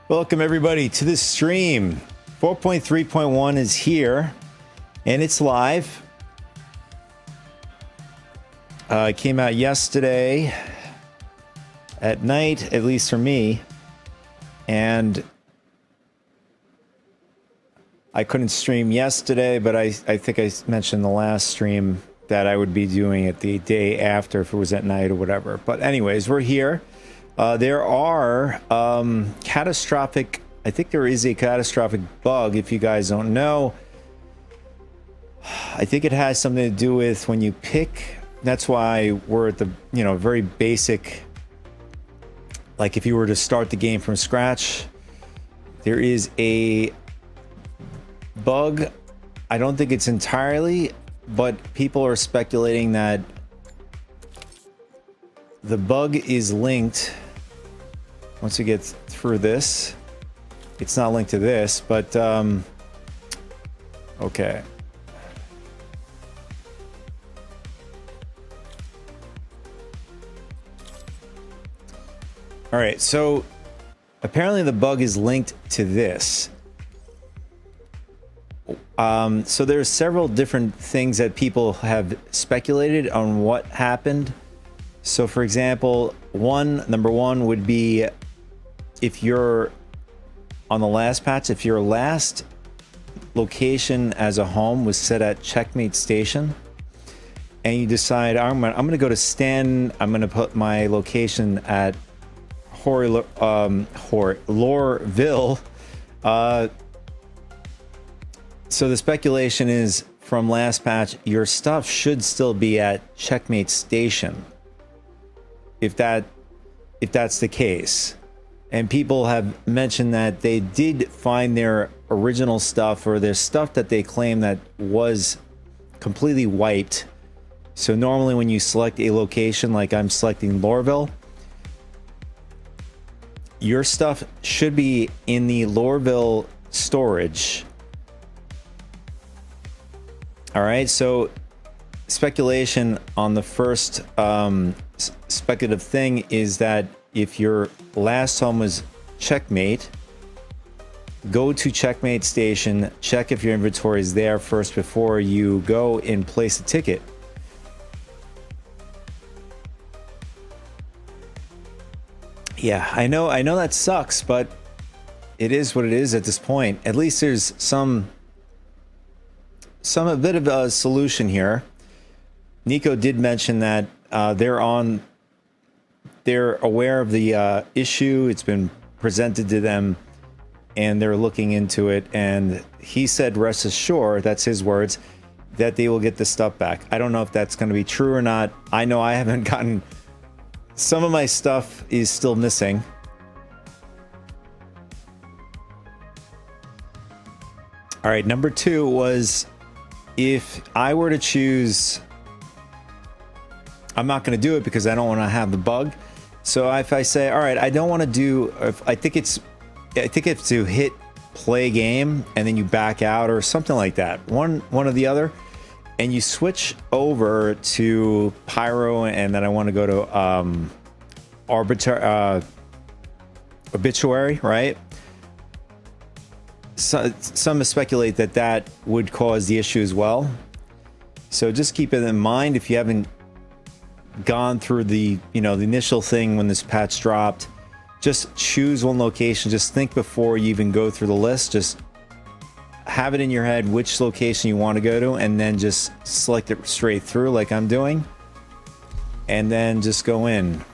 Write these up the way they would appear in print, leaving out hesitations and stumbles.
Welcome everybody to this stream. 4.3.1 is here and it's live. It came out yesterday at night, at least for me, and I couldn't stream yesterday, but I think I mentioned the last stream that I would be doing it the day after if it was at night or whatever. But anyways, we're here. There are catastrophic, I think there is a catastrophic bug, if you guys don't know. I think it has something to do with when you pick, that's why we're at the, very basic, like if you were to start the game from scratch, there is a bug. I don't think it's entirely, but people are speculating that the bug is linked. Once you get through this, it's not linked to this, but okay. All right, so apparently the bug is linked to this. So there's several different things that people have speculated on what happened. So for example, number one would be if you're on the last patch, if your last location as a home was set at Checkmate Station, and you decide I'm gonna go to Stanton, I'm gonna put my location at Loreville. So the speculation is from last patch, your stuff should still be at Checkmate Station. If that's the case. And people have mentioned that they did find their original stuff or their stuff that they claim that was completely wiped. So normally when you select a location, like I'm selecting Loreville, your stuff should be in the Loreville storage. All right, so speculation on the first speculative thing is that if your last home was Checkmate, go to Checkmate Station, check if your inventory is there first before you go and place a ticket. Yeah, I know that sucks, but it is what it is at this point. At least there's a bit of a solution here. Nico did mention that they're aware of the issue. It's been presented to them and they're looking into it. And he said, rest assured, that's his words, that they will get the stuff back. I don't know if that's going to be true or not. I know I haven't gotten, some of my stuff is still missing. All right, number two was if I were to choose, I'm not going to do it because I don't want to have the bug. So if I say, all right, I don't want to do, I think it's to hit play game and then you back out or something like that. One or the other. And you switch over to Pyro and then I want to go to Obituary, right? So, some speculate that would cause the issue as well. So just keep it in mind if you haven't gone through the the initial thing when this patch dropped. Just choose one location. Just think before you even go through the list. Just have it in your head which location you want to go to, and then just select it straight through like I'm doing, and then just go in.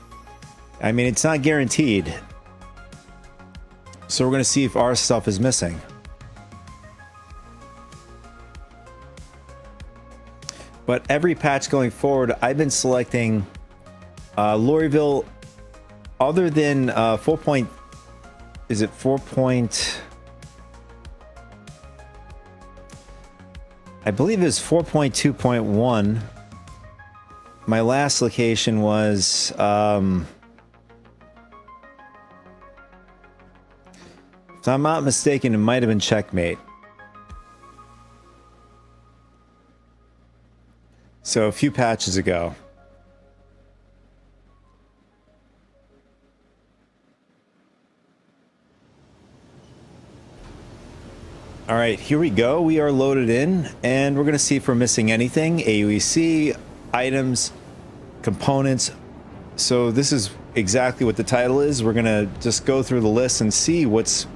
I mean, it's not guaranteed. So we're going to see if our stuff is missing. But every patch going forward, I've been selecting Loreville, other than 4. Is it 4. I believe it was 4.2.1. My last location was if I'm not mistaken, it might have been Checkmate. So a few patches ago. All right, here we go. We are loaded in, and we're going to see if we're missing anything. AUEC, items, components. So this is exactly what the title is. We're going to just go through the list and see what's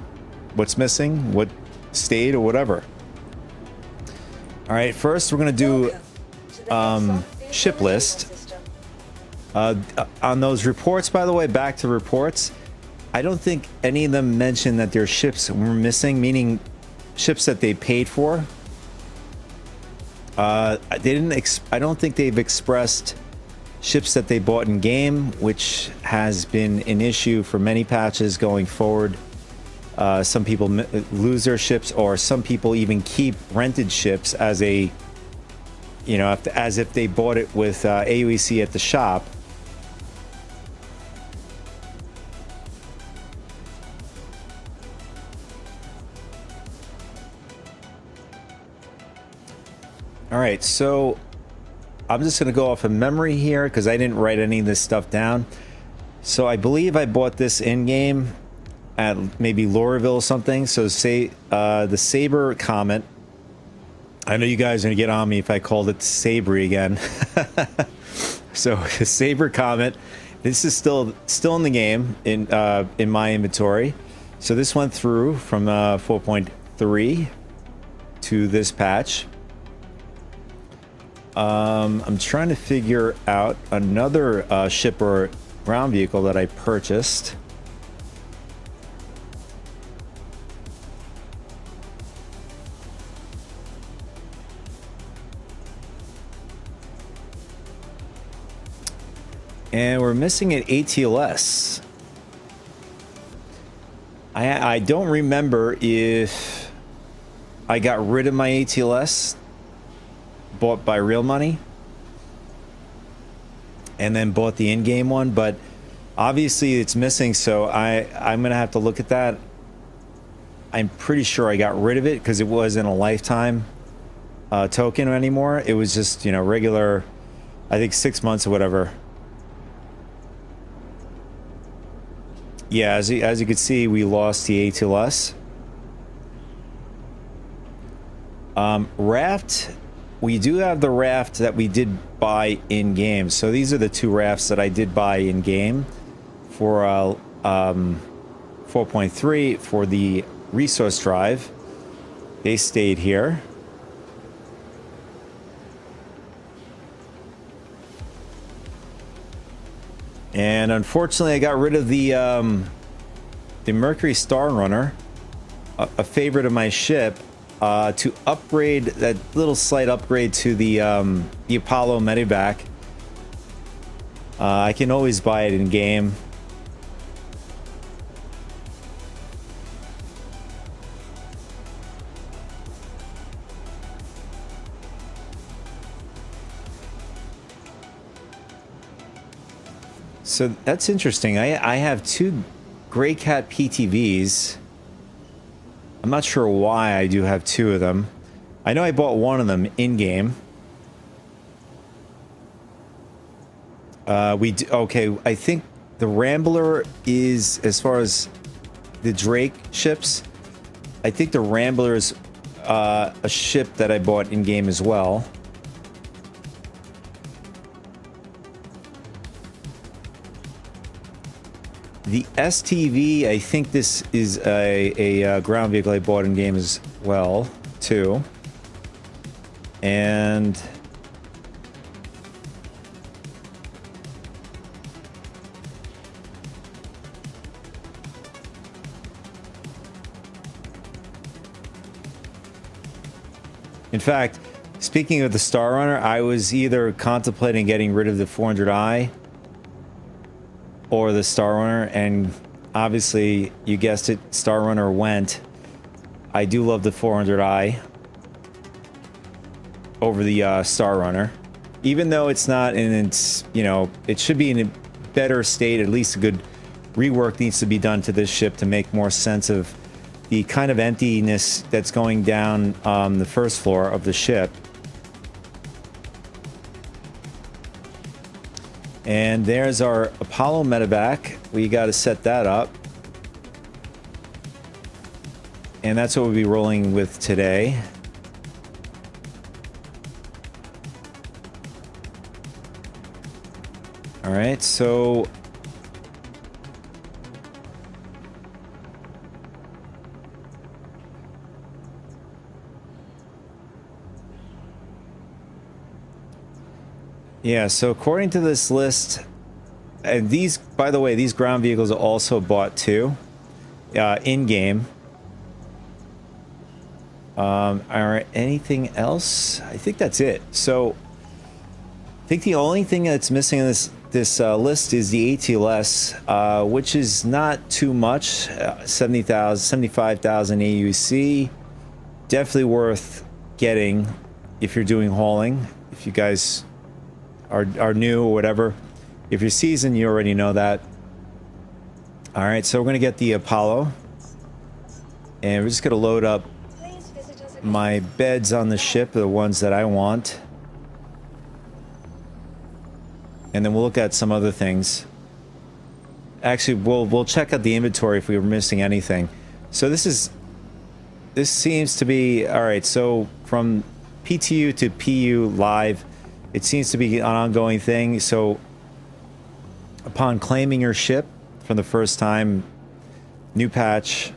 missing, what stayed, or whatever. All right, first we're going to do ship list. On those reports, by the way, back to reports, I don't think any of them mentioned that their ships were missing, meaning ships that they paid for. They didn't. I don't think they've expressed ships that they bought in game, which has been an issue for many patches going forward. Some people lose their ships, or some people even keep rented ships as a, you know, as if they bought it with AUEC at the shop. All right, so I'm just going to go off of memory here because I didn't write any of this stuff down. So I believe I bought this in-game at maybe Lorville or something. So say the Saber Comet. I know you guys are going to get on me if I called it Sabry again. So the Saber Comet. This is still in the game in my inventory. So this went through from 4.3 to this patch. I'm trying to figure out another ship or ground vehicle that I purchased. And we're missing an ATLS. I don't remember if I got rid of my ATLS bought by real money and then bought the in-game one, but obviously it's missing, so I'm gonna have to look at that. I'm pretty sure I got rid of it because it wasn't a lifetime token anymore. It was just, you know, regular, I think 6 months or whatever. Yeah, as you can see, we lost the ATLS. Raft. We do have the raft that we did buy in game. So these are the two rafts that I did buy in game for 4.3 for the resource drive. They stayed here. And unfortunately, I got rid of the Mercury Star Runner, a favorite of my ship. To upgrade that little slight upgrade to the Apollo medevac. I can always buy it in game. So that's interesting. I have two Grey Cat PTVs. I'm not sure why I do have two of them. I know I bought one of them in-game. Okay, I think the Rambler is, as far as the Drake ships, I think the Rambler is a ship that I bought in-game as well. The STV, I think this is a ground vehicle I bought in game as well, too. And in fact, speaking of the Star Runner, I was either contemplating getting rid of the 400i or the Star Runner, and obviously, you guessed it, Star Runner went. I do love the 400i over the Star Runner, even though it's not in its, you know, it should be in a better state. At least a good rework needs to be done to this ship to make more sense of the kind of emptiness that's going down the first floor of the ship. And there's our Apollo medevac. We got to set that up. And that's what we'll be rolling with today. All right, so yeah, so according to this list, and these, by the way, these ground vehicles are also bought too, in game. All right, anything else? I think that's it. So I think the only thing that's missing in this list is the ATLS, which is not too much. 70,000, 75,000 AUC. Definitely worth getting if you're doing hauling. If you guys are new or whatever. If you're seasoned, you already know that. All right, so we're gonna get the Apollo, and we're just gonna load up my beds on the ship, the ones that I want, and then we'll look at some other things. Actually, we'll check out the inventory if we were missing anything. So this seems to be all right. So from PTU to PU live, it seems to be an ongoing thing. So upon claiming your ship for the first time, new patch,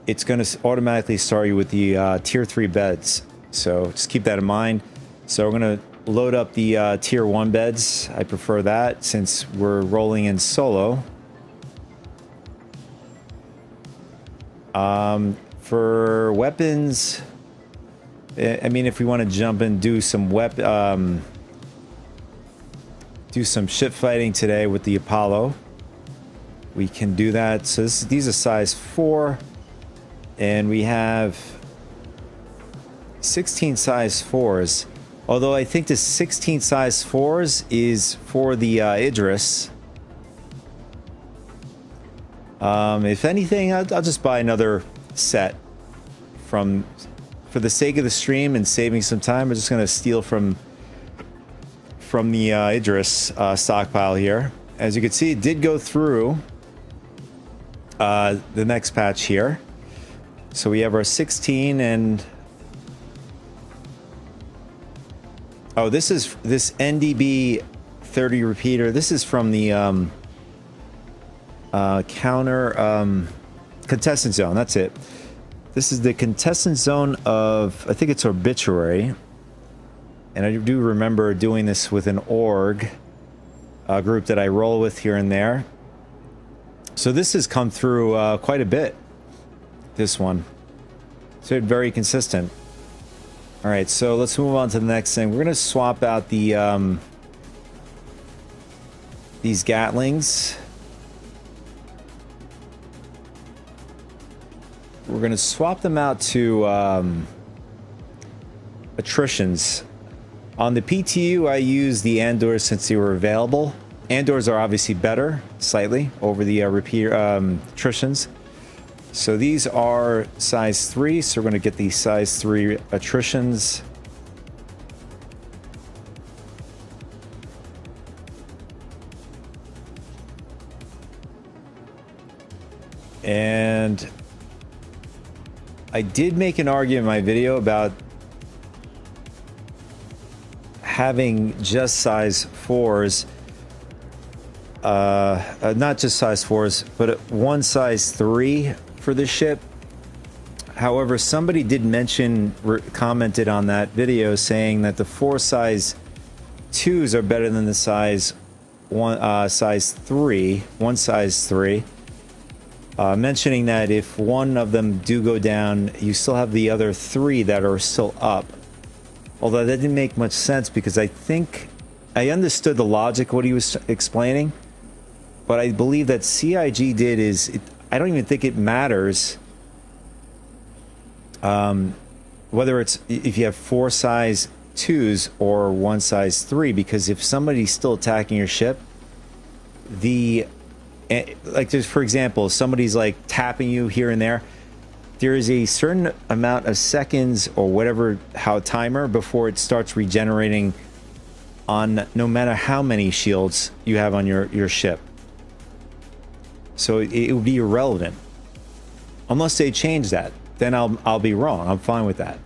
it's going to automatically start you with the tier 3 beds. So just keep that in mind. So we're going to load up the tier 1 beds. I prefer that since we're rolling in solo. For weapons, I mean, if we want to jump and do some do some ship fighting today with the Apollo, we can do that. So these are size 4, and we have 16 size 4s. Although I think the 16 size 4s is for the Idris. If anything, I'll just buy another set for the sake of the stream and saving some time. We're just going to steal from the Idris stockpile here. As you can see, it did go through the next patch here. So we have our 16 and oh, this NDB 30 repeater. This is from the contestant zone. That's it. This is the contestant zone of, I think it's Obituary. And I do remember doing this with an org group that I roll with here and there. So this has come through quite a bit. This one. So it's very consistent. All right, so let's move on to the next thing. We're going to swap out the these Gatlings. We're going to swap them out to attritions. On the PTU, I use the Andors since they were available. Andors are obviously better, slightly, over the repeater attritions. So these are size 3, so we're going to get the size 3 attritions. And I did make an argument in my video about having just size 4s, not just size 4s, but one size 3 for the ship. However, somebody did mention, commented on that video saying that the 4 size 2s are better than the size 1, size 3, one size 3. Mentioning that if one of them do go down, you still have the other 3 that are still up. Although that didn't make much sense because I think I understood the logic what he was explaining, but I believe that CIG did is I don't even think it matters whether it's if you have 4 size 2s or 1 size 3, because if somebody's still attacking your ship, like just for example, if somebody's like tapping you here and there is a certain amount of seconds or whatever, how timer before it starts regenerating on no matter how many shields you have on your ship. So it would be irrelevant. Unless they change that, then I'll be wrong. I'm fine with that.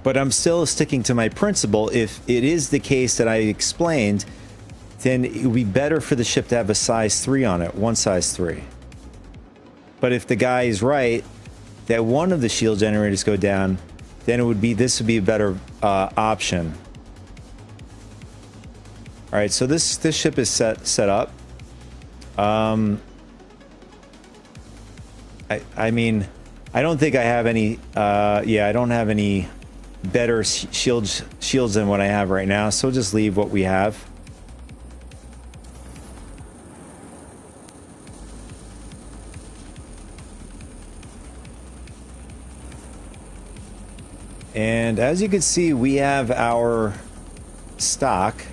But I'm still sticking to my principle. If it is the case that I explained, then it would be better for the ship to have a size 3 on it, one size 3. But if the guy is right that one of the shield generators go down, then this would be a better option. All right, so this ship is set up. I mean, I don't think I have any. Yeah, I don't have any better shields than what I have right now. So just leave what we have. And as you can see, we have our stock.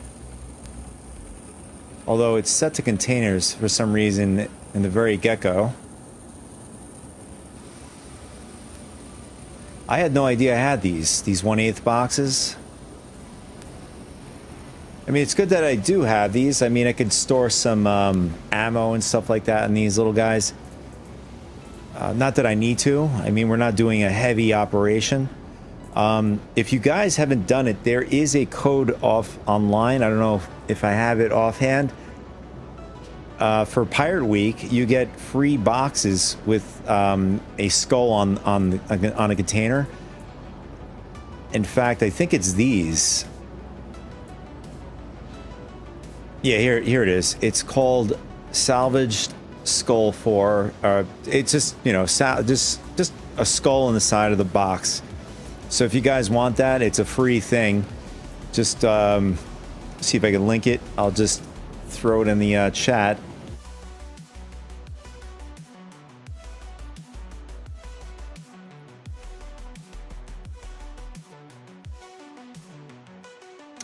Although it's set to containers for some reason in the very get-go. I had no idea I had these 1/8 boxes. I mean, it's good that I do have these. I mean, I could store some ammo and stuff like that in these little guys. Not that I need to. I mean, we're not doing a heavy operation. If you guys haven't done it, there is a code off online. I don't know if I have it offhand. For Pirate Week, you get free boxes with a skull on a container. In fact, I think it's these. Yeah, here it is. It's called Salvaged Skull 4. It's just, you know, just a skull on the side of the box. So if you guys want that, it's a free thing. Just see if I can link it. I'll just throw it in the chat.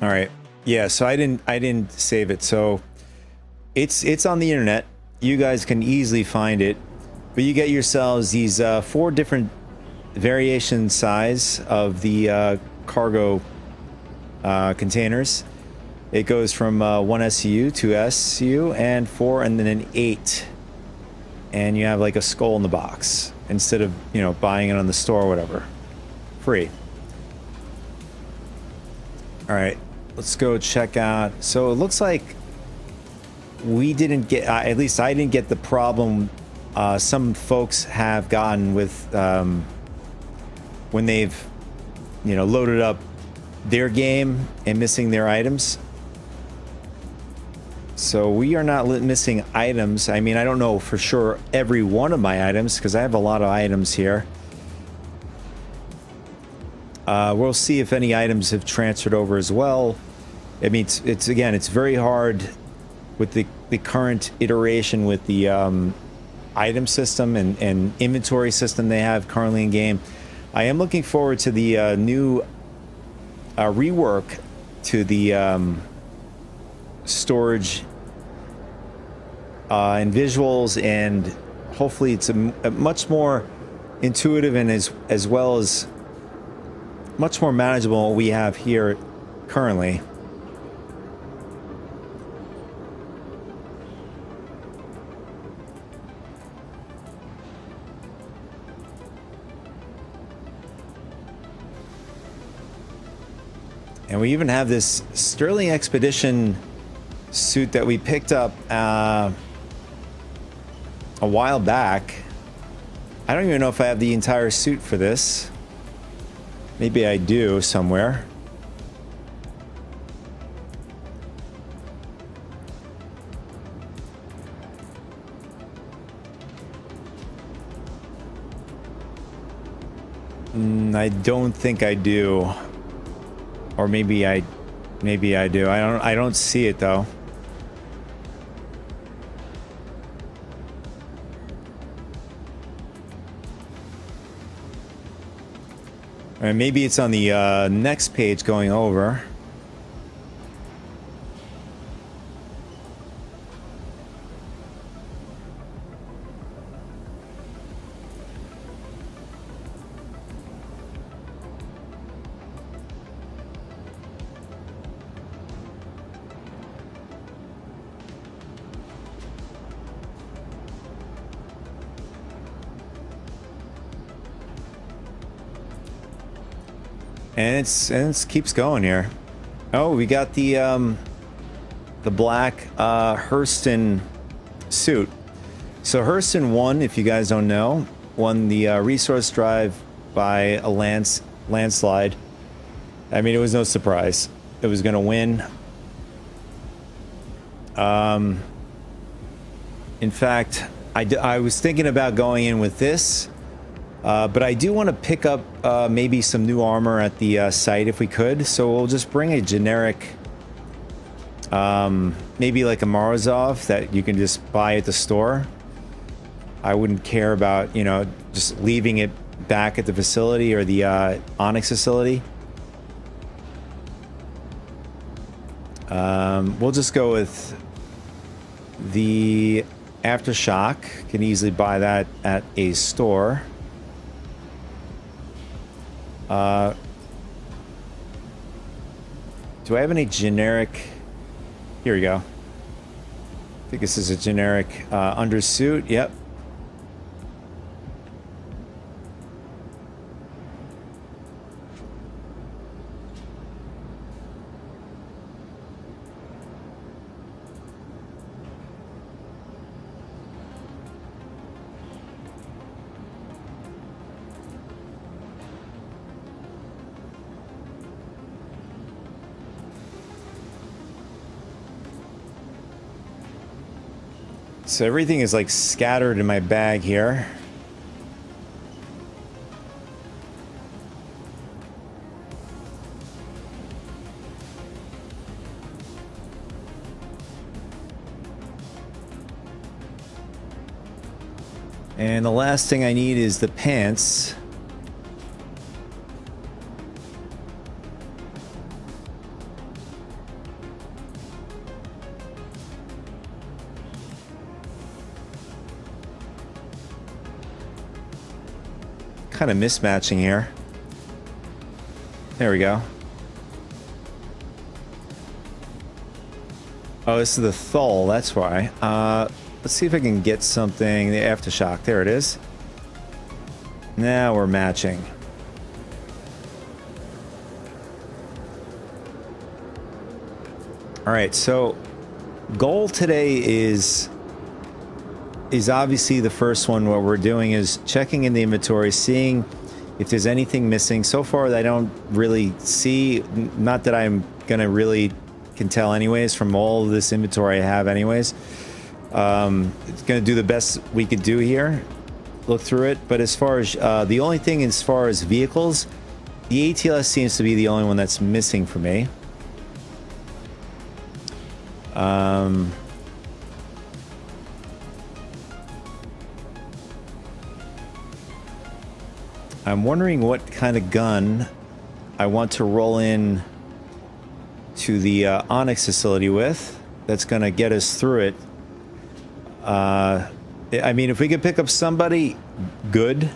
All right. Yeah, so I didn't save it. So it's on the internet. You guys can easily find it. But you get yourselves these 4 different variation size of the cargo containers. It goes from 1 SCU, 2 SCU, and 4, and then an 8. And you have like a skull in the box instead of, you know, buying it on the store or whatever. Free. All right, let's go check out. So it looks like we didn't get, at least I didn't get the problem some folks have gotten with when they've, you know, loaded up their game and missing their items. So we are not missing items. I mean, I don't know for sure every one of my items because I have a lot of items here. We'll see if any items have transferred over as well. I mean, it's again, it's very hard with the current iteration with the item system and inventory system they have currently in game. I am looking forward to the new rework to the storage and visuals, and hopefully it's a much more intuitive and as well as much more manageable than what we have here currently. And we even have this Sterling Expedition suit that we picked up a while back. I don't even know if I have the entire suit for this. Maybe I do somewhere. I don't think I do. Or maybe I do. I don't see it though. Or maybe it's on the next page going over. And it keeps going here. Oh, we got the black Hurston suit. So Hurston won, if you guys don't know, won the resource drive by a landslide. I mean, it was no surprise. It was going to win. In fact, I was thinking about going in with this, but I do want to pick up maybe some new armor at the site if we could. So we'll just bring a generic, maybe like a Morozov that you can just buy at the store. I wouldn't care about, you know, just leaving it back at the facility or the Onyx facility. We'll just go with the Aftershock. Can easily buy that at a store. Do I have any generic? Here we go. I think this is a generic undersuit. Yep. So everything is like scattered in my bag here. And the last thing I need is the pants. Kind of mismatching here. There we go. Oh, this is the Thul, that's why. Let's see if I can get something. The Aftershock, there it is. Now we're matching. All right, so goal today is obviously the first one. What we're doing is checking in the inventory, seeing if there's anything missing. So far, I don't really see, not that I'm gonna really can tell anyways from all of this inventory I have anyways. It's gonna do the best we could do here, look through it. But as far as the only thing as far as vehicles, the ATLS seems to be the only one that's missing for me. I'm wondering what kind of gun I want to roll in to the Onyx facility with. That's going to get us through it. I mean, if we could pick up somebody, good.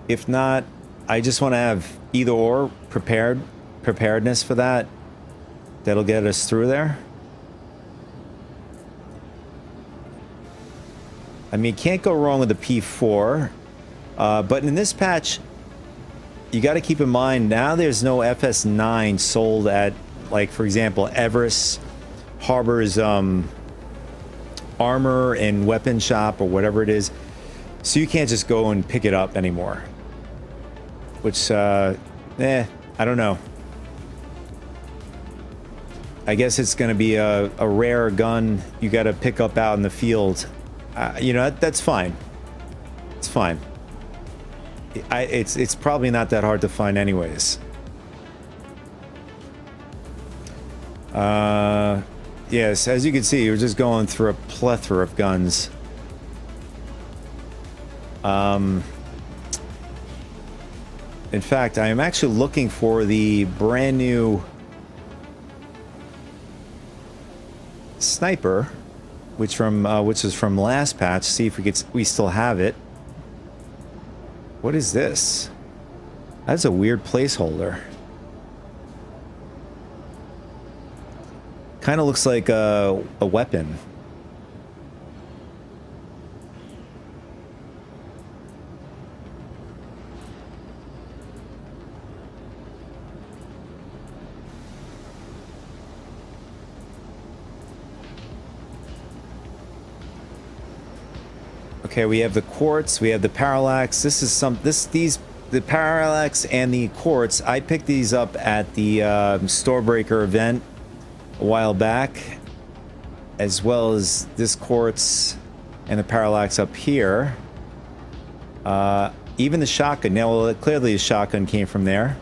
If not, I just want to have either or preparedness for that. That'll get us through there. I mean, can't go wrong with the P4. But in this patch, you got to keep in mind, now there's no FS9 sold at, like, for example, Everest Harbor's armor and weapon shop or whatever it is. So you can't just go and pick it up anymore. Which, I don't know. I guess it's going to be a rare gun you got to pick up out in the field. You know, that's fine. It's fine. It's probably not that hard to find anyways. Yes, as you can see, you're just going through a plethora of guns. In fact, I am actually looking for the brand new sniper, which is from last patch. See if we still have it. What is this? That's a weird placeholder. Kind of looks like a weapon. Okay, we have the quartz, we have the parallax. This is the parallax and the quartz. I picked these up at the Storebreaker event a while back, as well as this quartz and the parallax up here. Even the shotgun. Now, well, clearly the shotgun came from there.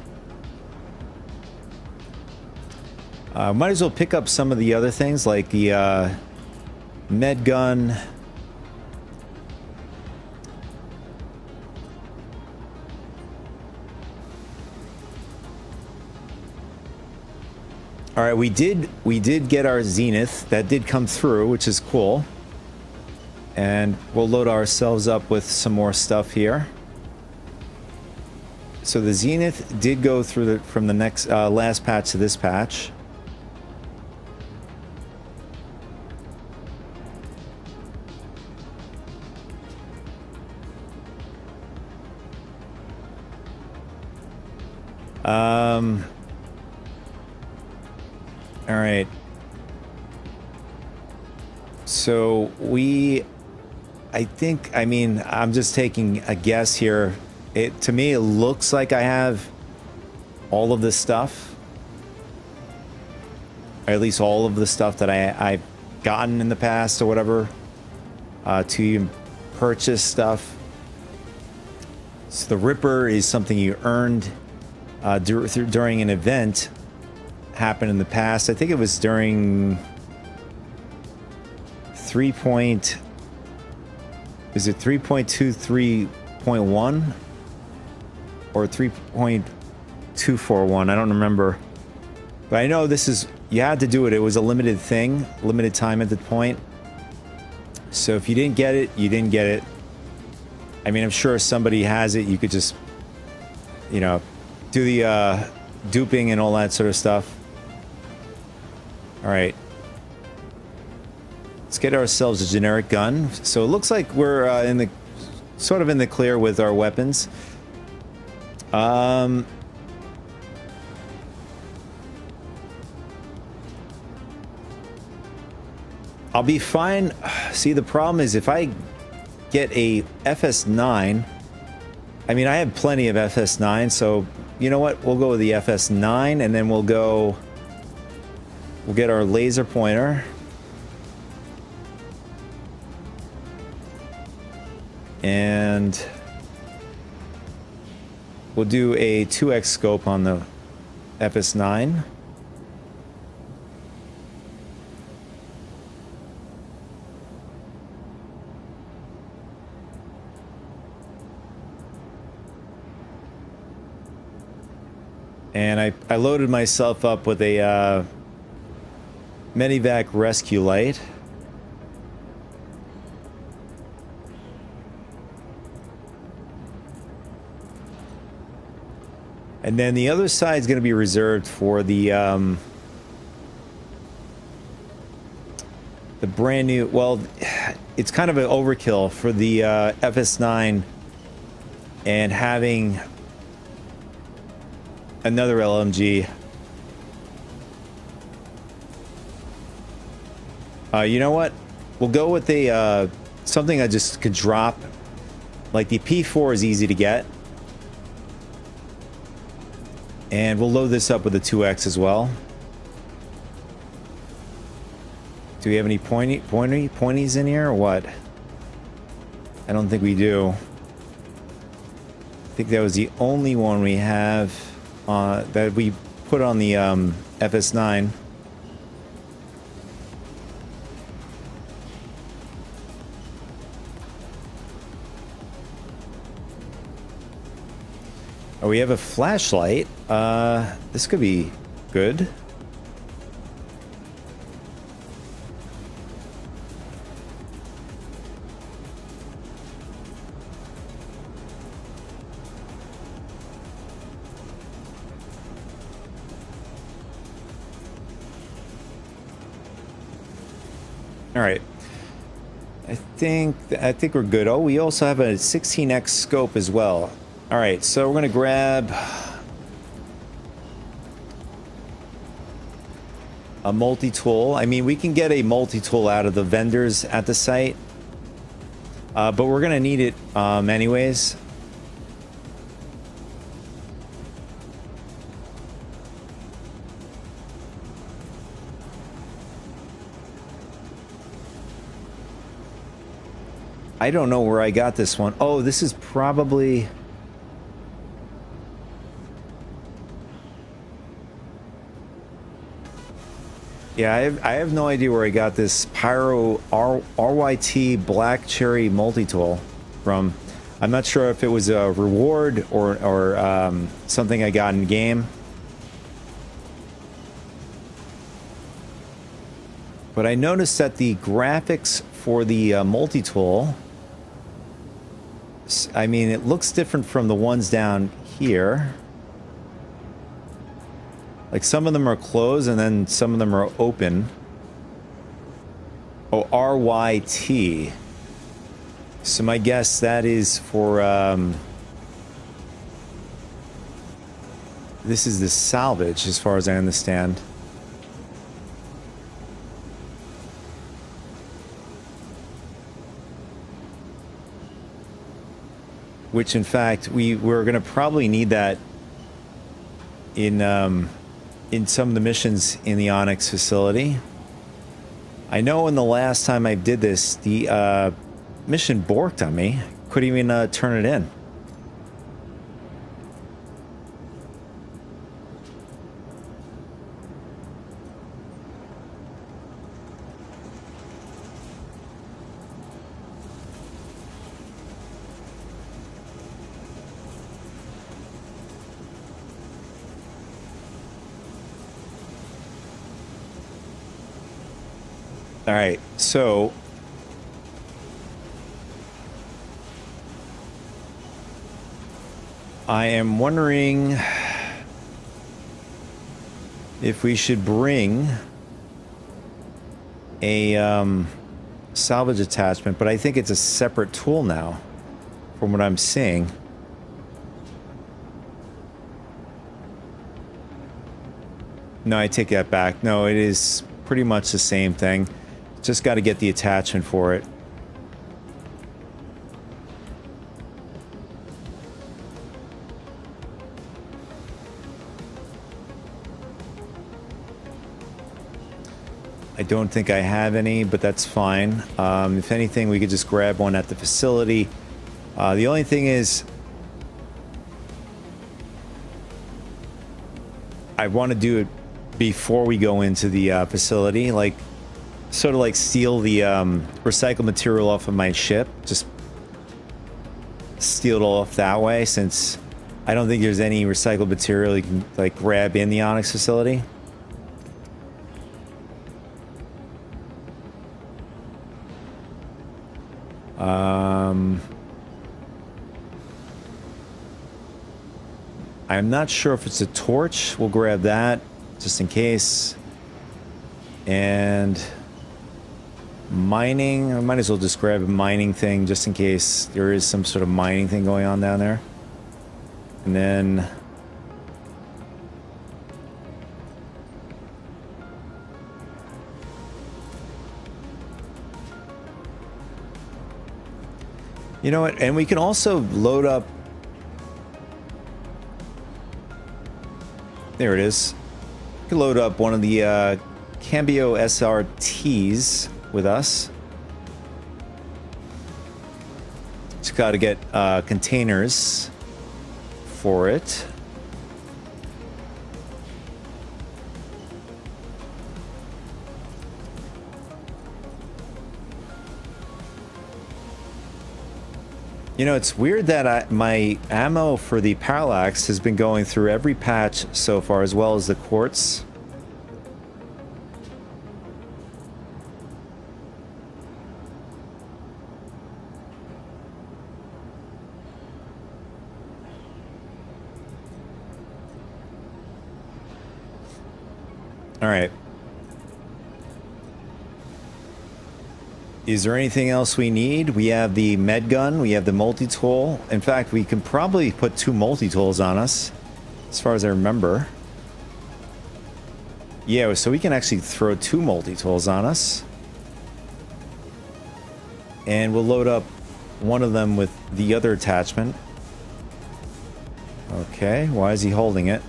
Might as well pick up some of the other things, like the med gun. All right, we did get our zenith. That did come through, which is cool. And we'll load ourselves up with some more stuff here. So the zenith did go through from the next last patch to this patch. All right. So I mean, I'm just taking a guess here. To me, it looks like I have all of this stuff. Or at least all of the stuff that I've gotten in the past or whatever. To even purchase stuff. So the Ripper is something you earned during an event. Happened in the past. I think it was during 3.23.1 or 3.241? I don't remember, but I know this is, you had to do it. It was a limited thing, limited time at the point. So if you didn't get it, you didn't get it. I mean, I'm sure if somebody has it, you could just, you know, do the duping and all that sort of stuff. All right. Let's get ourselves a generic gun. So it looks like we're in the clear with our weapons. I'll be fine. See, the problem is if I get a FS9, I mean, I have plenty of FS9, so you know what? We'll go with the FS9, and then we'll get our laser pointer. And we'll do a 2x scope on the FS9. And I loaded myself up with a Medivac rescue light. And then the other side is going to be reserved for the brand new, well, it's kind of an overkill for the FS9 and having another LMG. You know what? We'll go with a something I just could drop. Like the P4 is easy to get. And we'll load this up with a 2X as well. Do we have any pointies in here or what? I don't think we do. I think that was the only one we have that we put on the FS9. Oh, we have a flashlight. This could be good. All right. I think we're good. Oh, we also have a 16x scope as well. All right, so we're going to grab a multi-tool. I mean, we can get a multi-tool out of the vendors at the site. But we're gonna need it anyways. I don't know where I got this one. Oh, this is probably... Yeah, I have no idea where I got this Pyro RYT Black Cherry Multi-Tool from. I'm not sure if it was a reward or something I got in game. But I noticed that the graphics for the multi-tool, I mean, it looks different from the ones down here. Like some of them are closed and then some of them are open. Oh, RYT. So my guess that is for, this is the salvage as far as I understand. Which in fact, we're going to probably need that in some of the missions in the Onyx facility. I know in the last time I did this, the mission borked on me. Couldn't even turn it in. All right, so I am wondering if we should bring a salvage attachment, but I think it's a separate tool now, from what I'm seeing. No, I take that back. No, it is pretty much the same thing. Just got to get the attachment for it. I don't think I have any, but that's fine. If anything, we could just grab one at the facility. The only thing is, I want to do it before we go into the facility, like sort of like steal the recycled material off of my ship, just steal it all off that way, since I don't think there's any recycled material you can like grab in the Onyx facility. I'm not sure if it's a torch. We'll grab that just in case. And mining, I might as well just grab a mining thing just in case there is some sort of mining thing going on down there. And then you know what, and we can also load up, there it is. We can load up one of the Cambio SRTs with us. Just got to get containers for it. You know, it's weird that my ammo for the parallax has been going through every patch so far, as well as the quartz. All right. Is there anything else we need? We have the med gun, we have the multi-tool. In fact, we can probably put 2 multi-tools on us, as far as I remember. Yeah, so we can actually throw 2 multi-tools on us. And we'll load up one of them with the other attachment. Okay, why is he holding it?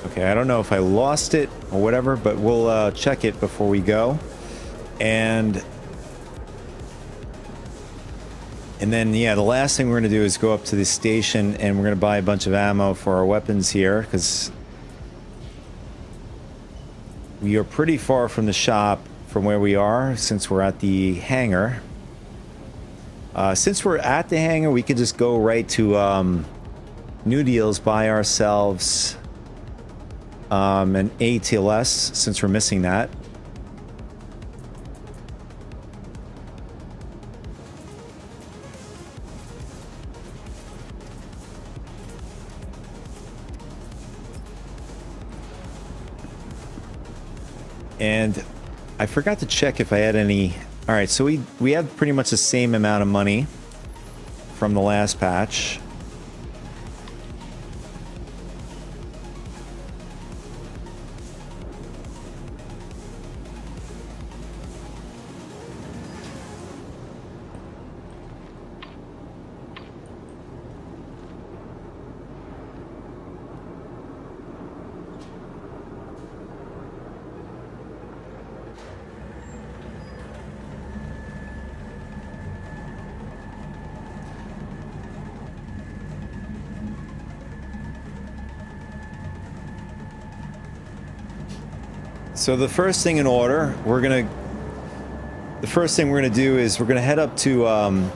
Okay, I don't know if I lost it or whatever, but we'll check it before we go. And then, yeah, the last thing we're going to do is go up to the station and we're going to buy a bunch of ammo for our weapons here, because we are pretty far from the shop from where we are, since we're at the hangar. Since we're at the hangar, we can just go right to New Deals, buy ourselves an ATLS, since we're missing that. And I forgot to check if I had any. All right, so we have pretty much the same amount of money from the last patch. So the first thing in order, the first thing we're gonna do is we're gonna head up to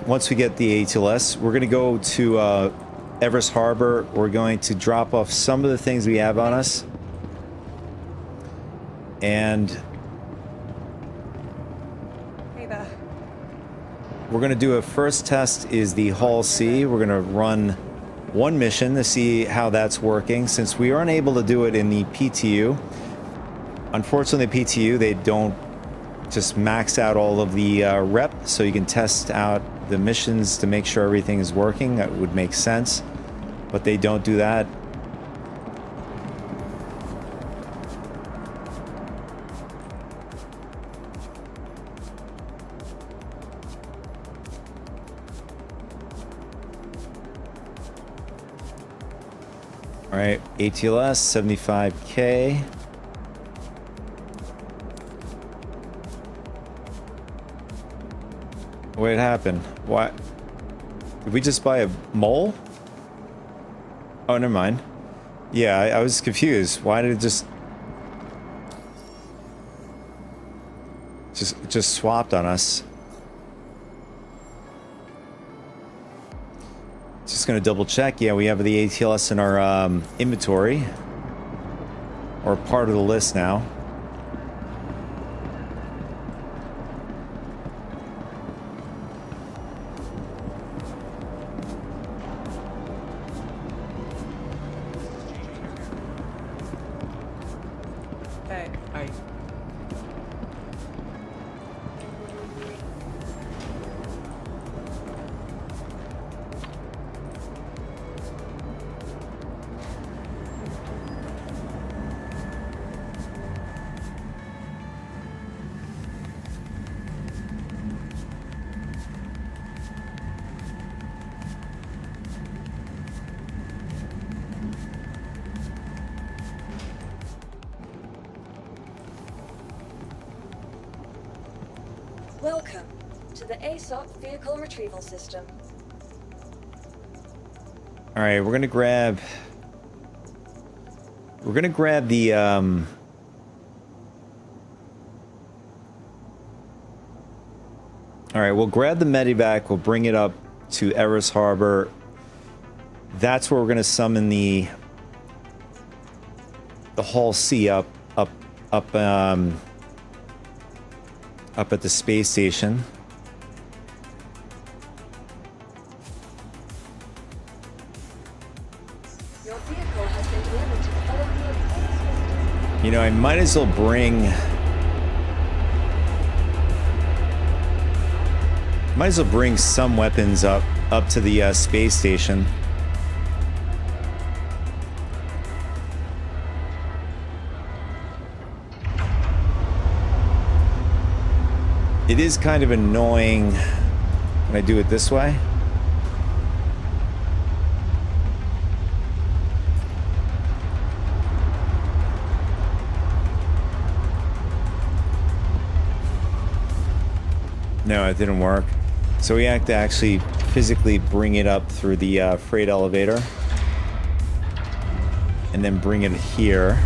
once we get the ATLS, we're gonna go to Everest Harbor. We're going to drop off some of the things we have on us, and hey there. We're gonna do a first test is the Hull C. We're gonna run one mission to see how that's working, since we aren't able to do it in the PTU. Unfortunately, the PTU, they don't just max out all of the rep, so you can test out the missions to make sure everything is working. That would make sense, but they don't do that. All right, ATLS, 75K. What happened? What? Did we just buy a mole? Oh, never mind. Yeah, I was confused. Why did it just swapped on us? Just gonna double check. Yeah, we have the ATLS in our inventory, or part of the list now. Welcome to the ASOP Vehicle Retrieval System. All right, we're gonna grab the all right, we'll grab the medevac, we'll bring it up to Everest Harbor. That's where we're gonna summon the Hull C up at the space station. Your vehicle has been delivered to the LMD. You know, I might as well bring some weapons up to the space station. It is kind of annoying when I do it this way. No, it didn't work. So we have to actually physically bring it up through the freight elevator. And then bring it here.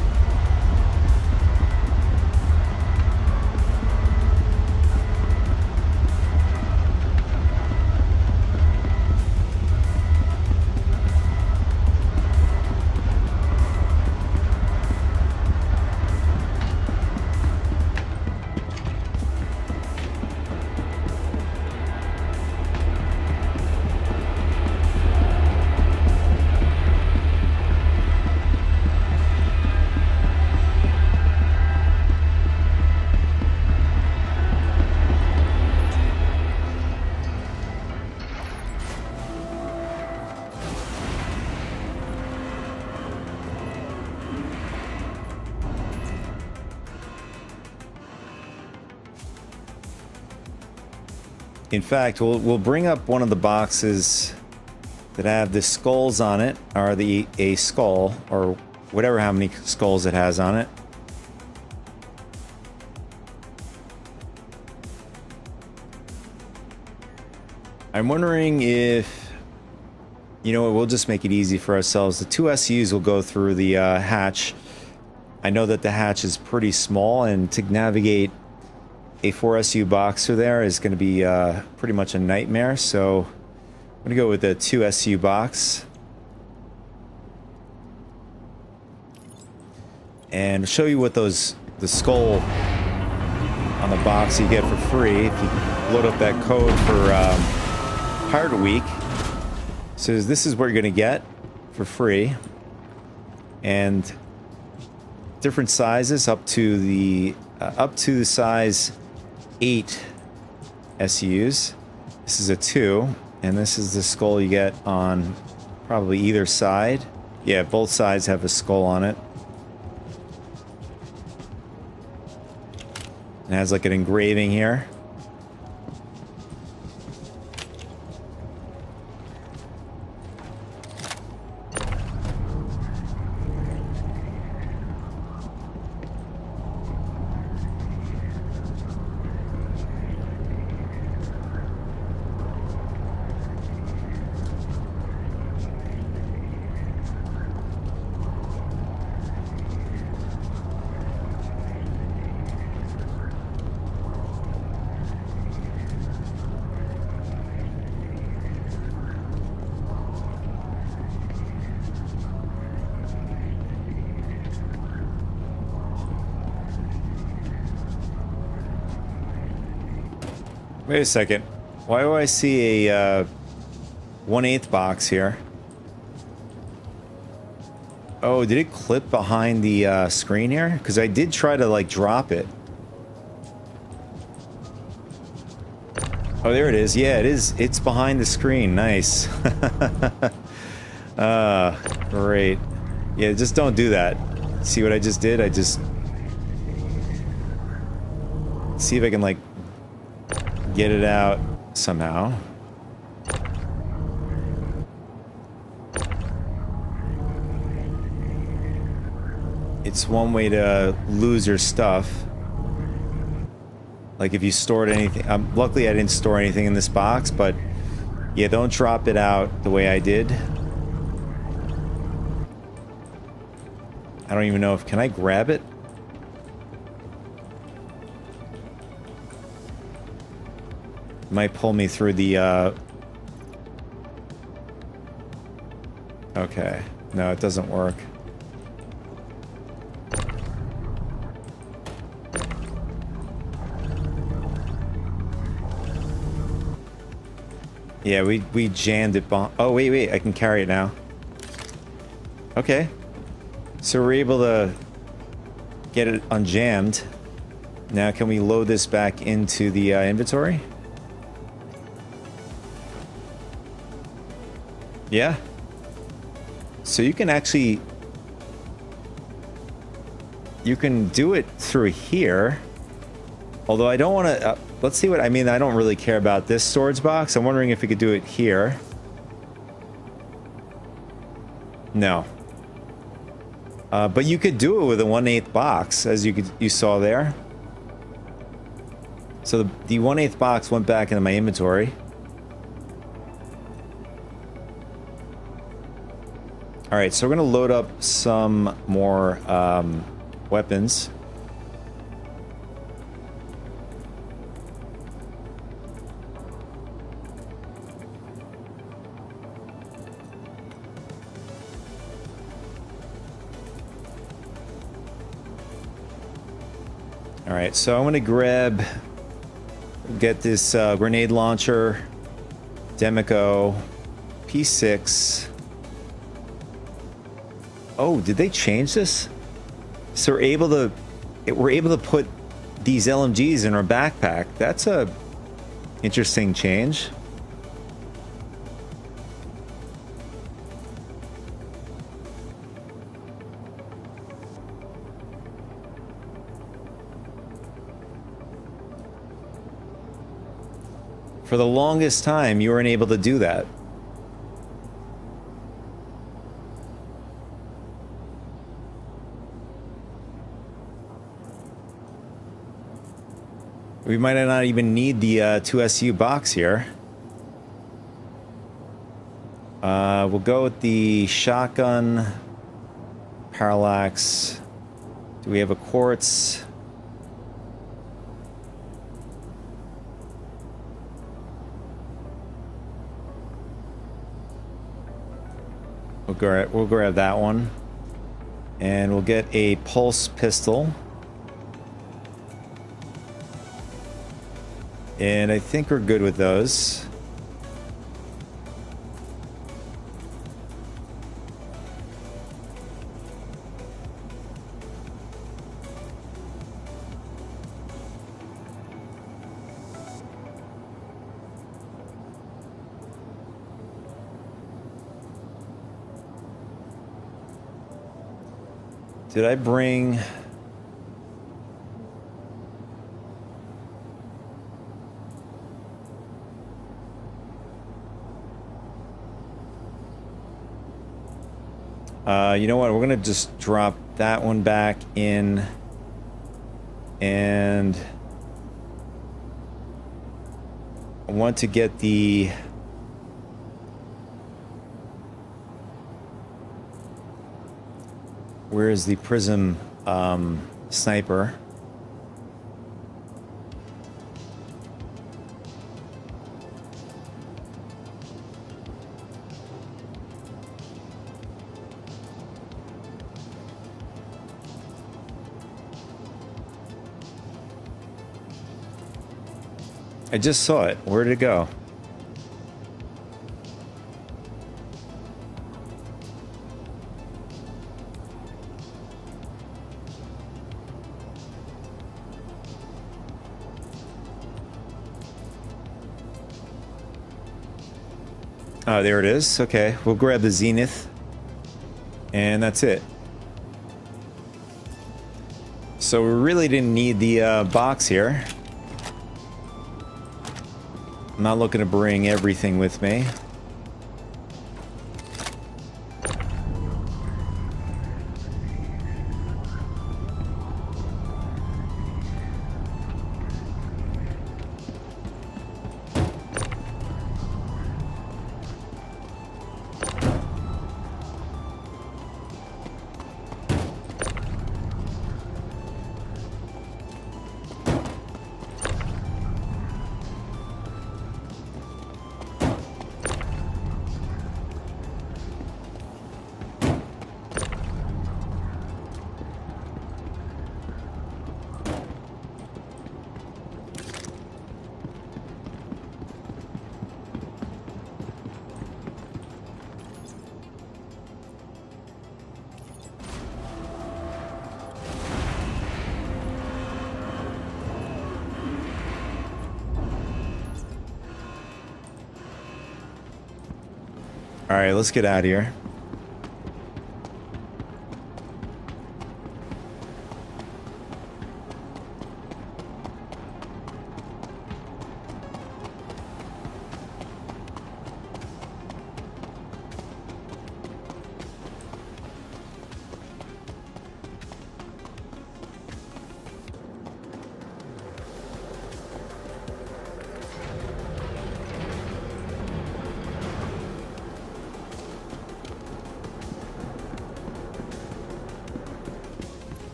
In fact, we'll bring up one of the boxes that have the skulls on it, or a skull, or whatever, how many skulls it has on it. I'm wondering if, you know what, we'll just make it easy for ourselves. The 2 SUs will go through the hatch. I know that the hatch is pretty small, and to navigate a 4 SU box through there is going to be pretty much a nightmare, so I'm going to go with the 2 SU box. And show you what the skull on the box you get for free if you load up that code for Pirate Week. So this is what you're going to get for free. And different sizes up to the size 8 SUs. This is a 2, and this is the skull you get on probably either side. Yeah, both sides have a skull on it. It has like an engraving here. Wait a second. Why do I see a 1/8 box here? Oh, did it clip behind the screen here? Because I did try to like drop it. Oh, there it is. Yeah, it is. It's behind the screen. Nice. Great. Yeah, just don't do that. See what I just did? I just... See if I can like get it out somehow. It's one way to lose your stuff. Like if you stored anything. Luckily I didn't store anything in this box, but yeah, don't drop it out the way I did. I don't even know if... Can I grab it? Might pull me through the, Okay. No, it doesn't work. Yeah, we jammed it. Oh, wait. I can carry it now. Okay. So we're able to get it unjammed. Now, can we load this back into the inventory? Yeah. So you can actually... You can do it through here. Although I don't want to... let's see what, I mean, I don't really care about this storage box. I'm wondering if we could do it here. No. But you could do it with a 1/8 box, as you saw there. So the 1/8 box went back into my inventory. All right, so we're gonna load up some more weapons. All right, so I'm gonna get this grenade launcher, Demico, P6. Oh, did they change this? So we're able to put these LMGs in our backpack. That's a interesting change. For the longest time, you weren't able to do that. We might not even need the 2SU box here. We'll go with the shotgun, parallax. Do we have a quartz? We'll grab that one. And we'll get a pulse pistol. And I think we're good with those. Did I bring... you know what? We're gonna just drop that one back in, and I want to get the where is the prism sniper? I just saw it. Where did it go? Oh, there it is. Okay, we'll grab the Zenith. And that's it. So we really didn't need the box here. I'm not looking to bring everything with me. All right, let's get out of here.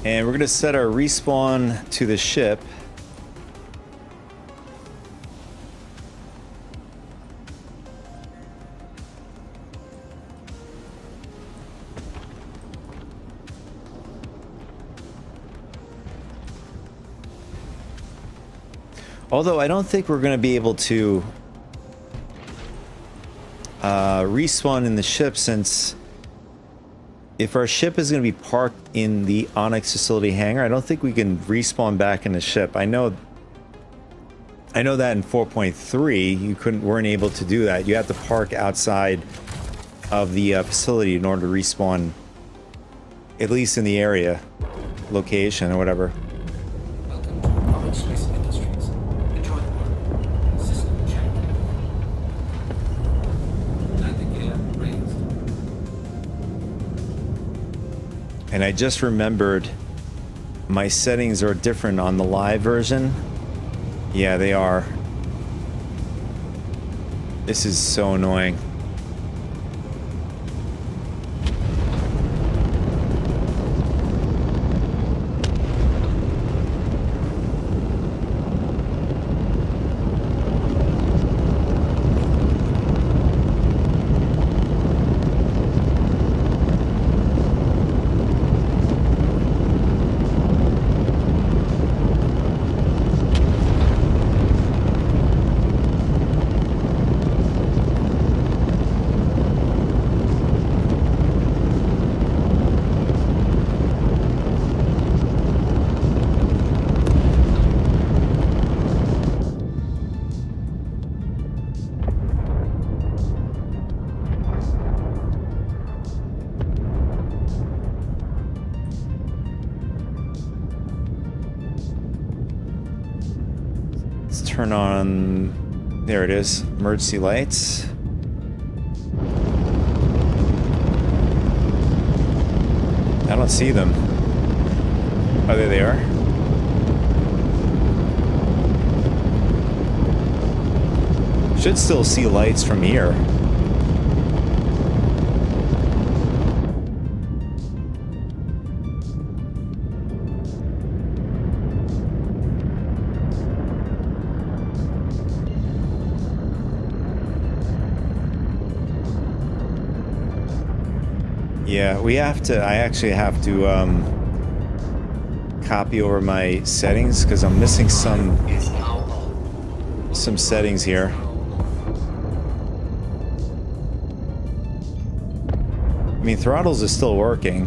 And we're going to set our respawn to the ship. Although I don't think we're going to be able to respawn in the ship, since if our ship is going to be parked in the Onyx facility hangar, I don't think we can respawn back in the ship. I know that in 4.3 you weren't able to do that. You have to park outside of the facility in order to respawn, at least in the area location or whatever. Welcome to Onyx Space Industries. Enjoy the work. System check. Landing gear raised. And I just remembered my settings are different on the live version. Yeah, they are. This is so annoying. Turn on, there it is, emergency lights. I don't see them. Oh, there they are. Should still see lights from here. Yeah, I actually have to copy over my settings because I'm missing some settings here. I mean, throttles are still working.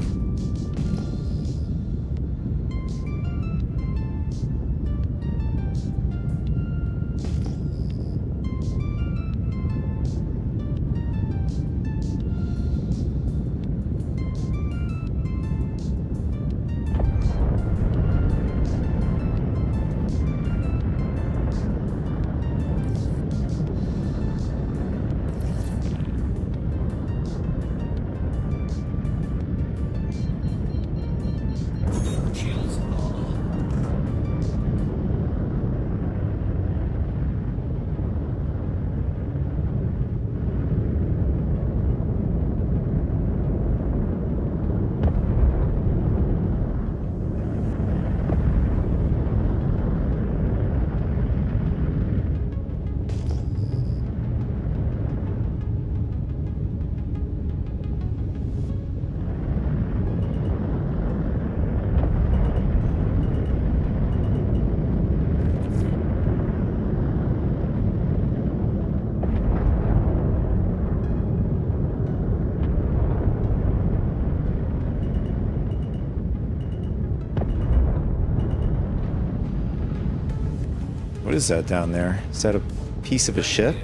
What is that down there? Is that a piece of a ship?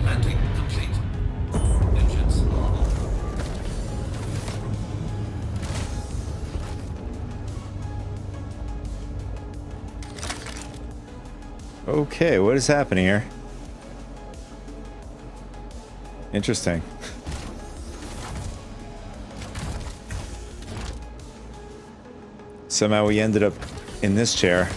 Landing complete. Engines on. Okay, what is happening here? Interesting. Somehow we ended up in this chair.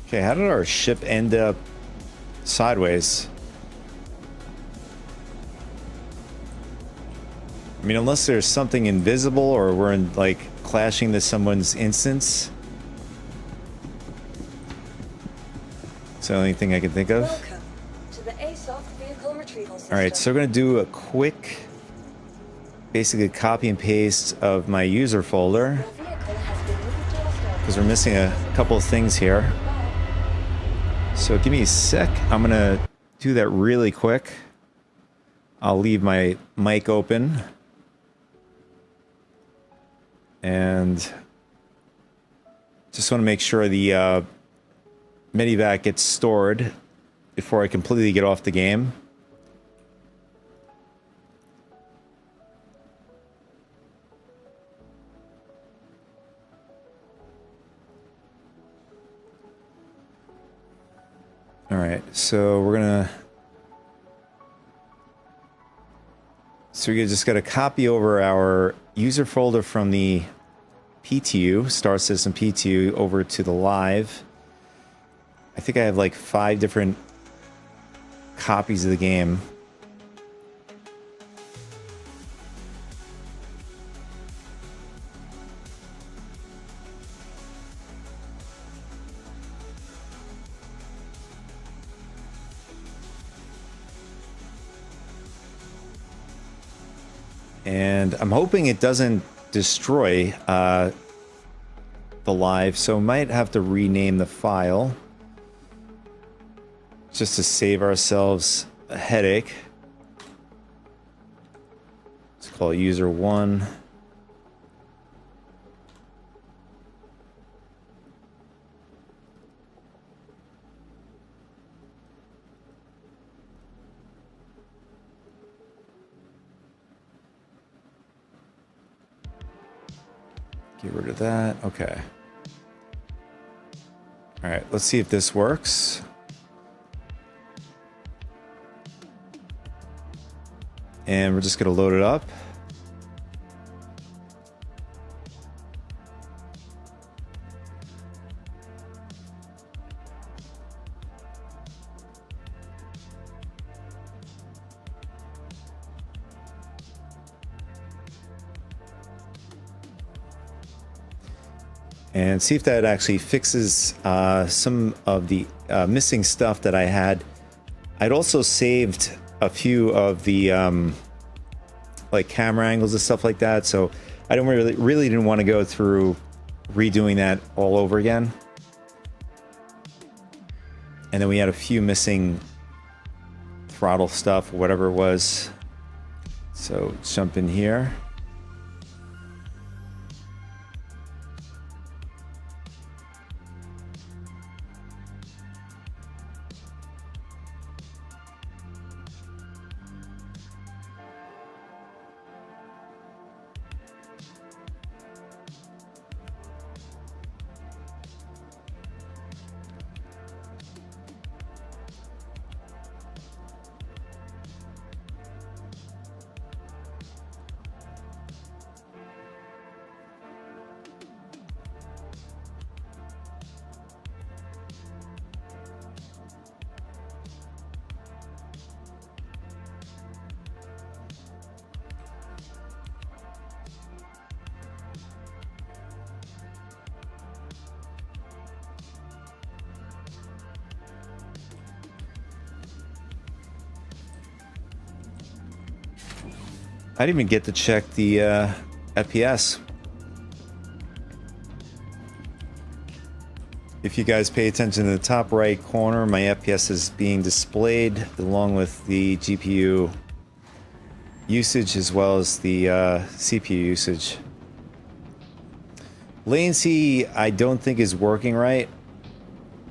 Okay, how did our ship end up sideways? I mean, unless there's something invisible or we're in, like, clashing to someone's instance. It's the only thing I can think of. Welcome to the ASOC vehicle retrieval system. Alright, so we're going to do a quick, basically copy and paste of my user folder. Your vehicle has been moved to a storage. Because we're missing a couple of things here. So give me a sec. I'm going to do that really quick. I'll leave my mic open. And just want to make sure the Medivac gets stored before I completely get off the game. Alright, so we're gonna... So we just got to copy over our user folder from the PTU, Star System PTU, over to the live. I think I have like 5 different copies of the game. And I'm hoping it doesn't destroy the live, so might have to rename the file just to save ourselves a headache. Let's call it user 1. Get rid of that. Okay. All right, let's see if this works. And we're just going to load it up. And see if that actually fixes some of the missing stuff that I had. I'd also saved a few of the like camera angles and stuff like that, so I don't really didn't want to go through redoing that all over again. And then we had a few missing throttle stuff, whatever it was. So let's jump in here. I didn't even get to check the FPS. If you guys pay attention to the top right corner, my FPS is being displayed along with the GPU usage as well as the CPU usage. Latency, I don't think is working right.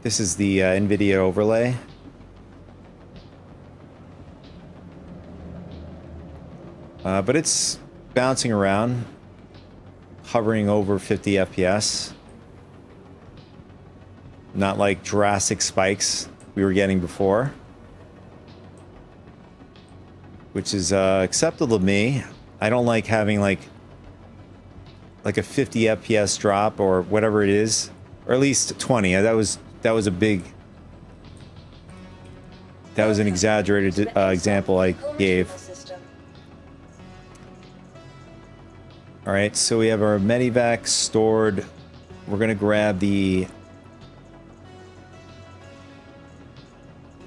This is the NVIDIA overlay. But it's bouncing around, hovering over 50 FPS. Not like drastic spikes we were getting before, which is acceptable to me. I don't like having like a 50 FPS drop or whatever it is, or at least 20. That was a big. That was an exaggerated example I gave. All right, so we have our medivac stored. We're gonna grab the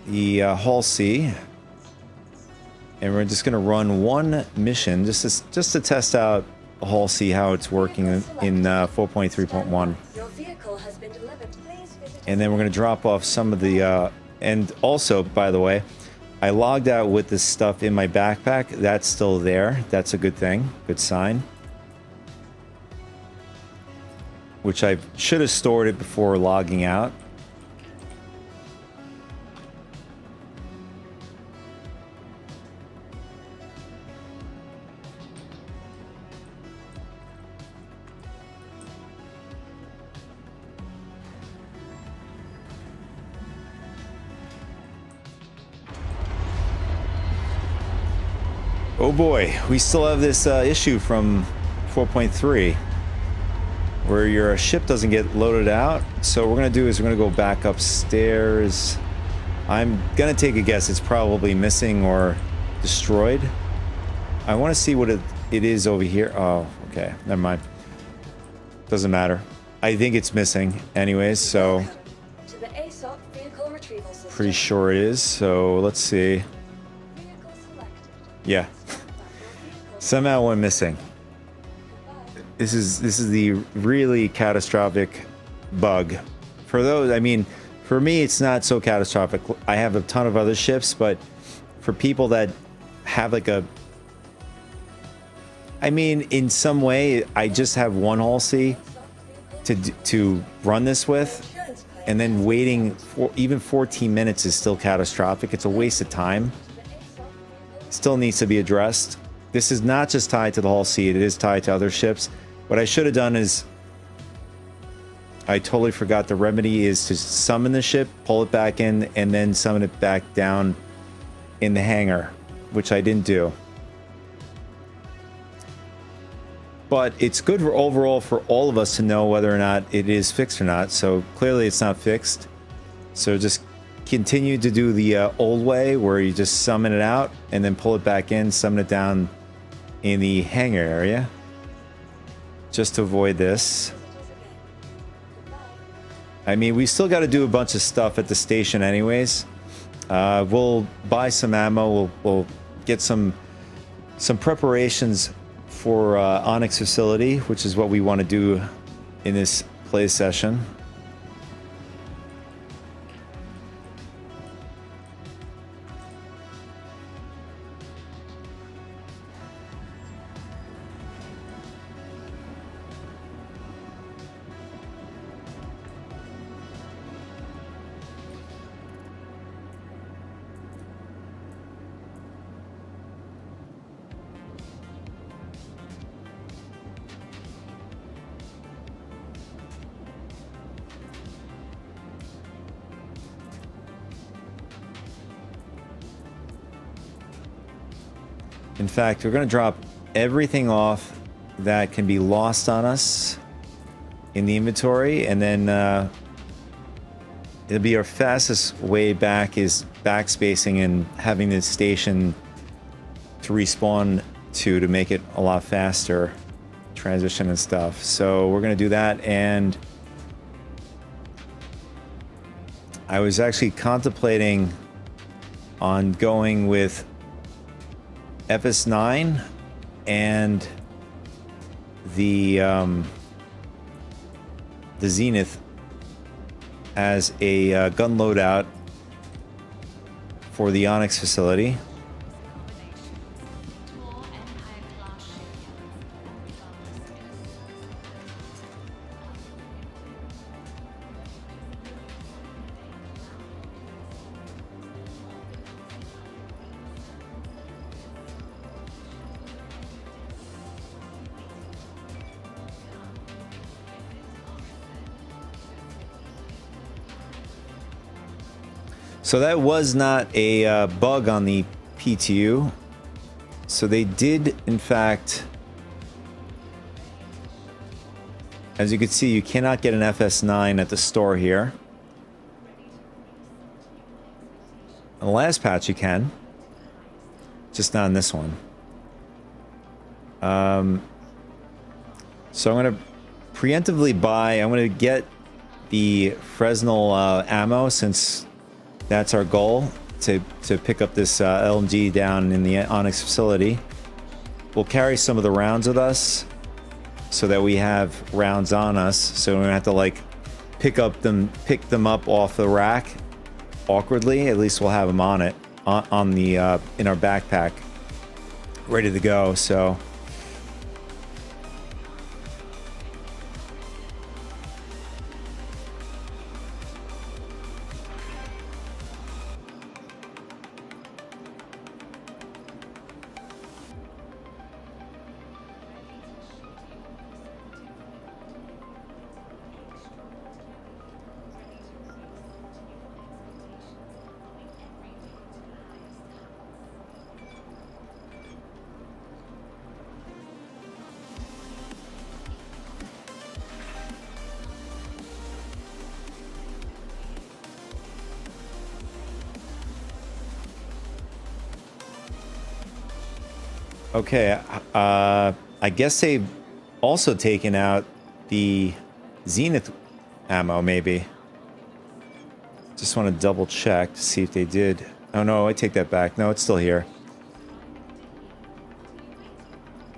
Hull C, and we're just gonna run one mission just to test out Hull C, how it's working in 4.3.1. Your vehicle has been delivered. Please visit. And then we're gonna drop off some of the. And also, by the way, I logged out with this stuff in my backpack. That's still there. That's a good thing. Good sign. Which I should have stored it before logging out. Oh boy, we still have this issue from 4.3 where your ship doesn't get loaded out. So what we're going to do is we're going to go back upstairs. I'm going to take a guess it's probably missing or destroyed. I want to see what it is over here. Oh, okay, never mind. Doesn't matter. I think it's missing anyways, so To the ASOP vehicle retrieval system. pretty sure it is. So let's see. Vehicle selected. Yeah. Somehow went missing. This is the really catastrophic bug. For those, I mean, for me, it's not so catastrophic. I have a ton of other ships, but for people that have like a, I mean, in some way, I just have one Hull C to run this with, and then waiting for even 14 minutes is still catastrophic. It's a waste of time. Still needs to be addressed. This is not just tied to the Hull C, it is tied to other ships. What I should have done is, I totally forgot the remedy is to summon the ship, pull it back in, and then summon it back down in the hangar, which I didn't do. But it's good for overall for all of us to know whether or not it is fixed or not. So clearly it's not fixed. So just continue to do the old way where you just summon it out and then pull it back in, summon it down in the hangar area. Just to avoid this. I mean, we still got to do a bunch of stuff at the station anyways. We'll buy some ammo. We'll get some preparations for Onyx facility, which is what we want to do in this play session. In fact, we're going to drop everything off that can be lost on us in the inventory, and then it'll be our fastest way back is backspacing and having the station to respawn to make it a lot faster transition and stuff. So we're going to do that, and I was actually contemplating on going with FS9 and the Zenith as a gun loadout for the Onyx facility. So that was not a bug on the PTU. So they did, in fact, as you can see, you cannot get an FS9 at the store here. On the last patch you can, just not in this one. So I'm going to preemptively buy, I'm going to get the Fresnel ammo, since that's our goal, to pick up this LMG down in the Onyx facility. We'll carry some of the rounds with us so that we have rounds on us, so we don't have to like pick them up off the rack awkwardly. At least we'll have them on it, on the in our backpack, ready to go. So okay, I guess they've also taken out the Zenith ammo, maybe. Just want to double check to see if they did. Oh no, I take that back. No, it's still here.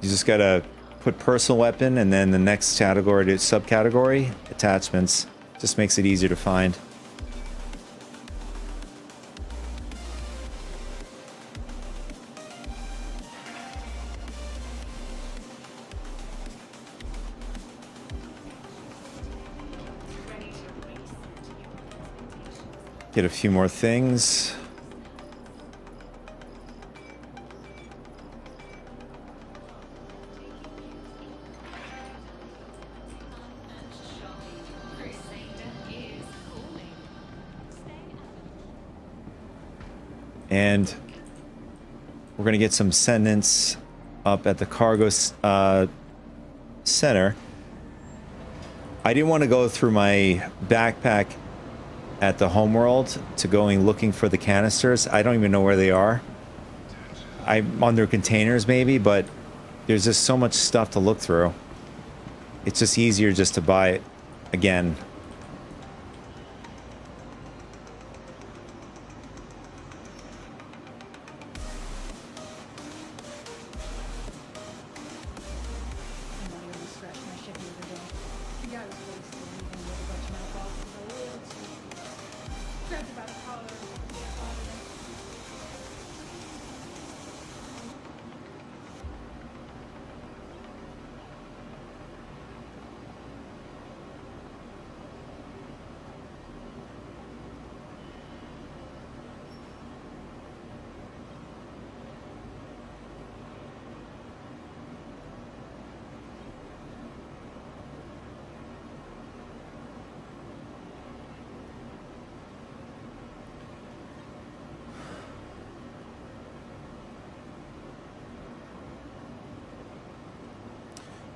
You just gotta put personal weapon and then the next category to subcategory, attachments. Just makes it easier to find. Get a few more things. And we're going to get some sentence up at the cargo center. I didn't want to go through my backpack at the homeworld to going looking for the canisters. I don't even know where they are. I'm under containers maybe, but there's just so much stuff to look through. It's just easier just to buy it again.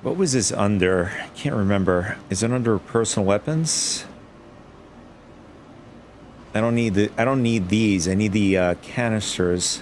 What was this under? I can't remember. Is it under personal weapons? I don't need these. I need the canisters.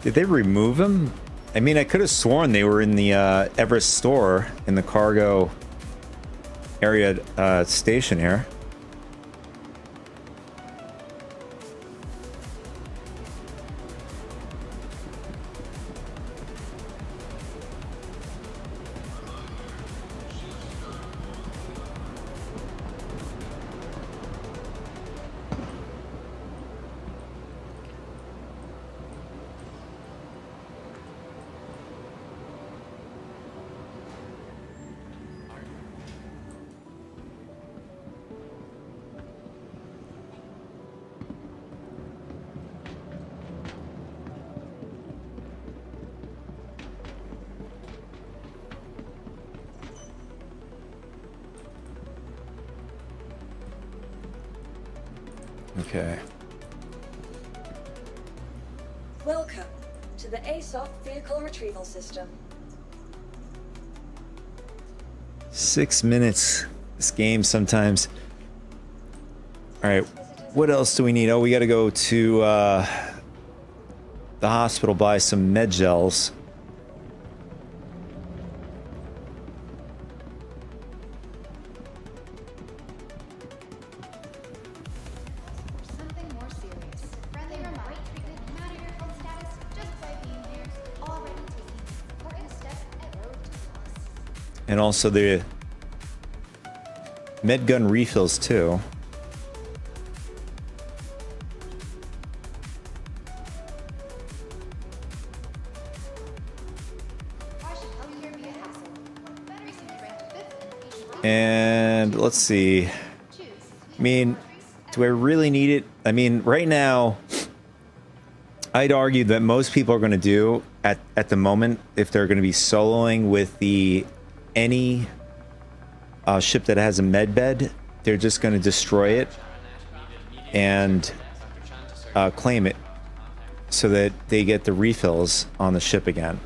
Did they remove them? I mean, I could have sworn they were in the Everest store in the cargo area station here. Okay. Welcome to the ASOP Vehicle Retrieval System. 6 minutes. This game sometimes. All right. What else do we need? Oh, we got to go to the hospital, buy some med gels. Something more serious. Friendly reminder, treatment matter your health status just by being here. Already taking important steps at road to us. And also the med gun refills too. Why should healthcare be a hassle? Better recently ranked 5th in the nation. And let's see. Choose. I mean, do I really need it? I mean, right now, I'd argue that most people are going to do at the moment, if they're going to be soloing with any ship that has a med bed, they're just going to destroy it and claim it so that they get the refills on the ship again.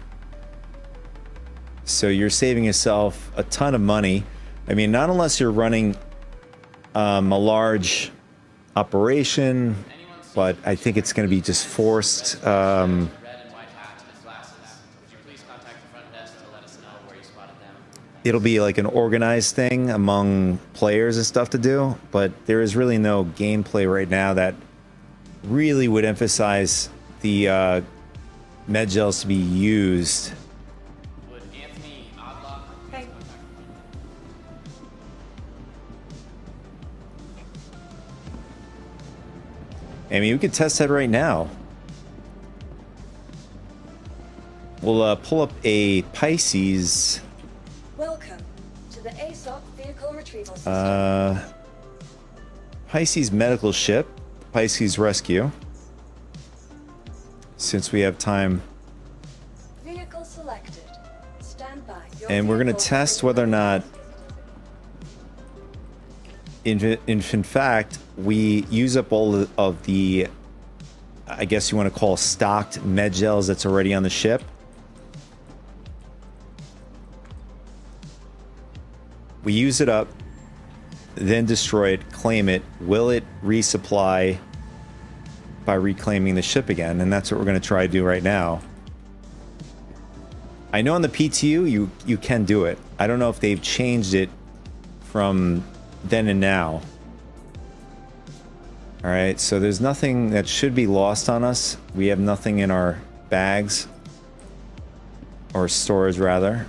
So you're saving yourself a ton of money. I mean, not unless you're running a large operation, but I think it's going to be just forced. Red and white hat and glasses. Would you please contact the front desk to let us know where you spotted them? It'll be like an organized thing among players and stuff to do, but there is really no gameplay right now that really would emphasize the med gels to be used. Would Anthony Odlock Hey. I mean, we could test that right now. We'll pull up a Pisces. Welcome to the ASOP Vehicle Retrieval System. Pisces medical ship, Pisces rescue. Since we have time, Vehicle selected. Stand by. Your and we're going to vehicle test is whether or ready. not, in fact, we use up all of the, I guess you want to call stocked med gels that's already on the ship. We use it up, then destroy it, claim it. Will it resupply by reclaiming the ship again? And that's what we're going to try to do right now. I know on the PTU you can do it. I don't know if they've changed it from then and now. All right, so there's nothing that should be lost on us. We have nothing in our bags, or stores rather.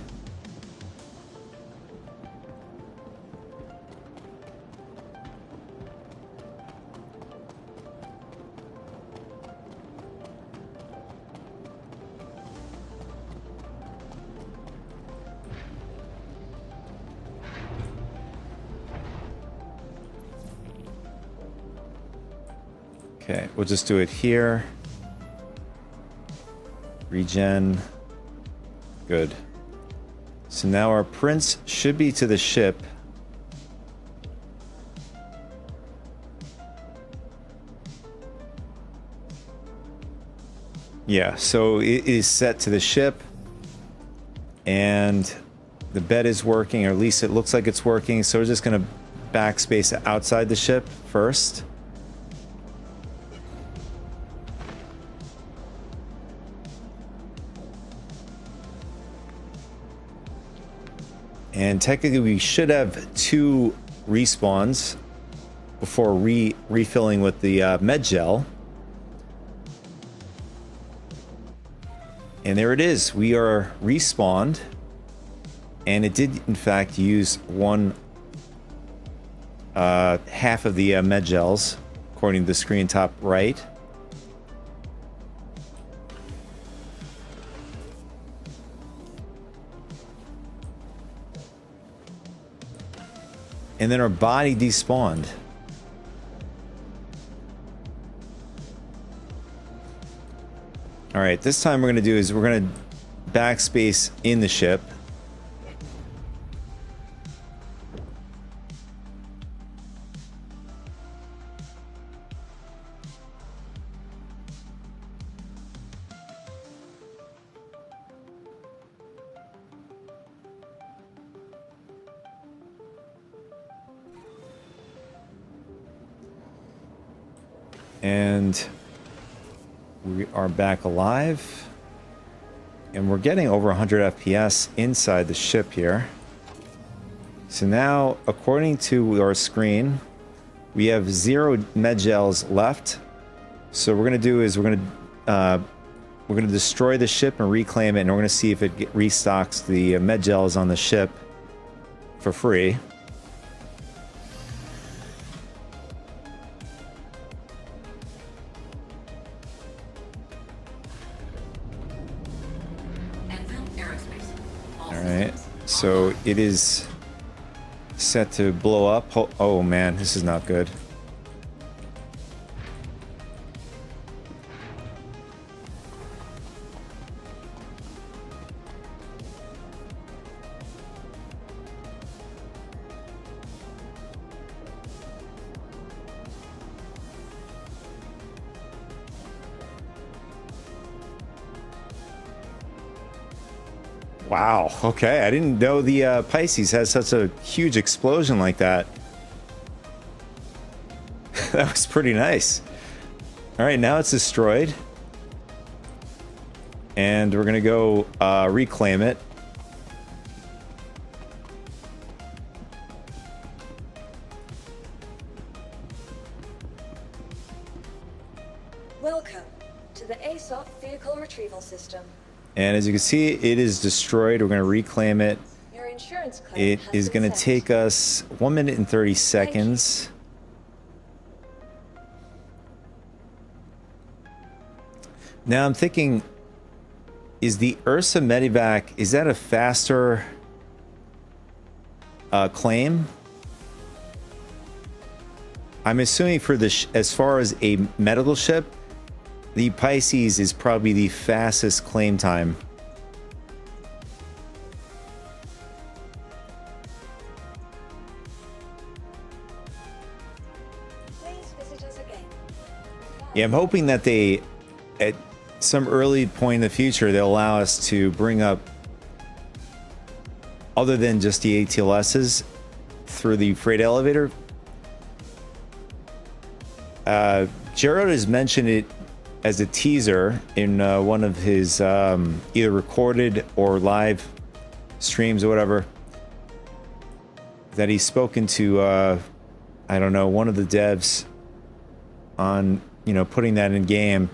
Okay, we'll just do it here. Regen. Good. So now our prints should be to the ship. Yeah, so it is set to the ship. And the bed is working, or at least it looks like it's working. So we're just going to backspace outside the ship first. And technically we should have 2 respawns before refilling with the med gel. And there it is. We are respawned. And it did, in fact, use one half of the med gels, according to the screen top right. And then our body despawned. All right, this time we're going to do is we're going to backspace in the ship. And we are back alive. And we're getting over 100 FPS inside the ship here. So now, according to our screen, we have 0 med gels left. So what we're going to do is we're going to destroy the ship and reclaim it, and we're going to see if it restocks the med gels on the ship for free. Alright, so it is set to blow up. Oh man, this is not good. Wow, okay, I didn't know the Pisces has such a huge explosion like that. That was pretty nice. Alright, now it's destroyed. And we're gonna go reclaim it. Welcome to the ASOP Vehicle Retrieval System. And as you can see, it is destroyed. We're going to reclaim it. Your insurance claim It is going to take us 1 minute and 30 seconds. Now I'm thinking, is the Ursa Medivac, is that a faster claim? I'm assuming for the as far as a medical ship, the Pisces is probably the fastest claim time. Please visit us again. Yeah, I'm hoping that they, at some early point in the future, they'll allow us to bring up, other than just the ATLSs, through the freight elevator. Jared has mentioned it as a teaser in one of his either recorded or live streams or whatever, that he's spoken to I don't know, one of the devs on, you know, putting that in game.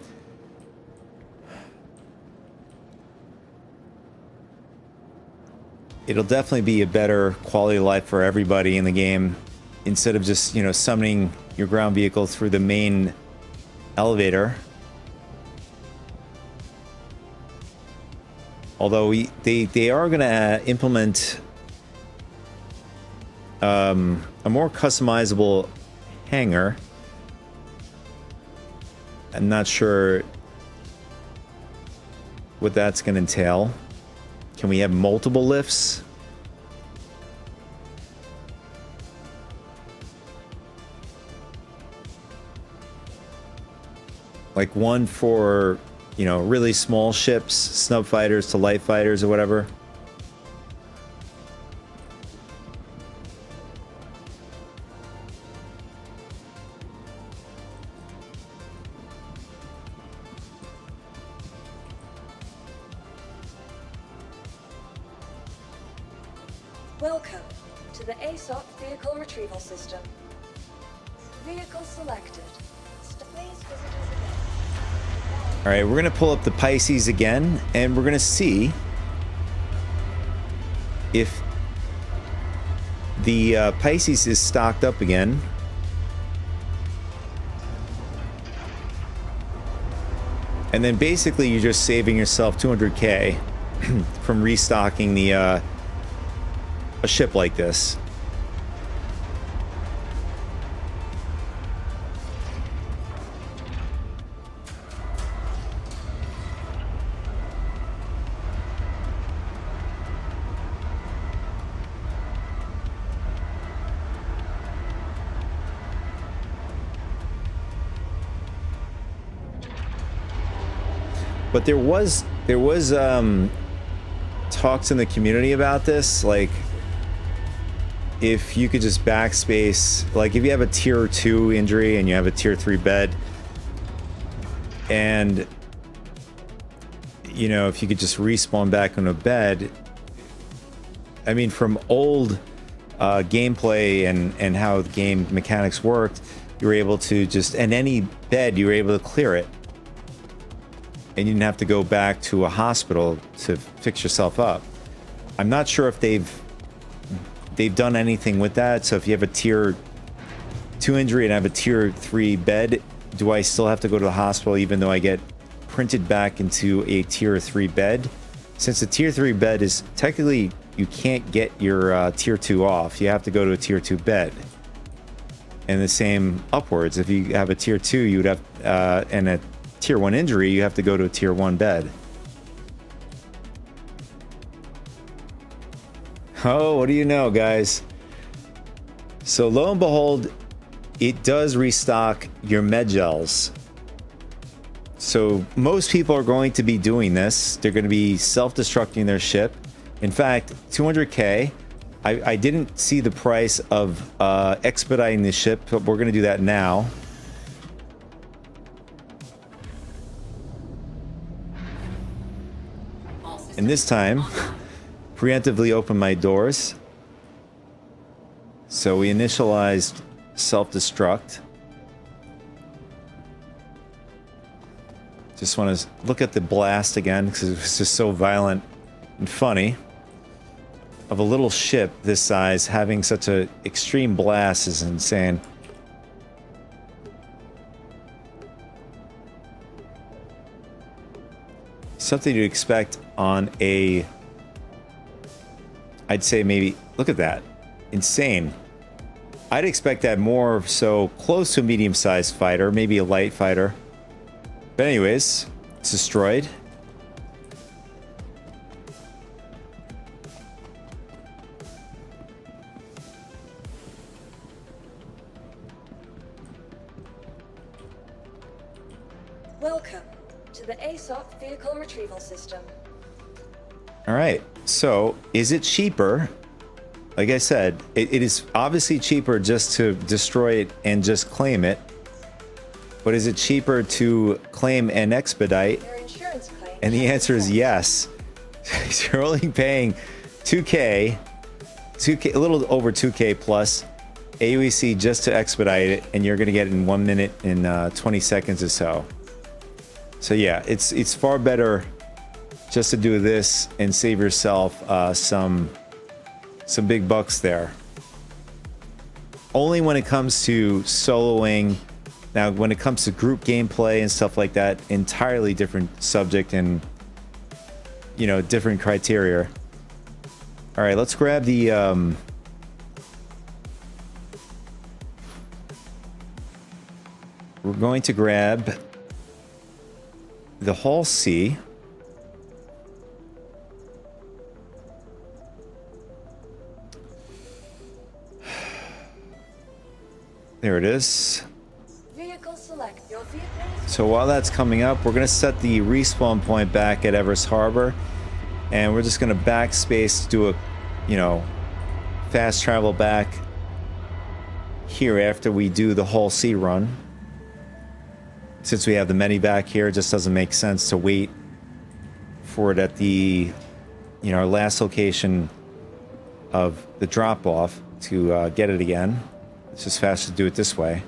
It'll definitely be a better quality of life for everybody in the game, instead of just, you know, summoning your ground vehicle through the main elevator. Although they are going to implement a more customizable hangar. I'm not sure what that's going to entail. Can we have multiple lifts? Like one for, you know, really small ships, snub fighters to light fighters or whatever. Welcome to the ASOC Vehicle Retrieval System. Vehicle selected. Please visit us again. All right, we're gonna pull up the Pisces again, and we're gonna see if the Pisces is stocked up again. And then basically you're just saving yourself 200k from restocking the a ship like this. But there was talks in the community about this, like if you could just backspace, like if you have a tier 2 injury and you have a tier 3 bed, and you know, if you could just respawn back on a bed. I mean, from old gameplay and how the game mechanics worked, you were able to just, and any bed, you were able to clear it. And you didn't have to go back to a hospital to fix yourself up. I'm not sure if they've done anything with that. So if you have a tier 2 injury and I have a tier 3 bed, do I still have to go to the hospital even though I get printed back into a tier 3 bed? Since the tier 3 bed is technically, you can't get your tier 2 off. You have to go to a tier 2 bed. And the same upwards. If you have a tier 2, you would have, and a tier 1 injury, you have to go to a tier 1 bed. Oh, what do you know, guys? So lo and behold, it does restock your med gels. So most people are going to be doing this. They're going to be self-destructing their ship. In fact, 200k. I didn't see the price of expediting the ship, but we're going to do that now. And this time, preemptively open my doors. So we initialized self-destruct. Just want to look at the blast again because it was just so violent and funny. Of a little ship this size having such an extreme blast is insane. Something to expect on a, I'd say maybe, look at that, insane. I'd expect that more so close to a medium-sized fighter, maybe a light fighter. But anyways, it's destroyed. Welcome to the ASOC Vehicle Retrieval System. All right, so is it cheaper? Like I said, it is obviously cheaper just to destroy it and just claim it. But is it cheaper to claim and expedite? Your insurance claim. And the answer is yes. You're only paying 2K, a little over 2K plus AUEC just to expedite it, and you're going to get it in 1 minute and 20 seconds or so. So yeah, it's far better just to do this and save yourself some big bucks there. Only when it comes to soloing. Now, when it comes to group gameplay and stuff like that, entirely different subject and, you know, different criteria. All right, let's grab the we're going to grab the Hull C. There it is. Vehicle select. Your vehicle is So while that's coming up, we're going to set the respawn point back at Everest Harbor. And we're just going to backspace, do a, you know, fast travel back here after we do the Hull C run. Since we have the medevac here, it just doesn't make sense to wait for it at the, you know, our last location of the drop off to get it again. It's just faster to do it this way.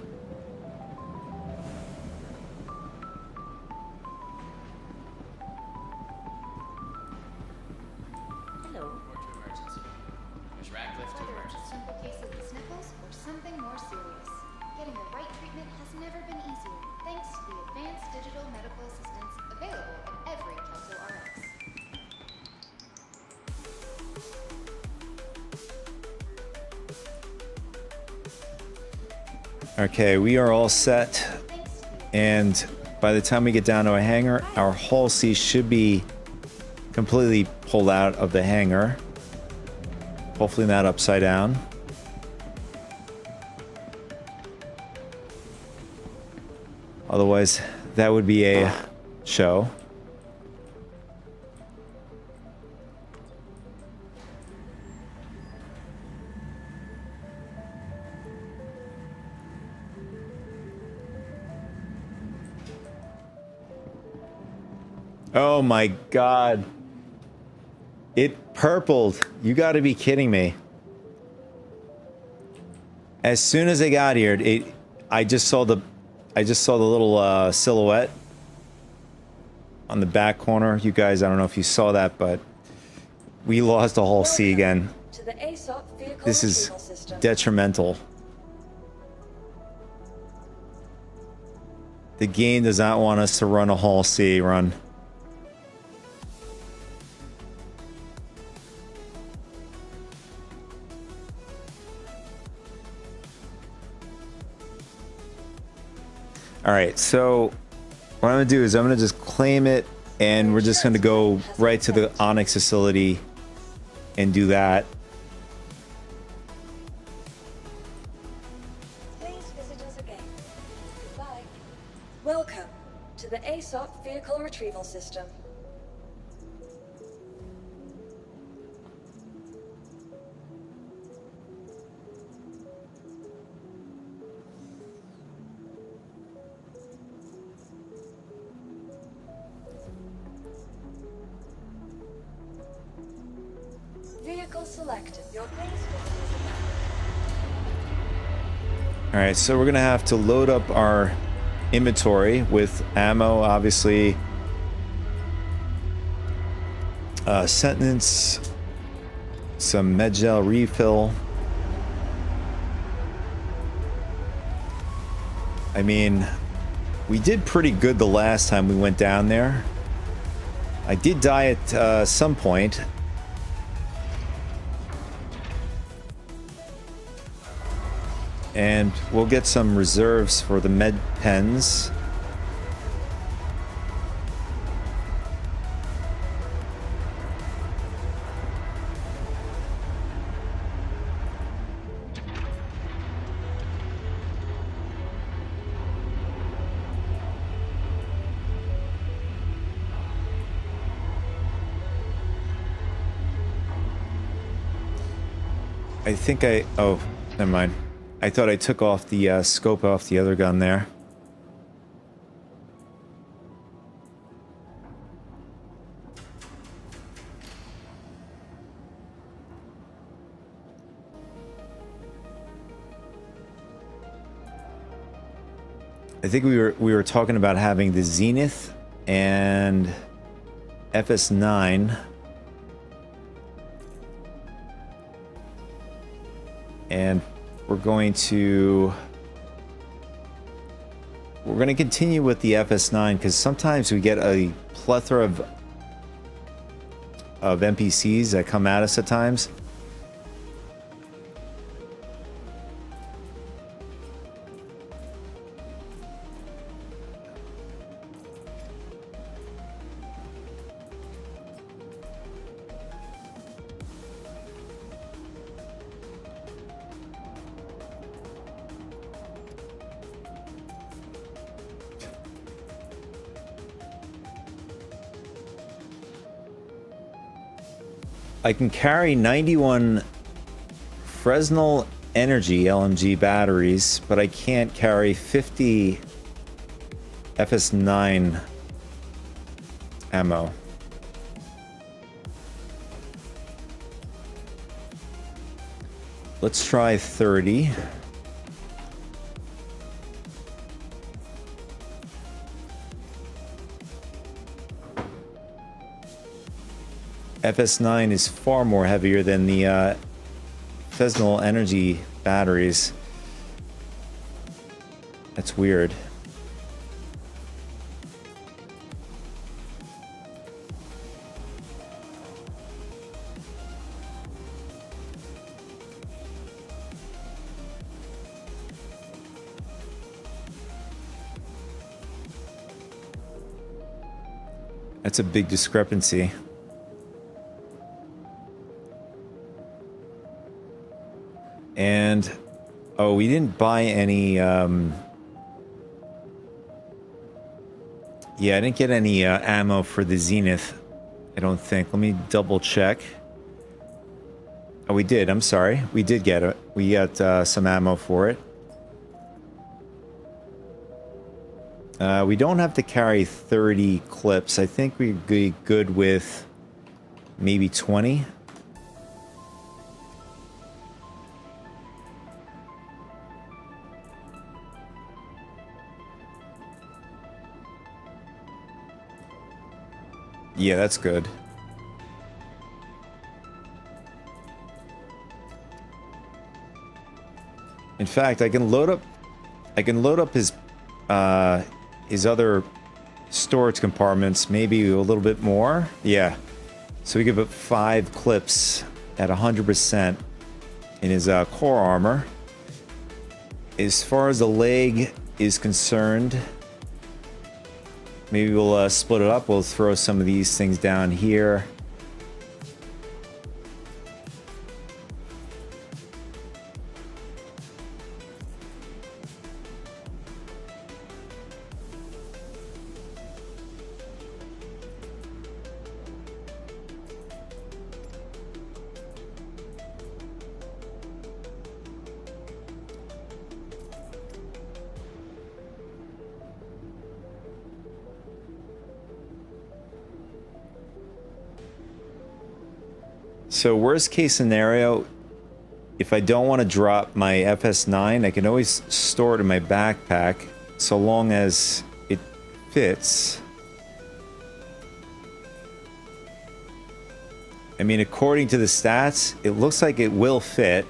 Hello. Report to emergency. There's Radcliffe to Whether it's a emergency. simple case of the sniffles or something more serious, getting the right treatment has never been easier thanks to the advanced digital medical assistance available in every Kelso RX. Okay, we are all set. Thanks to the And by the time we get down to a hangar, our hull C should be completely pulled out of the hangar. Hopefully not upside down. Otherwise, that would be a show. Oh my god. It purpled. You gotta be kidding me. As soon as I got here, I just saw the little silhouette on the back corner. You guys, I don't know if you saw that, but we lost the whole C again. To the ASOP vehicle This is retrieval system. detrimental. The game does not want us to run a whole C run. All right, so what I'm gonna do is I'm gonna just claim it, and we're just gonna go right to the Onyx facility and do that. Please visit us again. Goodbye. Welcome to the ASOP vehicle retrieval system. Vehicle selected. Your please visit us again. All right, so we're gonna have to load up our inventory with ammo, obviously. Sentence, some med gel refill. I mean, we did pretty good the last time we went down there. I did die at some point. And we'll get some reserves for the med pens. I think oh, never mind. I thought I took off the scope off the other gun there. I think we were talking about having the Zenith and FS9. And we're going to continue with the FS9 because sometimes we get a plethora of NPCs that come at us at times. I can carry 91 Fresnel Energy LMG batteries, but I can't carry 50 FS9 ammo. Let's try 30. FS9 is far more heavier than the Fesnel energy batteries. That's weird. That's a big discrepancy. And oh, we didn't buy any yeah, I didn't get any ammo for the Zenith, I don't think. Let me double check. Oh, we did. I'm sorry. We did get it. We got some ammo for it. We don't have to carry 30 clips. I think we'd be good with maybe 20. Yeah, that's good. In fact, I can load up his other storage compartments, maybe a little bit more. Yeah. So we could put 5 clips at 100% in his core armor. As far as the leg is concerned, maybe we'll split it up. We'll throw some of these things down here. So worst case scenario, if I don't want to drop my FS9, I can always store it in my backpack so long as it fits. I mean, according to the stats, it looks like it will fit.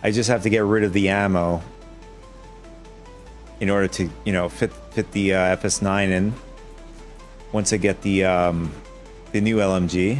I just have to get rid of the ammo in order to, you know, fit the FS9 in once I get the new LMG.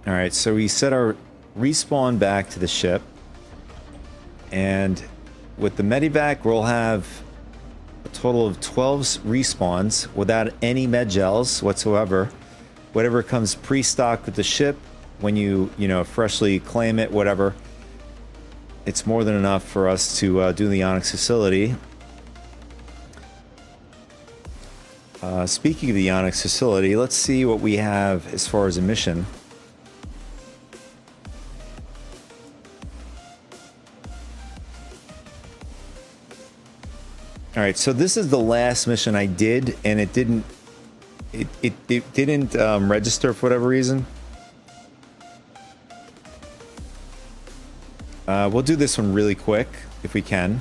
Alright, so we set our respawn back to the ship. And with the medivac, we'll have a total of 12 respawns without any med gels whatsoever. Whatever comes pre-stocked with the ship, when you freshly claim it, whatever, it's more than enough for us to do the Onyx facility. Speaking of the Onyx facility, let's see what we have as far as a mission. All right, so this is the last mission I did, and it didn't register for whatever reason. We'll do this one really quick if we can.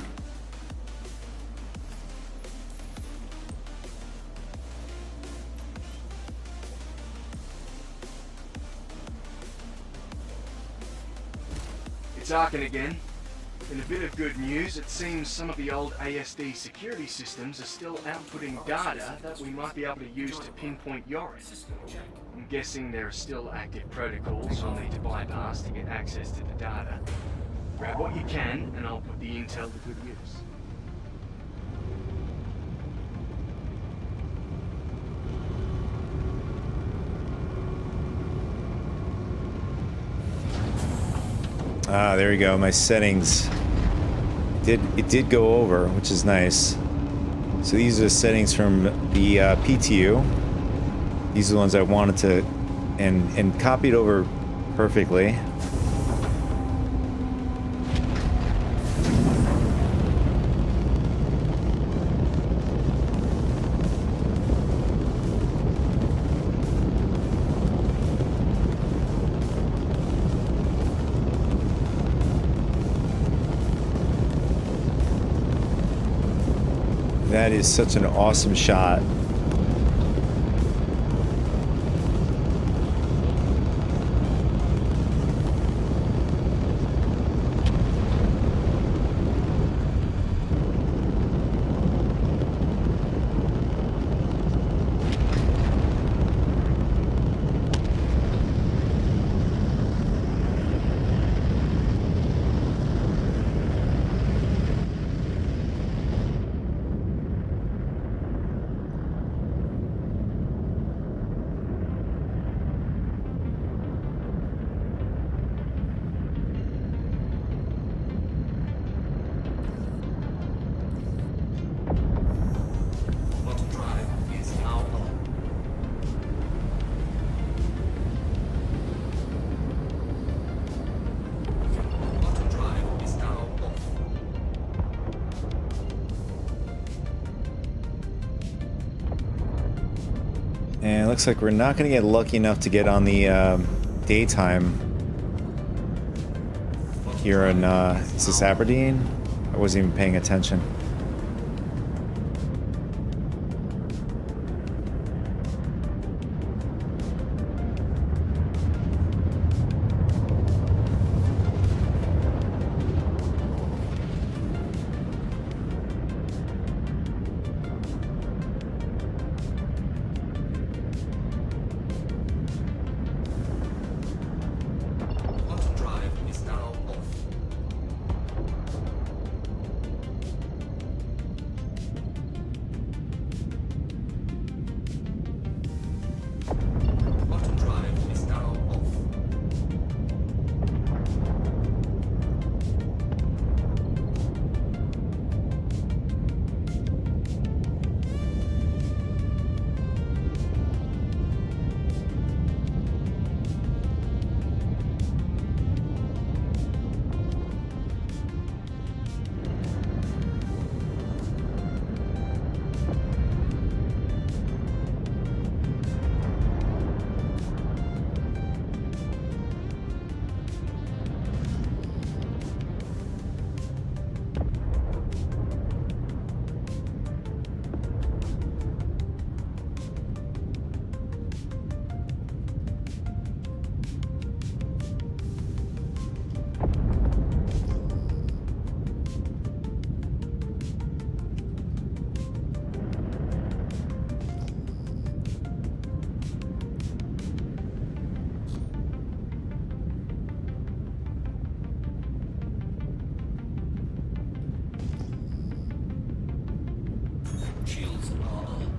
You're talking again. In a bit of good news, it seems some of the old ASD security systems are still outputting data that we might be able to use to pinpoint your end. I'm guessing there are still active protocols you'll need to bypass to get access to the data. Grab what you can, and I'll put the intel to good use. Ah, there we go. My settings. It did go over, which is nice. So these are the settings from the PTU. These are the ones I wanted to, and copied over perfectly. That is such an awesome shot. Quantum drive is now on. Quantum drive is now off. And it looks like we're not going to get lucky enough to get on the daytime here in, is this Aberdeen? I wasn't even paying attention. Quantum drive is now off. Quantum drive is now off. Shields are on.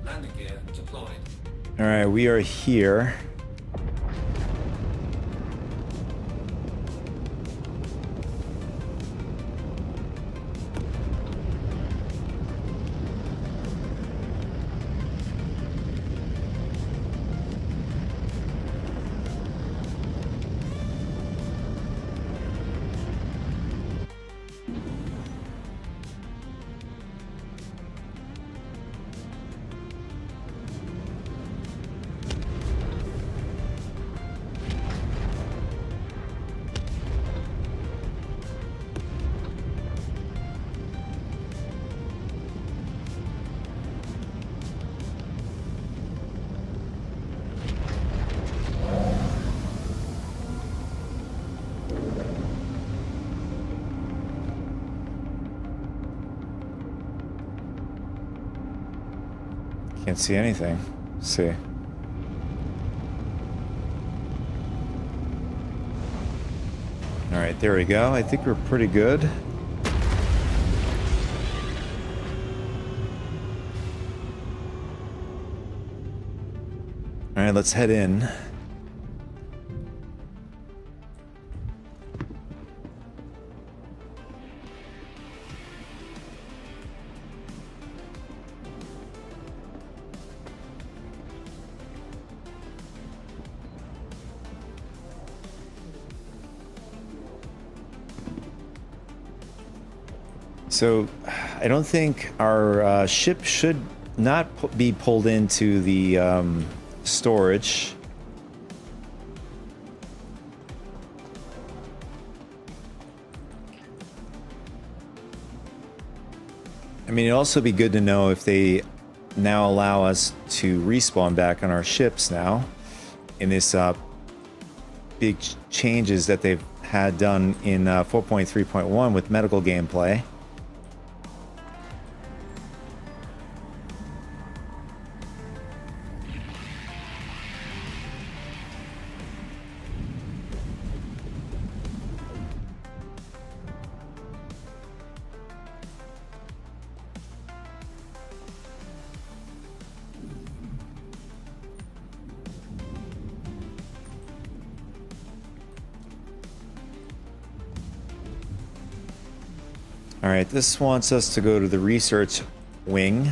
Landing gear deployed. All right, we are here. Can't see anything. Let's see. All right, there we go. I think we're pretty good. All right, let's head in. So, I don't think our ship should not be pulled into the storage. I mean, it'd also be good to know if they now allow us to respawn back on our ships now in this big changes that they've had done in 4.3.1 with medical gameplay. All right, this wants us to go to the research wing.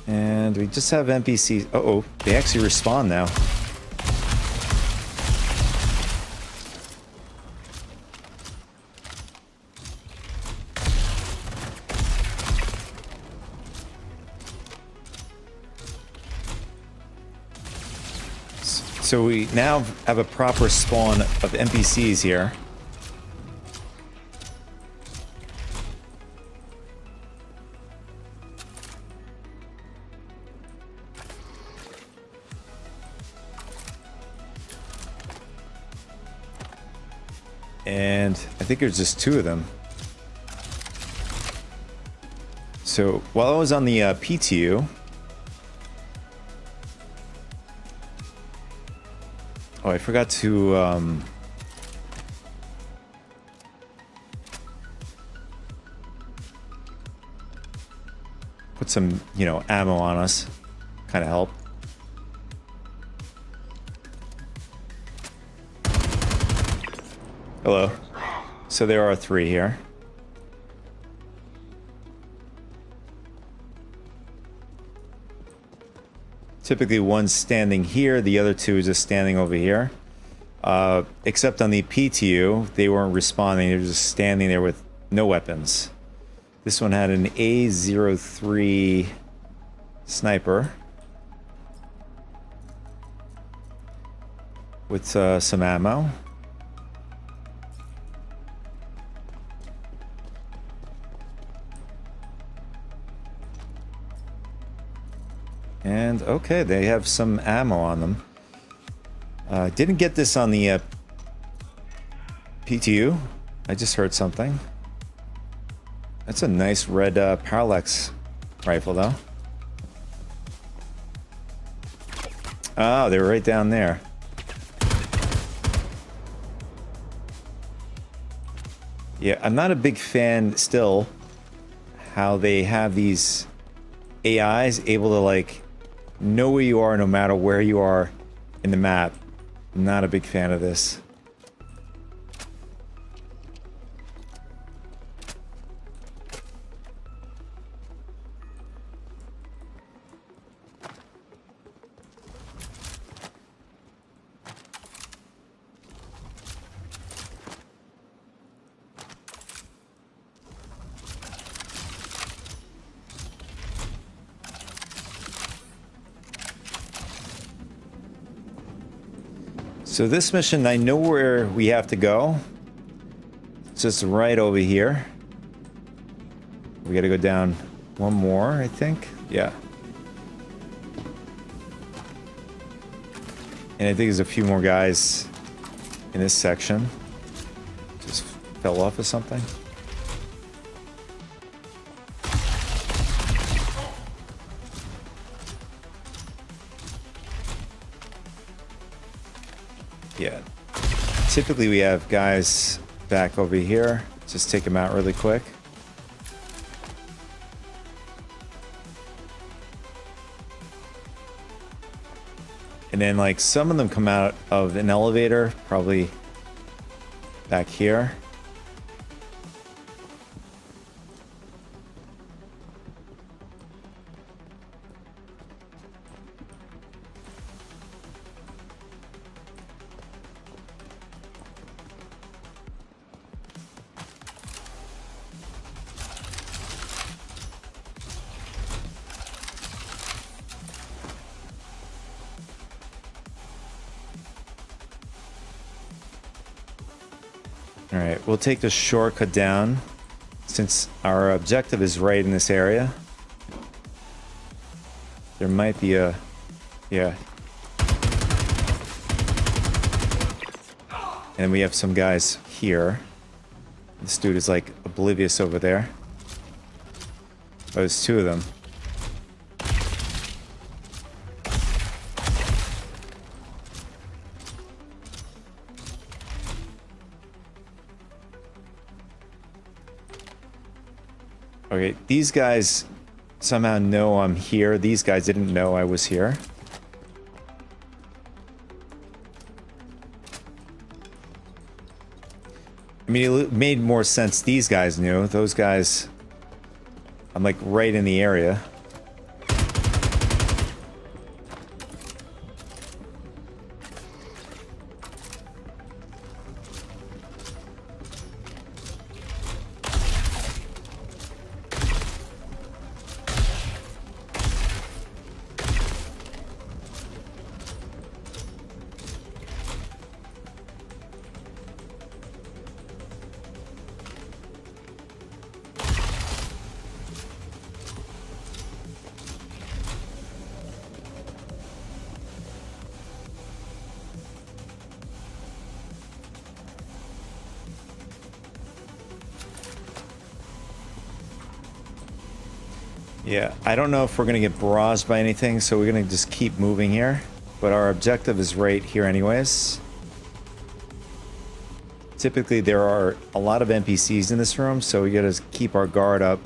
And we just have NPCs. Uh-oh, they actually respawn now. So we now have a proper spawn of NPCs here. And I think there's just two of them. So while I was on the PTU, oh, I forgot to put some, you know, ammo on us. Kind of help. Hello. So there are three here. Typically one's standing here, the other two is just standing over here. Except on the PTU, they weren't responding, they were just standing there with no weapons. This one had an A03 sniper. With some ammo. And okay, they have some ammo on them. Didn't get this on the PTU. I just heard something. That's a nice red parallax rifle, though. Oh, they were right down there. Yeah, I'm not a big fan still how they have these AIs able to like know where you are no matter where you are in the map. Not a big fan of this. So this mission, I know where we have to go. It's just right over here. We gotta go down one more, I think. Yeah. And I think there's a few more guys in this section. Just fell off or something. Yeah. Typically we have guys back over here. Just take them out really quick. And then like some of them come out of an elevator, probably back here. Alright, we'll take the shortcut down since our objective is right in this area. There might be a... yeah. And we have some guys here. This dude is like oblivious over there. Oh, there's two of them. Okay, these guys somehow know I'm here. These guys didn't know I was here. I mean, it made more sense these guys knew. Those guys, I'm like right in the area. Yeah, I don't know if we're going to get barraged by anything, so we're going to just keep moving here. But our objective is right here anyways. Typically, there are a lot of NPCs in this room, so we got to keep our guard up.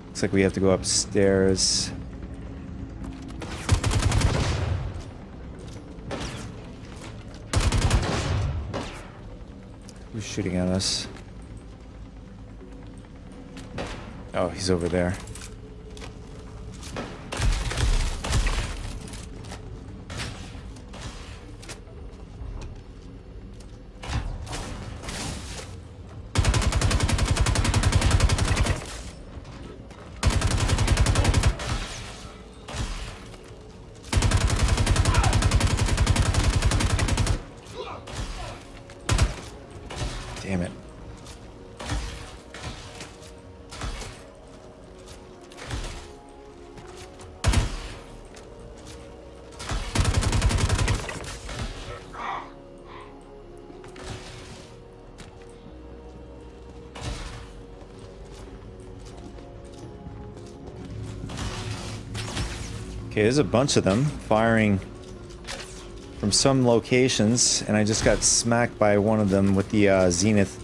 Looks like we have to go upstairs. Who's shooting at us? Oh, he's over there. Damn it. Okay, there's a bunch of them firing from some locations, and I just got smacked by one of them with the Zenith.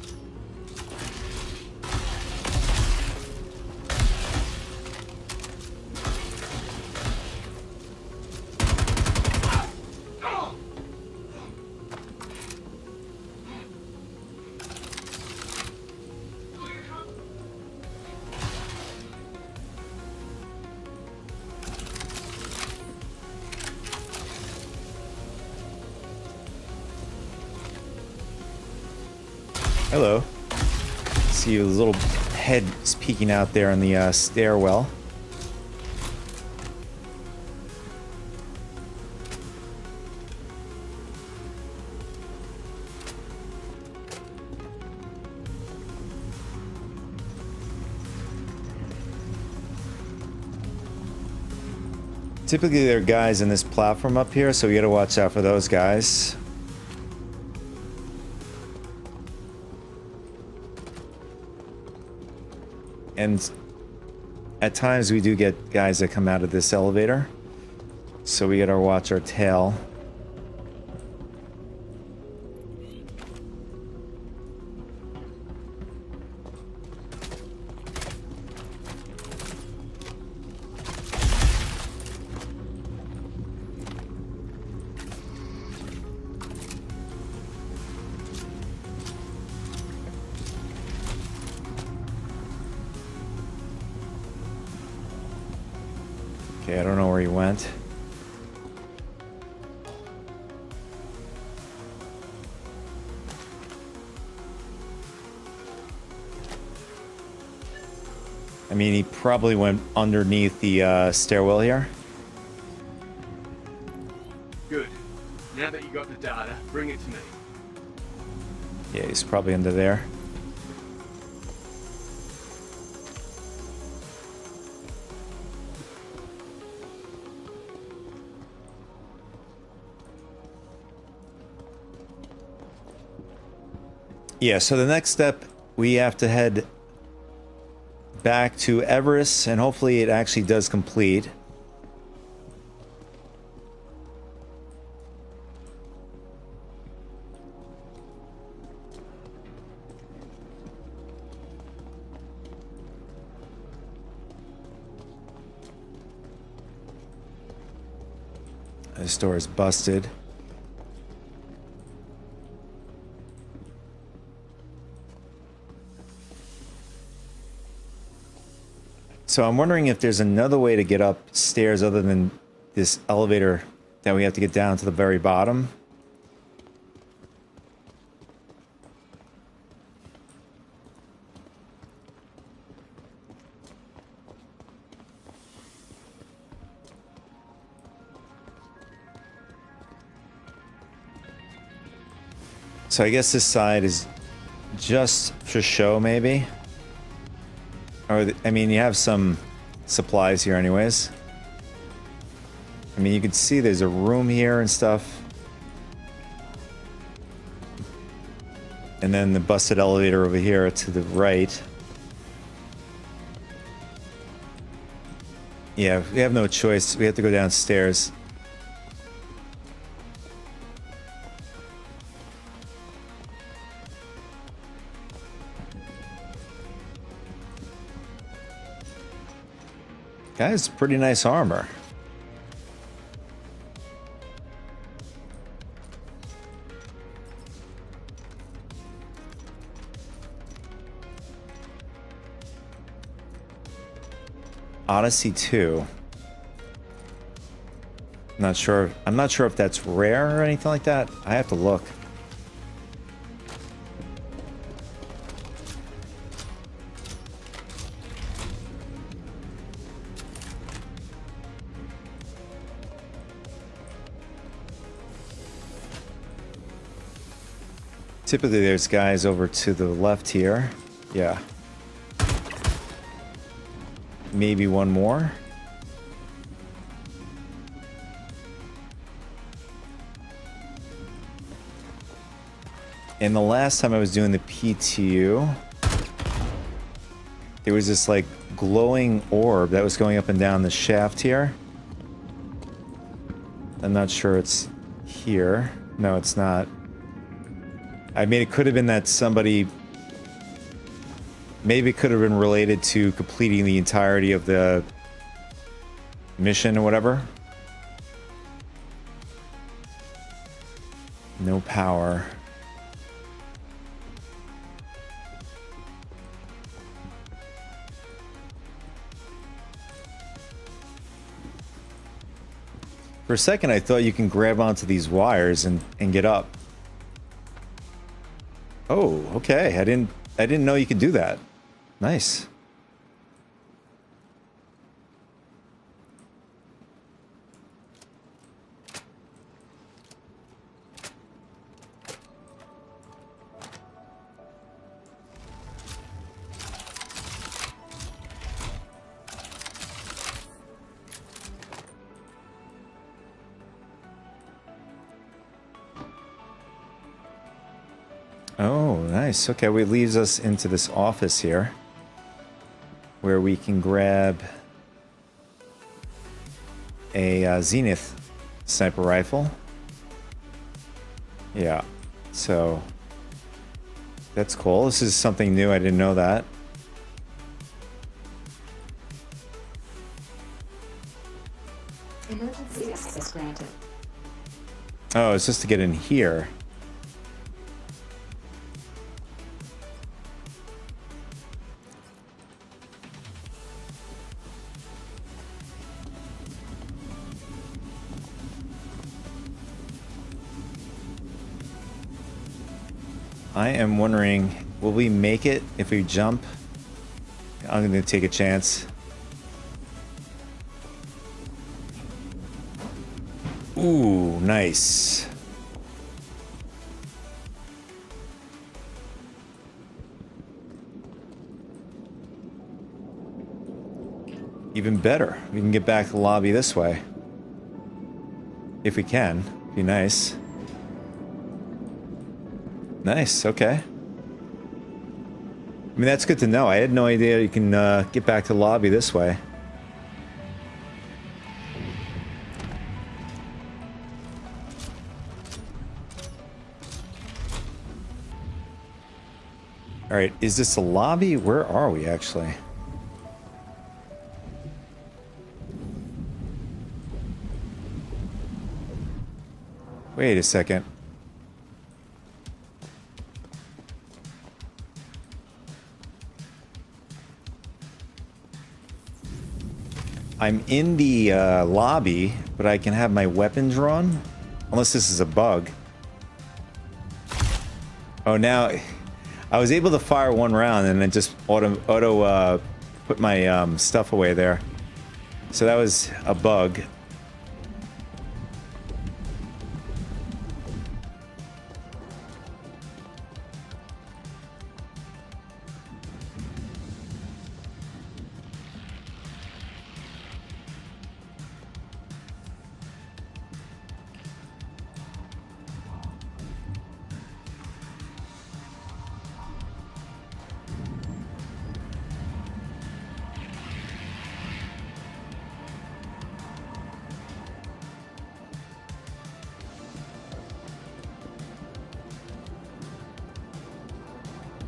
Hello. See your little head is peeking out there in the stairwell. Typically there are guys in this platform up here, so we gotta watch out for those guys. And at times we do get guys that come out of this elevator, so we gotta watch our tail. Okay, I don't know where he went. I mean, he probably went underneath the stairwell here. Good. Now that you got the data, bring it to me. Yeah, he's probably under there. Yeah, so the next step, we have to head back to Everest, and hopefully it actually does complete. This door is busted. So I'm wondering if there's another way to get upstairs other than this elevator that we have to get down to the very bottom. So I guess this side is just for show, maybe. Or, I mean, you have some supplies here anyways. I mean, you can see there's a room here and stuff. And then the busted elevator over here to the right. Yeah, we have no choice. We have to go downstairs. Guys, pretty nice armor. Odyssey 2. I'm not sure if that's rare or anything like that. I have to look. Typically there's guys over to the left here. Yeah. Maybe one more. And the last time I was doing the PTU, there was this like glowing orb that was going up and down the shaft here. I'm not sure it's here. No, it's not. I mean, it could have been that somebody... Maybe it could have been related to completing the entirety of the mission or whatever. No power. For a second, I thought you can grab onto these wires and get up. Oh, okay. I didn't know you could do that. Nice. Oh, nice. Okay, well, it leads us into this office here where we can grab a Zenith sniper rifle. Yeah, so that's cool. This is something new. I didn't know that. Emergency access granted. Oh, it's just to get in here. I am wondering, will we make it if we jump? I'm going to take a chance. Ooh, nice. Even better. We can get back to the lobby this way. If we can. Be nice. Nice, okay. I mean, that's good to know. I had no idea you can get back to the lobby this way. Alright, is this a lobby? Where are we, actually? Wait a second. I'm in the lobby, but I can have my weapon drawn? Unless this is a bug. Oh, now... I was able to fire one round and then just auto put my stuff away there. So that was a bug.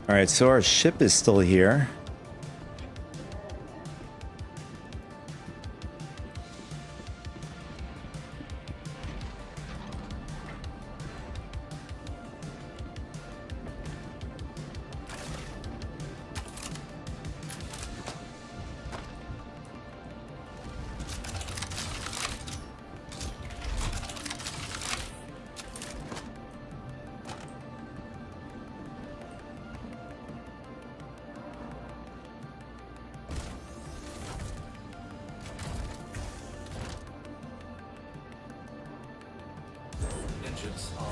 Alright, so our ship is still here. Engines on.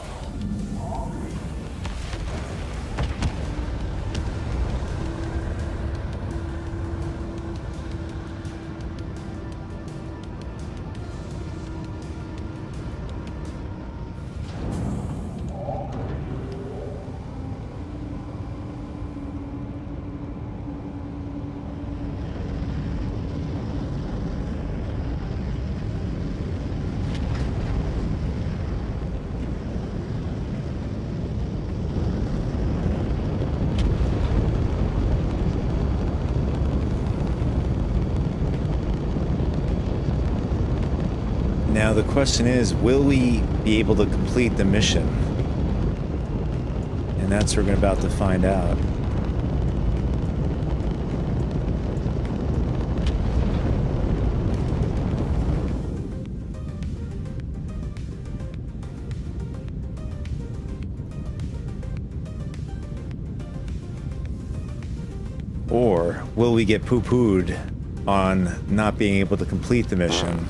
Now the question is, will we be able to complete the mission? And that's what we're about to find out. Or will we get poo-pooed on not being able to complete the mission?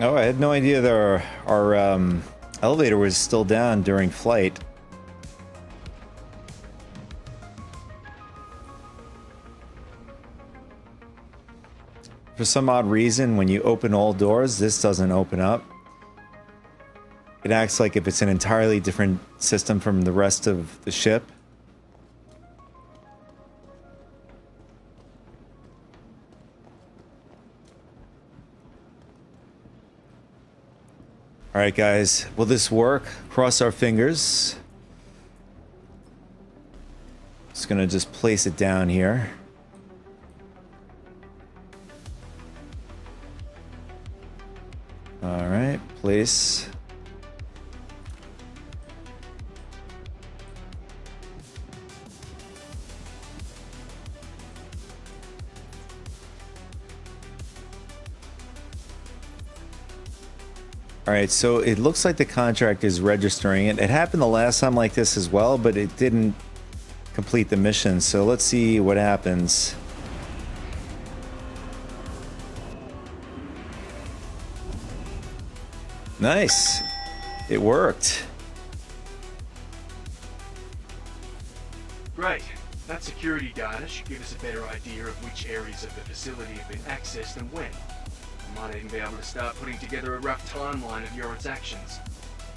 Oh, I had no idea our elevator was still down during flight. For some odd reason, when you open all doors, this doesn't open up. It acts like if it's an entirely different system from the rest of the ship. Alright guys, will this work? Cross our fingers. Just gonna just place it down here. Alright, place. Alright, so it looks like the contract is registering it. It happened the last time like this as well, but it didn't complete the mission. So let's see what happens. Nice. It worked. Great. That security data should give us a better idea of which areas of the facility have been accessed and when. I might even be able to start putting together a rough timeline of Yoret's actions.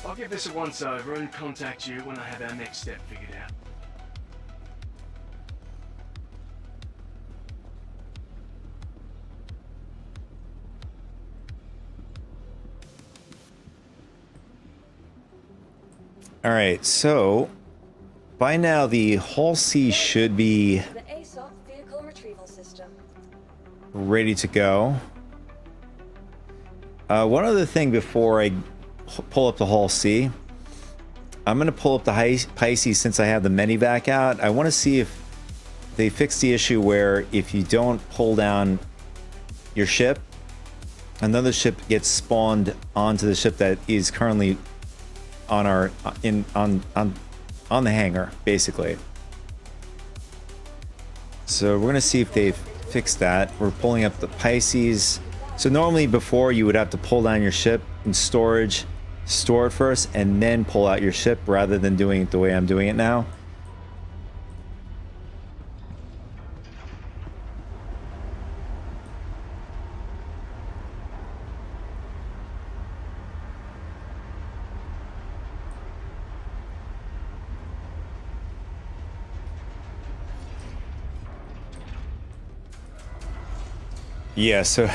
I'll give this a once-over and contact you when I have our next step figured out. Alright, so by now the Hull C should be The ASOP vehicle retrieval system. ready to go. One other thing before I pull up the Hull C, I'm going to pull up the Pisces since I have the Medivac out. I want to see if they fix the issue where if you don't pull down your ship, another ship gets spawned onto the ship that is currently on our on the hangar, basically. So we're gonna see if they've fixed that. We're pulling up the Pisces. So normally before you would have to pull down your ship in storage, store it first, and then pull out your ship rather than doing it the way I'm doing it now. Yeah, so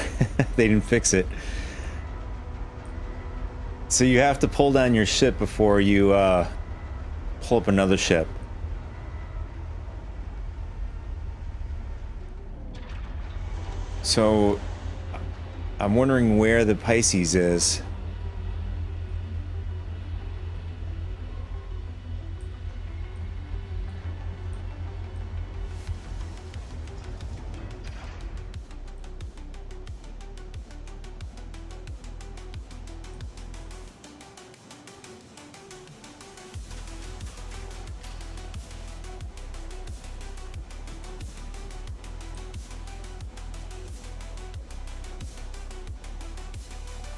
they didn't fix it. So you have to pull down your ship before you pull up another ship. So I'm wondering where the Pisces is.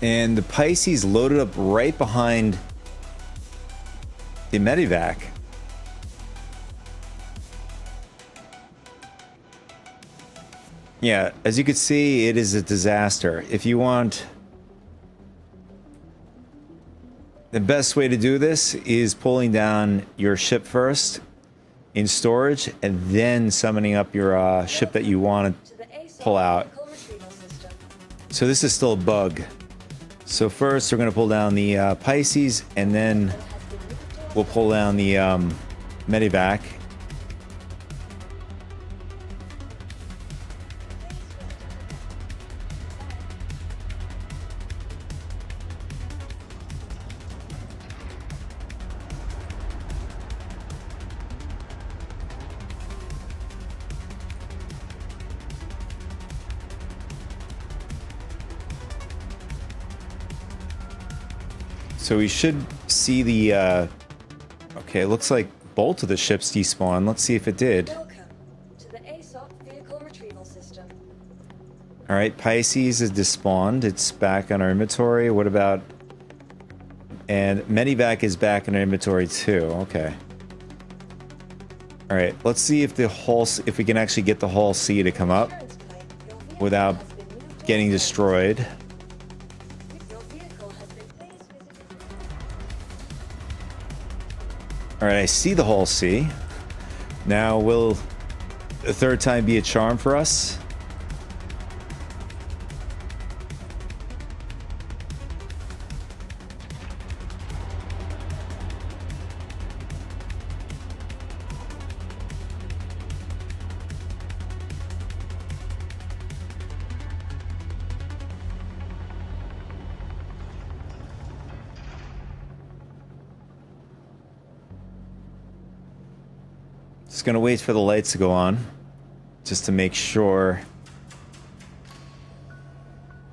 And the Pisces loaded up right behind the Medivac. Yeah, as you can see, it is a disaster. If you want... The best way to do this is pulling down your ship first in storage and then summoning up your ship that you want to pull out. So this is still a bug. So first we're going to pull down the Pisces and then we'll pull down the Medivac. So we should see the, okay, it looks like both of the ships despawn. Let's see if it did. Welcome to the ASOP vehicle retrieval system. All right, Pisces is despawned. It's back on our inventory. What about... And Medivac is back in our inventory too. Okay. All right, let's see if the hull... If we can actually get the hull C to come up Insurance claim. Your vehicle without has been moved getting to- destroyed. Your vehicle has been placed with- All right, I see the hull C. Now, will the third time be a charm for us? Just gonna wait for the lights to go on, just to make sure.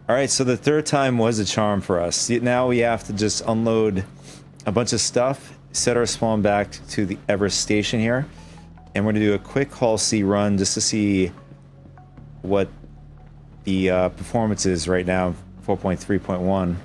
All right, so the third time was a charm for us. Now we have to just unload a bunch of stuff, set our spawn back to the Everest station here, and we're gonna do a quick Hull C run just to see what the performance is right now, 4.3.1.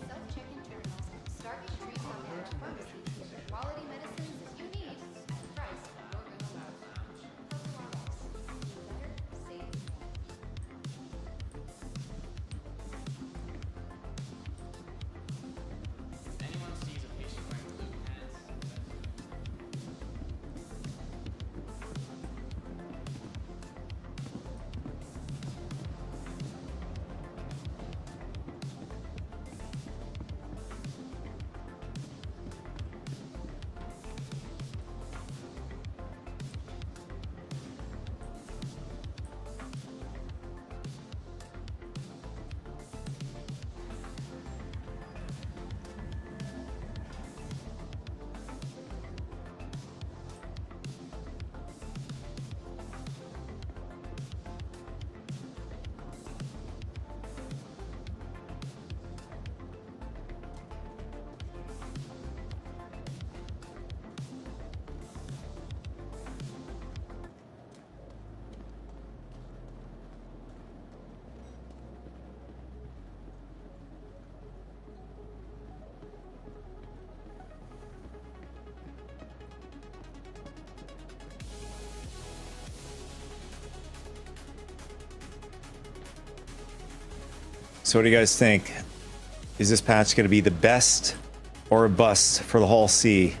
Self-check-in terminals, Starfish Tree Combat Pharmacy. Quality medicines you need at a price you're gonna love. Onyx. Better, safe, more. If anyone sees a patient wearing blue pants, So what do you guys think? Is this patch going to be the best or a bust for the Hull C?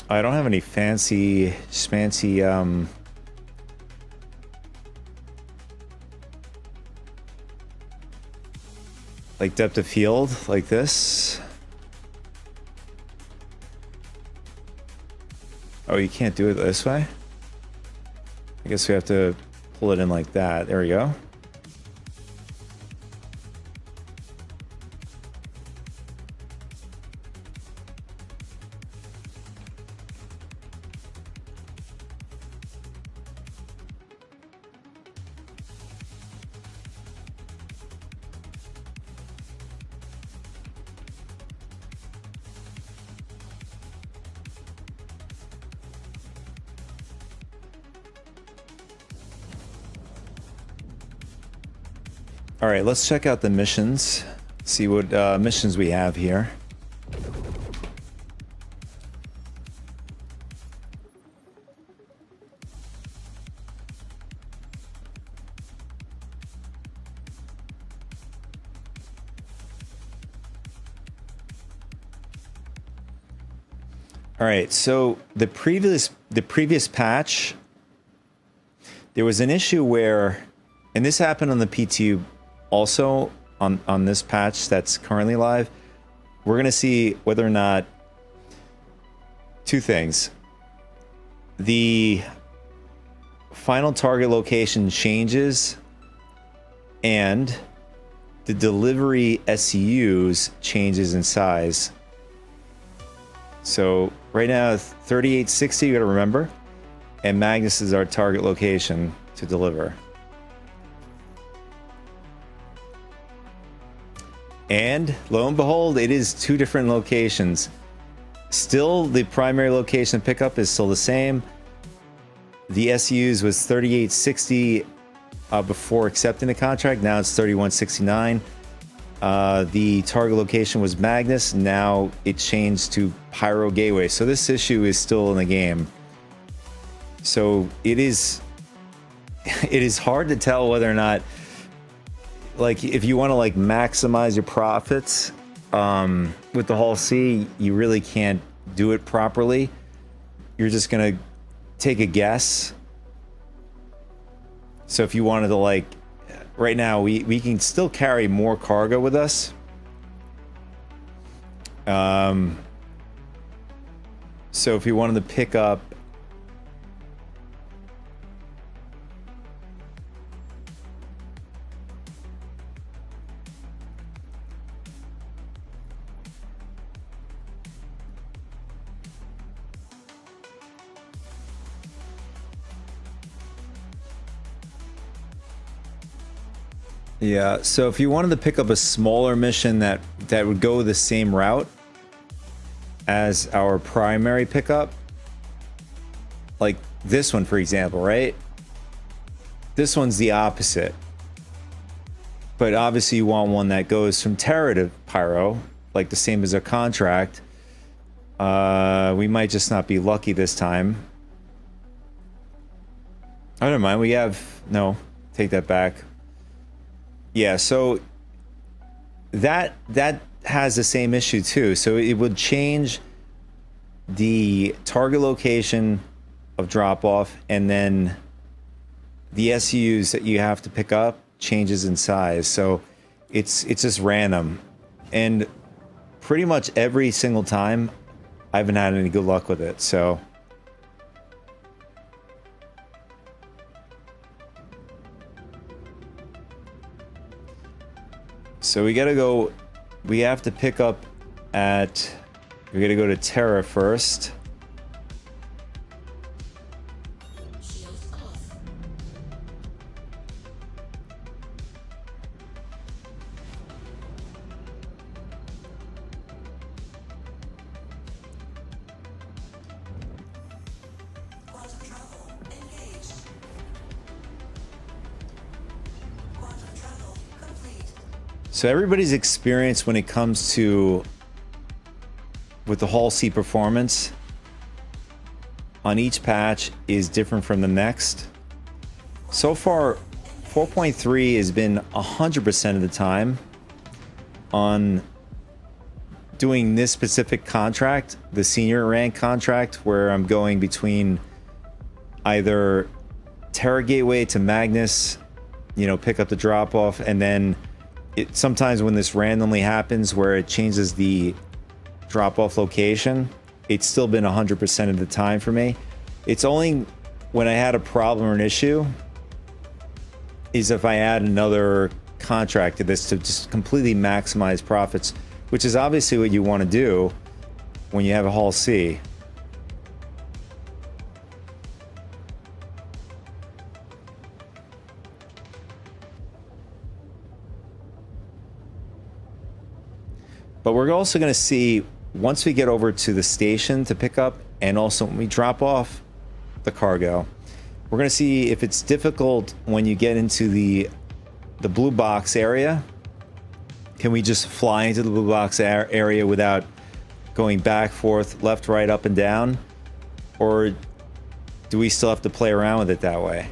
I don't have any fancy like depth of field like this. Oh, you can't do it this way? I guess we have to pull it in like that. There we go. All right, let's check out the missions. See what missions we have here. All right, so the previous patch, there was an issue where, and this happened on the PTU also on this patch that's currently live. We're going to see whether or not two things. The final target location changes and the delivery SCUs changes in size. So right now 3860, you got to remember, and Magnus is our target location to deliver. And lo and behold, it is two different locations. Still, the primary location pickup is still the same. The SUs was 3860 before accepting the contract. Now it's 3169. The target location was Magnus. Now it changed to Pyro Gateway. So this issue is still in the game. So it is hard to tell whether or not, like, if you want to like maximize your profits with the Hull C, you really can't do it properly. You're just gonna take a guess. So if you wanted to, like, right now we can still carry more cargo with us. So if you wanted to pick up yeah, so if you wanted to pick up a smaller mission that would go the same route as our primary pickup, like this one, for example, right? This one's the opposite. But obviously you want one that goes from Terra to Pyro, like the same as our contract. We might just not be lucky this time. I don't mind. We have... No, take that back. Yeah, so that has the same issue too. So it would change the target location of drop off, and then the SUs that you have to pick up changes in size. So it's just random, and pretty much every single time I haven't had any good luck with it. So we gotta go, we have to pick up at, we gotta go to Terra first. So everybody's experience when it comes to with the Hull C performance on each patch is different from the next. So far, 4.3 has been 100% of the time on doing this specific contract, the senior rank contract, where I'm going between either Terra Gateway to Magnus, you know, pick up the drop off, and then it sometimes when this randomly happens where it changes the drop off location, it's still been 100% of the time for me. It's only when I had a problem or an issue is if I add another contract to this to just completely maximize profits, which is obviously what you want to do when you have a Hull C. But we're also going to see, once we get over to the station to pick up, and also when we drop off the cargo, we're going to see if it's difficult when you get into the blue box area. Can we just fly into the blue box area without going back, forth, left, right, up, and down? Or do we still have to play around with it that way?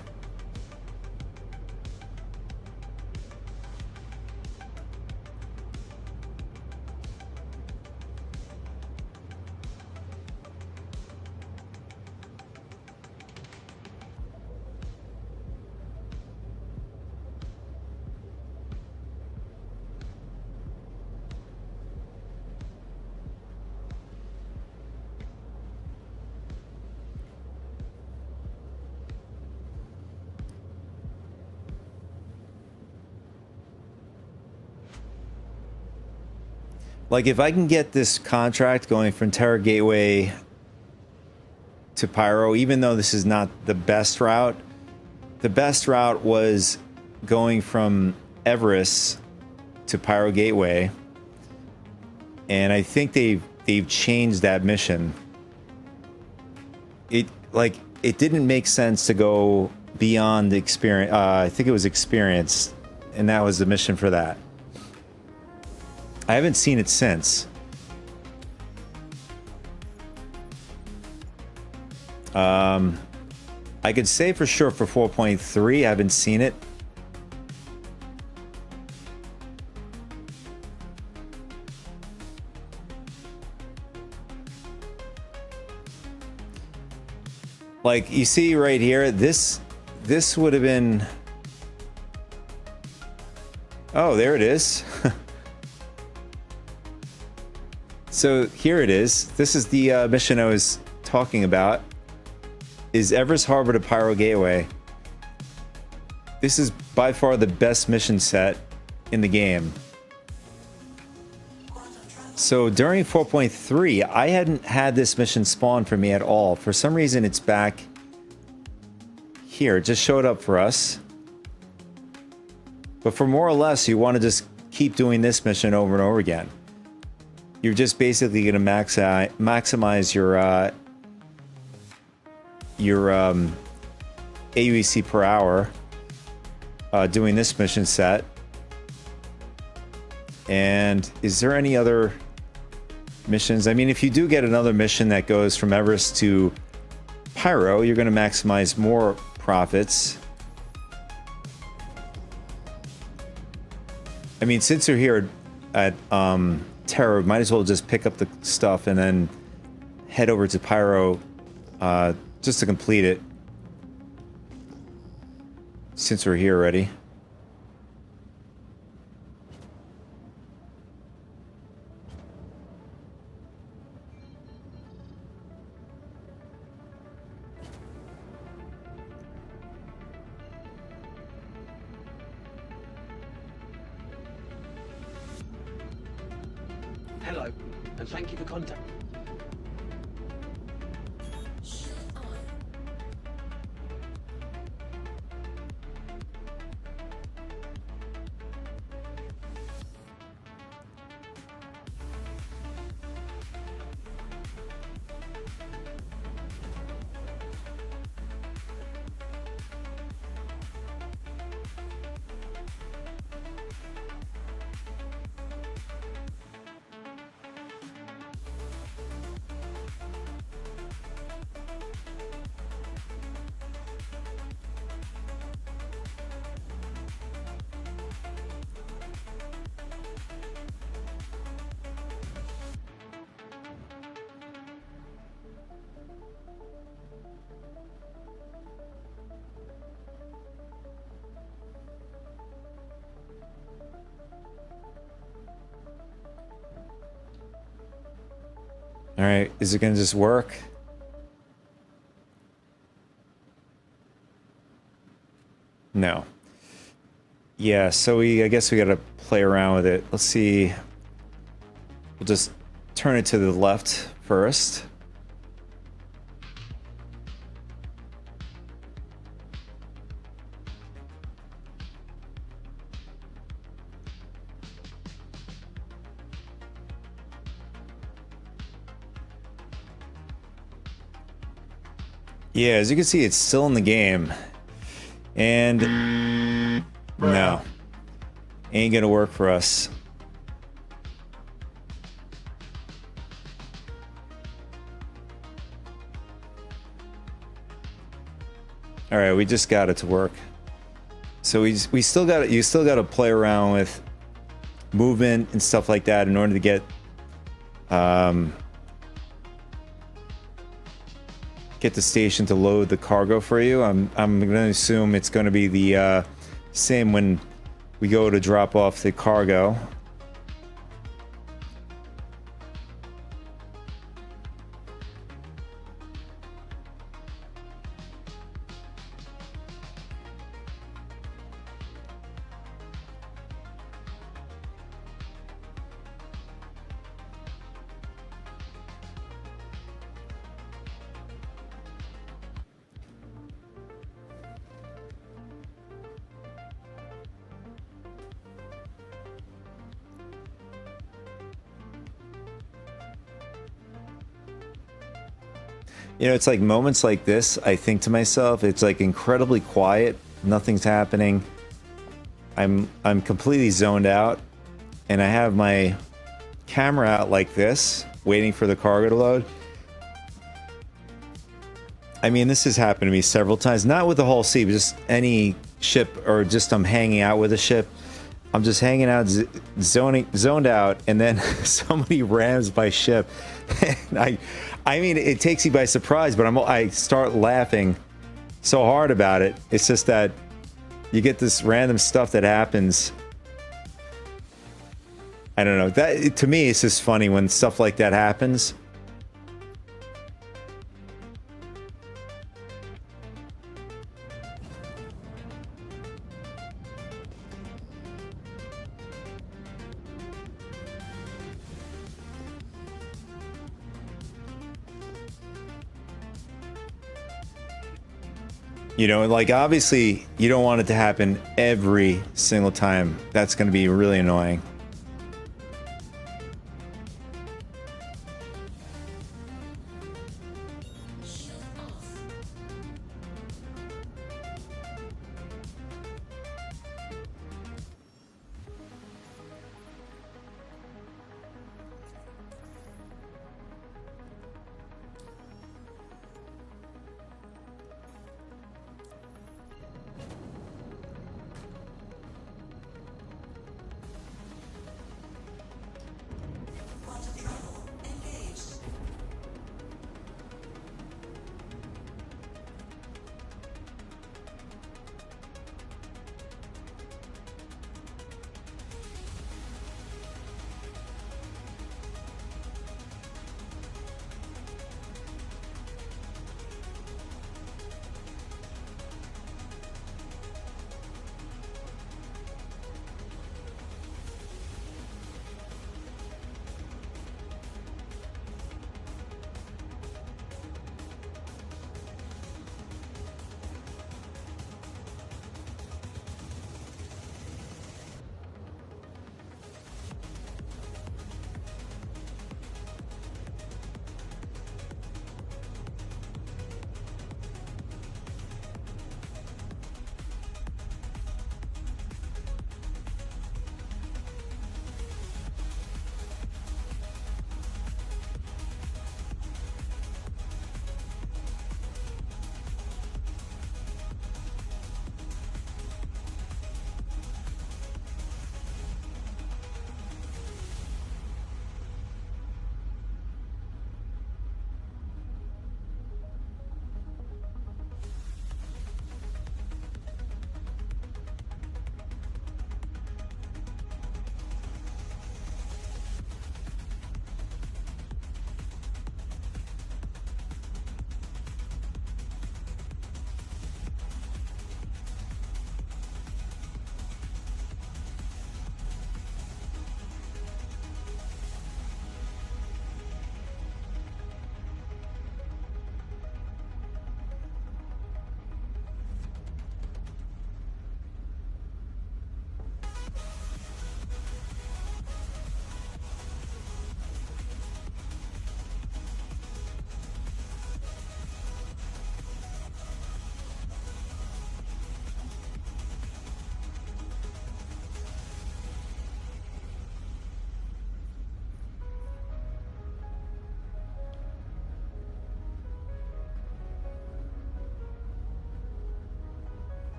Like, if I can get this contract going from Terra Gateway to Pyro, even though this is not the best route was going from Everest to Pyro Gateway. And I think they've changed that mission. It didn't make sense to go beyond the experience. I think it was experience, and that was the mission for that. I haven't seen it since. I could say for sure for 4.3, I haven't seen it. Like, you see right here, this would have been... Oh, there it is. So here it is. This is the mission I was talking about. Is Everest Harbor to Pyro Gateway. This is by far the best mission set in the game. So during 4.3, I hadn't had this mission spawn for me at all. For some reason, it's back here. It just showed up for us. But for more or less, you want to just keep doing this mission over and over again. You're just basically going to maximize your AUEC per hour doing this mission set. And is there any other missions? I mean, if you do get another mission that goes from Everest to Pyro, you're going to maximize more profits. I mean, since you're here at Terra, might as well just pick up the stuff and then head over to Pyro just to complete it, since we're here already. Hello, and thank you for contact. All right, is it gonna just work? No. Yeah, so I guess we gotta play around with it. Let's see. We'll just turn it to the left first. Yeah, as you can see, it's still in the game. And no, ain't gonna work for us. All right, we just got it to work. So we still got it. You still got to play around with movement and stuff like that in order to get the station to load the cargo for you. I'm going to assume it's going to be the same when we go to drop off the cargo. You know, it's like moments like this, I think to myself, it's like incredibly quiet. Nothing's happening. I'm completely zoned out. And I have my camera out like this, waiting for the cargo to load. I mean, this has happened to me several times. Not with the whole sea, but just any ship, or just I'm hanging out with a ship. I'm just hanging out, zoned out, and then somebody rams my ship. And I mean, it takes you by surprise, but I start laughing so hard about it. It's just that you get this random stuff that happens. I don't know. That, to me, it's just funny when stuff like that happens. You know, like, obviously, you don't want it to happen every single time. That's going to be really annoying.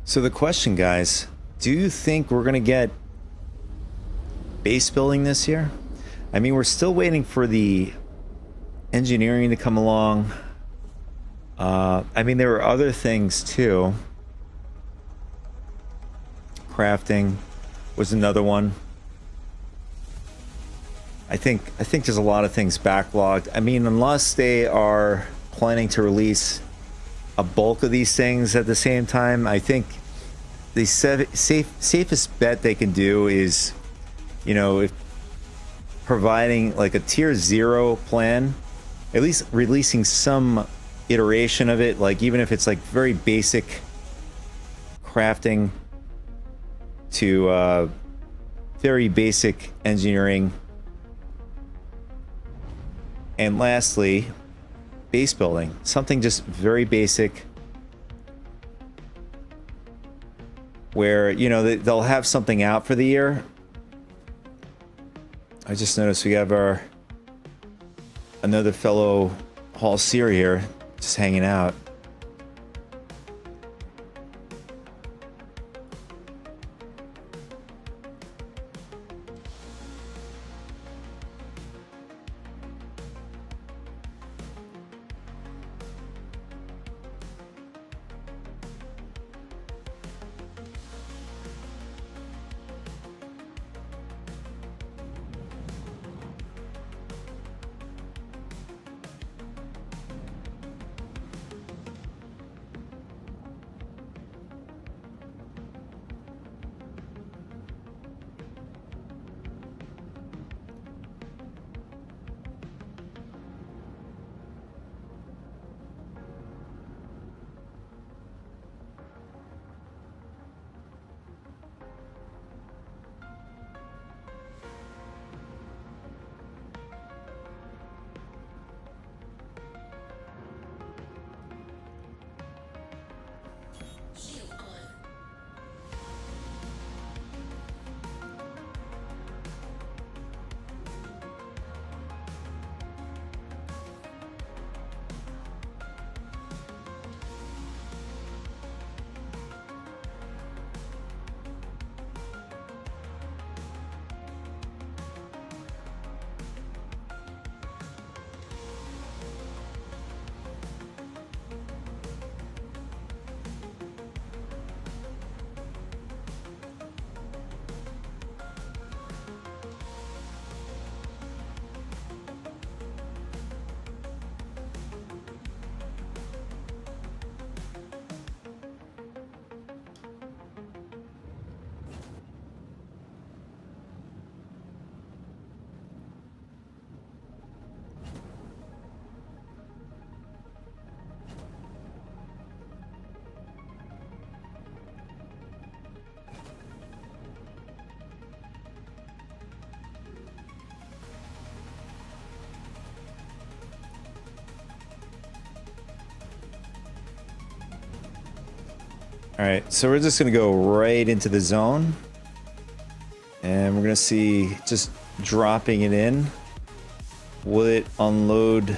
So the question, guys, do you think we're going to get base building this year? I mean, we're still waiting for the engineering to come along. I mean, there were other things too. Crafting was another one. I think there's a lot of things backlogged. I mean, unless they are planning to release a bulk of these things at the same time, I think the safest bet they can do is, you know, if providing like a tier 0 plan, at least releasing some iteration of it, like even if it's like very basic crafting to very basic engineering. And lastly, base building, something just very basic where, you know, they'll have something out for the year. I just noticed we have another fellow Hall Seer here just hanging out. All right, so we're just gonna go right into the zone, and we're gonna see just dropping it in. Will it unload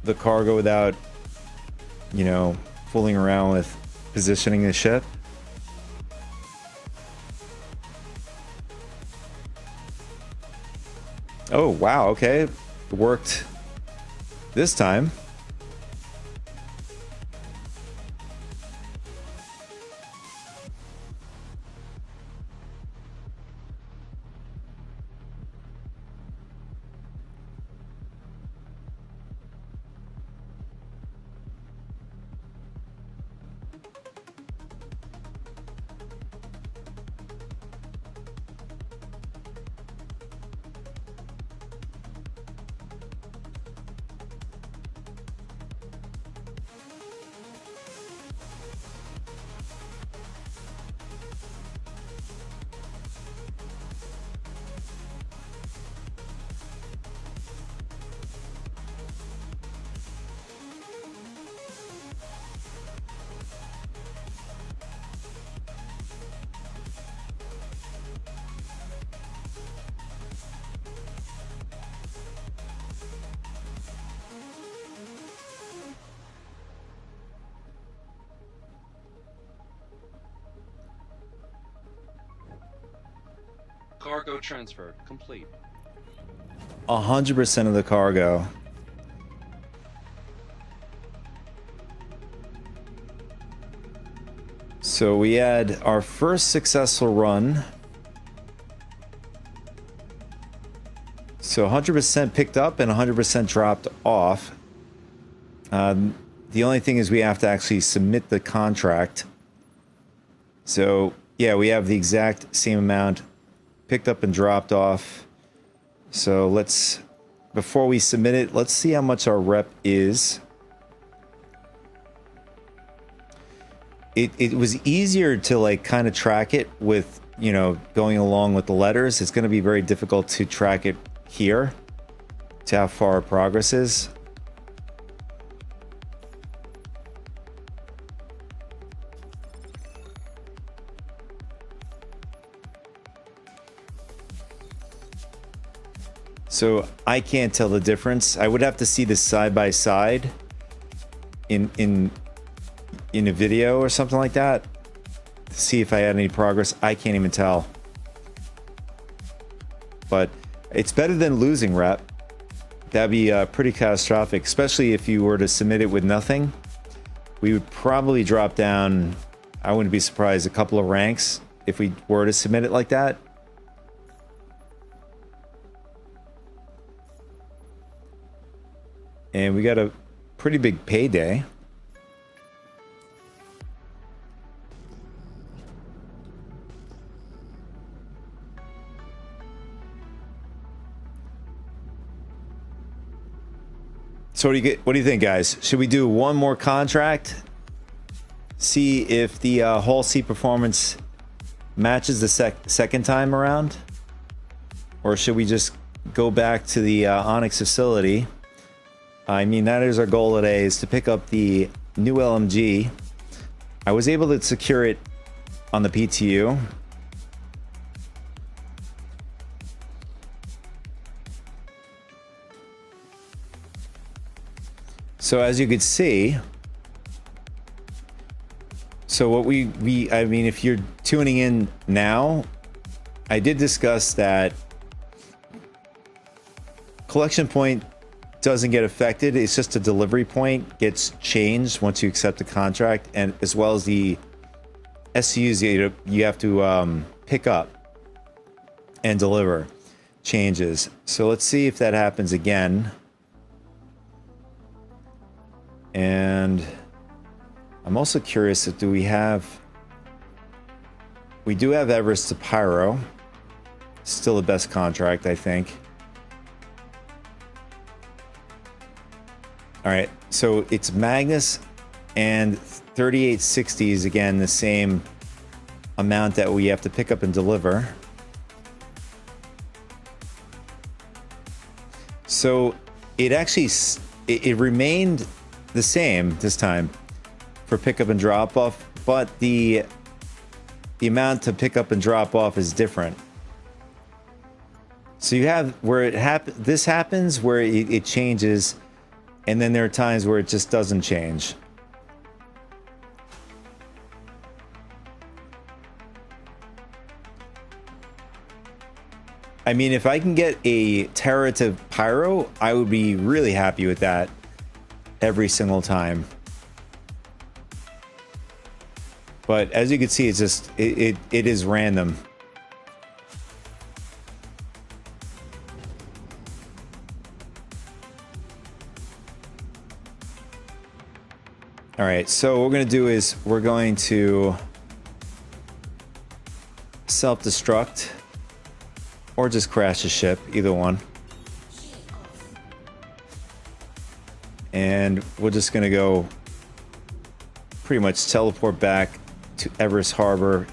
the cargo without, you know, fooling around with positioning the ship? Oh wow, okay, it worked this time. Cargo transfer complete. 100% of the cargo. So we had our first successful run. So 100% picked up and 100% dropped off. The only thing is we have to actually submit the contract. So yeah, we have the exact same amount picked up and dropped off. So let's, before we submit it, let's see how much our rep is. It was easier to like kind of track it with, you know, going along with the letters. It's going to be very difficult to track it here to how far our progress is. So I can't tell the difference. I would have to see this side by side in a video or something like that to see if I had any progress. I can't even tell. But it's better than losing rep. That'd be pretty catastrophic, especially if you were to submit it with nothing. We would probably drop down, I wouldn't be surprised, a couple of ranks if we were to submit it like that. And we got a pretty big payday. So what do you think, guys? Should we do one more contract? See if the Hull C performance matches the second time around? Or should we just go back to the Onyx facility? I mean, that is our goal today, is to pick up the new LMG. I was able to secure it on the PTU. So as you could see, so what I mean, if you're tuning in now, I did discuss that collection point doesn't get affected. It's just a delivery point gets changed once you accept the contract, and as well as the SCUs you have to pick up and deliver changes. So let's see if that happens again. And I'm also curious if we do have Everest to Pyro. Still the best contract, I think. All right, so it's Magnus and 3860 is again the same amount that we have to pick up and deliver. So it actually it remained the same this time for pickup and drop off, but the amount to pick up and drop off is different. So you have where this happens where it changes, and then there are times where it just doesn't change. I mean, if I can get a Terra to Pyro, I would be really happy with that every single time. But as you can see, it's just it is random. All right, so what we're going to do is we're going to self-destruct or just crash the ship, either one. And we're just going to go pretty much teleport back to Everest Harbor,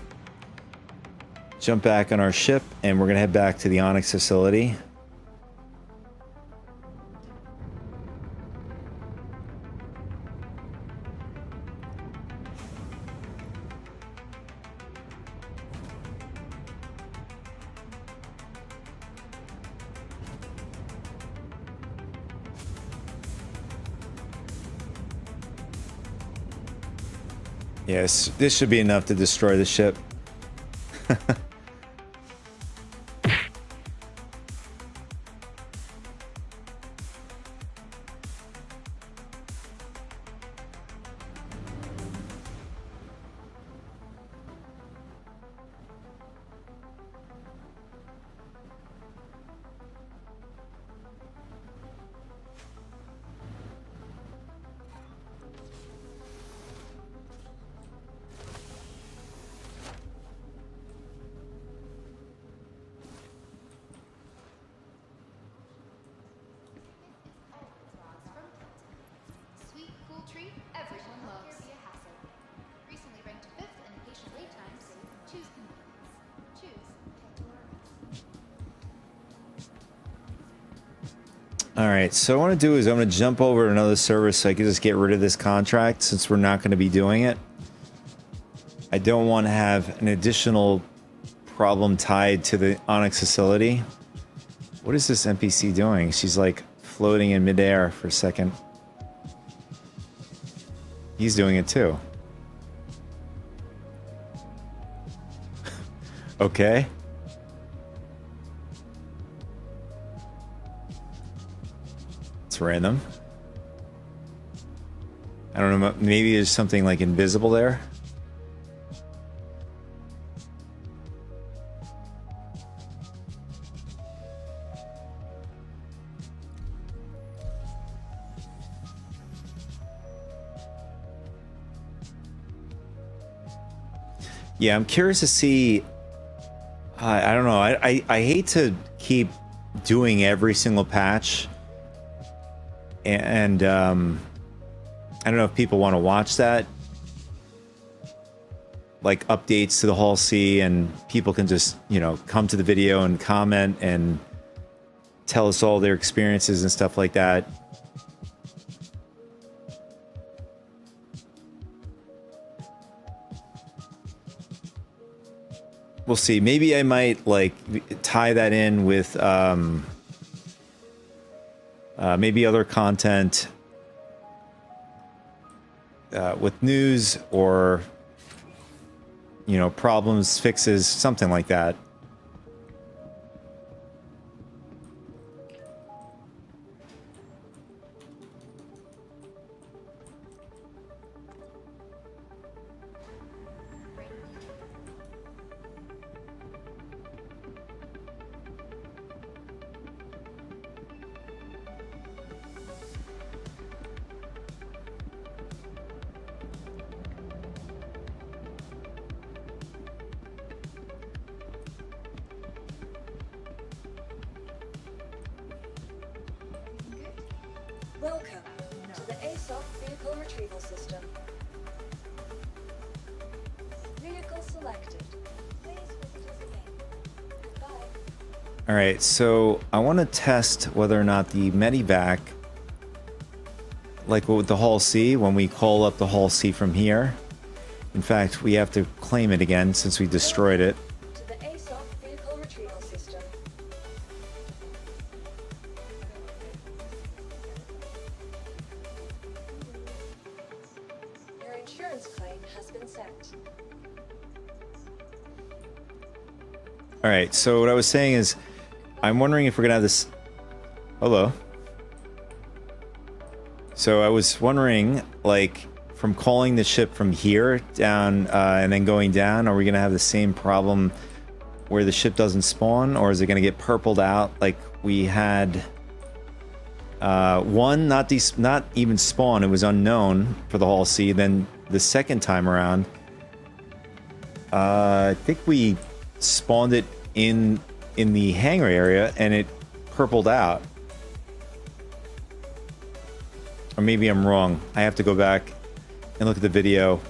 jump back on our ship, and we're going to head back to the Onyx facility. Yes, this should be enough to destroy the ship. All right, so what I want to do is I'm going to jump over to another server so I can just get rid of this contract since we're not going to be doing it. I don't want to have an additional problem tied to the Onyx facility. What is this NPC doing? She's like floating in midair for a second. He's doing it too. Okay. It's random. I don't know, maybe there's something like invisible there. Yeah, I'm curious to see. I don't know. I hate to keep doing every single patch, and I don't know if people want to watch that, like updates to the Hall C, and people can just, you know, come to the video and comment and tell us all their experiences and stuff like that. We'll see. Maybe I might like tie that in with maybe other content with news or, you know, problems, fixes, something like that. Welcome to the ASOP Vehicle Retrieval System. Vehicle selected. Please visit us again. Goodbye. All right, so I want to test whether or not the medevac, like with the Hall C, when we call up the Hall C from here. In fact, we have to claim it again since we destroyed it. To the ASOP Vehicle Retrieval System. Your insurance claim has been sent. All right, so what I was saying is, I'm wondering if we're gonna have this. Hello. So I was wondering, like, from calling the ship from here down and then going down, are we gonna have the same problem where the ship doesn't spawn, or is it gonna get purpled out like we had? One, not even spawn. It was unknown for the Hall C. Then the second time around, I think we spawned it in the hangar area and it purpled out. Or maybe I'm wrong. I have to go back and look at the video.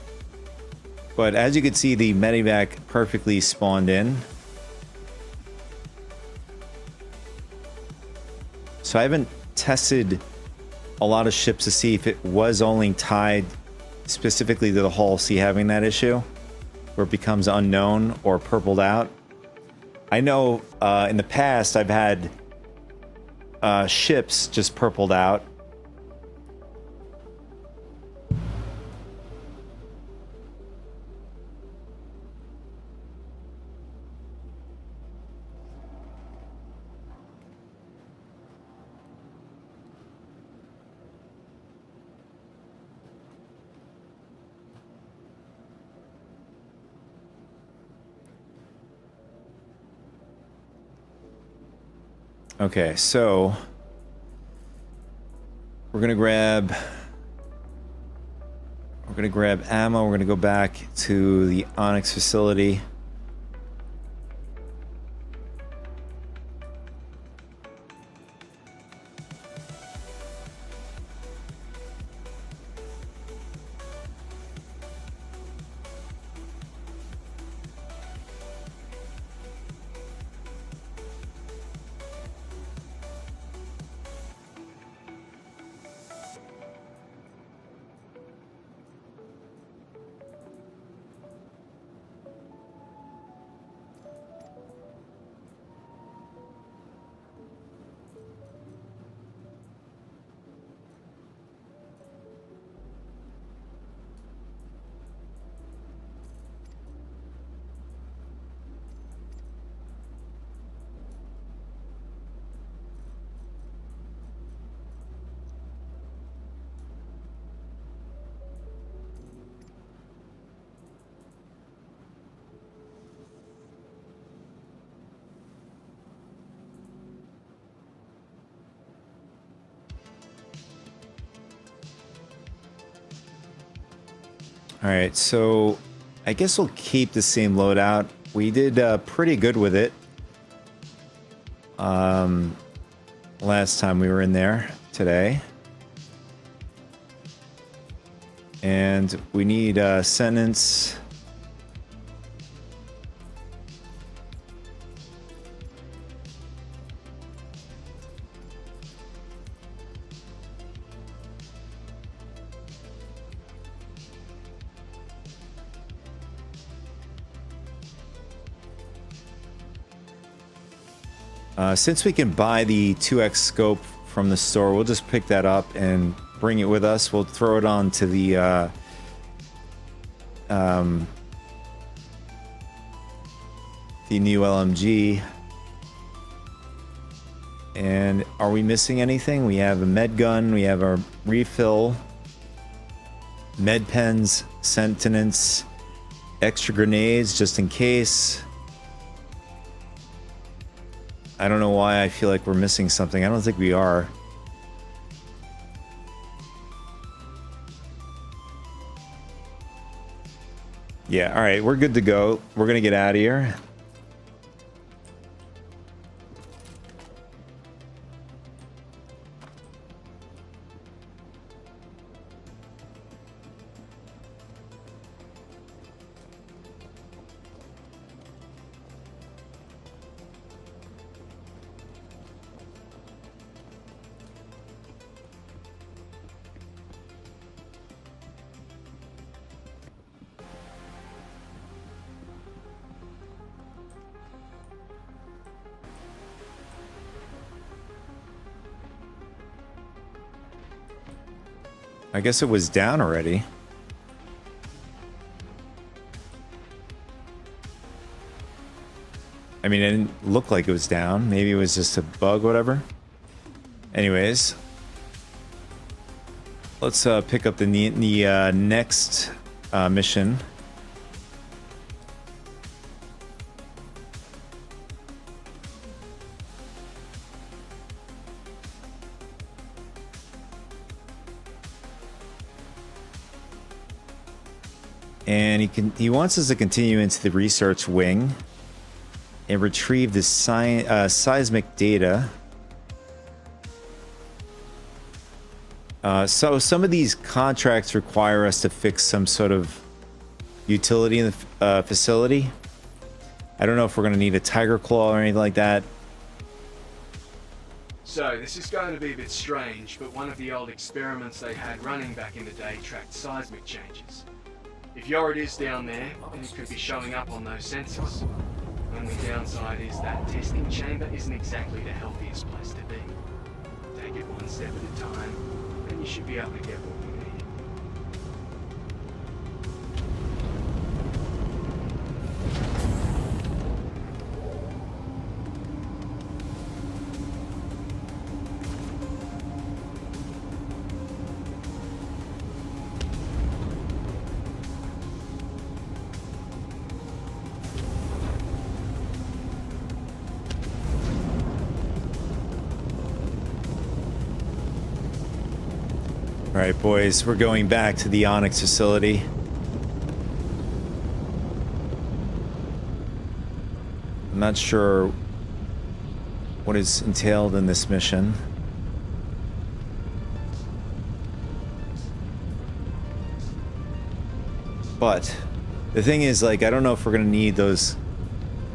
But as you can see, the medevac perfectly spawned in. So I haven't tested a lot of ships to see if it was only tied specifically to the Hall C having that issue, where it becomes unknown or purpled out. I know in the past I've had ships just purpled out. Okay, so we're gonna grab ammo. We're gonna go back to the Onyx facility. All right, so I guess we'll keep the same loadout. We did pretty good with it last time we were in there today. And we need sentence. Since we can buy the 2x scope from the store, we'll just pick that up and bring it with us. We'll throw it on to the new LMG. And are we missing anything? We have a med gun, we have our refill, med pens, sentinence, extra grenades just in case. I don't know why I feel like we're missing something. I don't think we are. Yeah, all right, we're good to go. We're gonna get out of here. I guess it was down already. I mean, it didn't look like it was down. Maybe it was just a bug, whatever. Anyways, let's pick up the next mission. And he wants us to continue into the research wing and retrieve the seismic data. So some of these contracts require us to fix some sort of utility in the facility. I don't know if we're going to need a tiger claw or anything like that. So, this is going to be a bit strange, but one of the old experiments they had running back in the day tracked seismic changes. If Yorid is down there, then it could be showing up on those sensors. Only downside is that testing chamber isn't exactly the healthiest place to be. Take it one step at a time, and you should be able to get what you need. All right, boys, we're going back to the Onyx facility. I'm not sure what is entailed in this mission. But the thing is, like, I don't know if we're gonna need those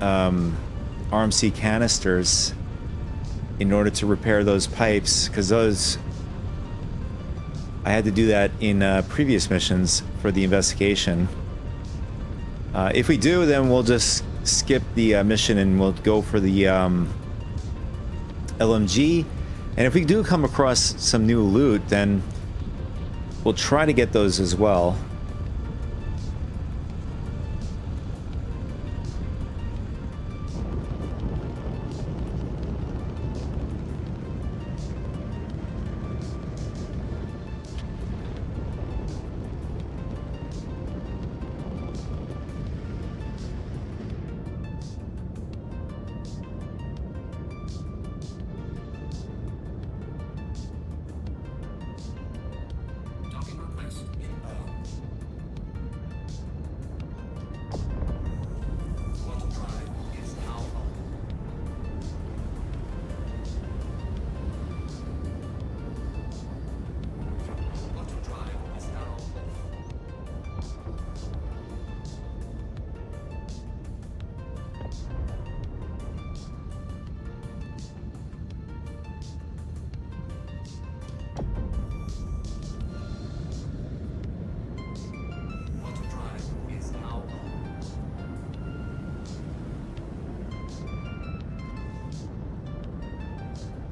RMC canisters in order to repair those pipes, because those, I had to do that in previous missions for the investigation. If we do, then we'll just skip the mission and we'll go for the LMG. And if we do come across some new loot, then we'll try to get those as well. Docking request inbound.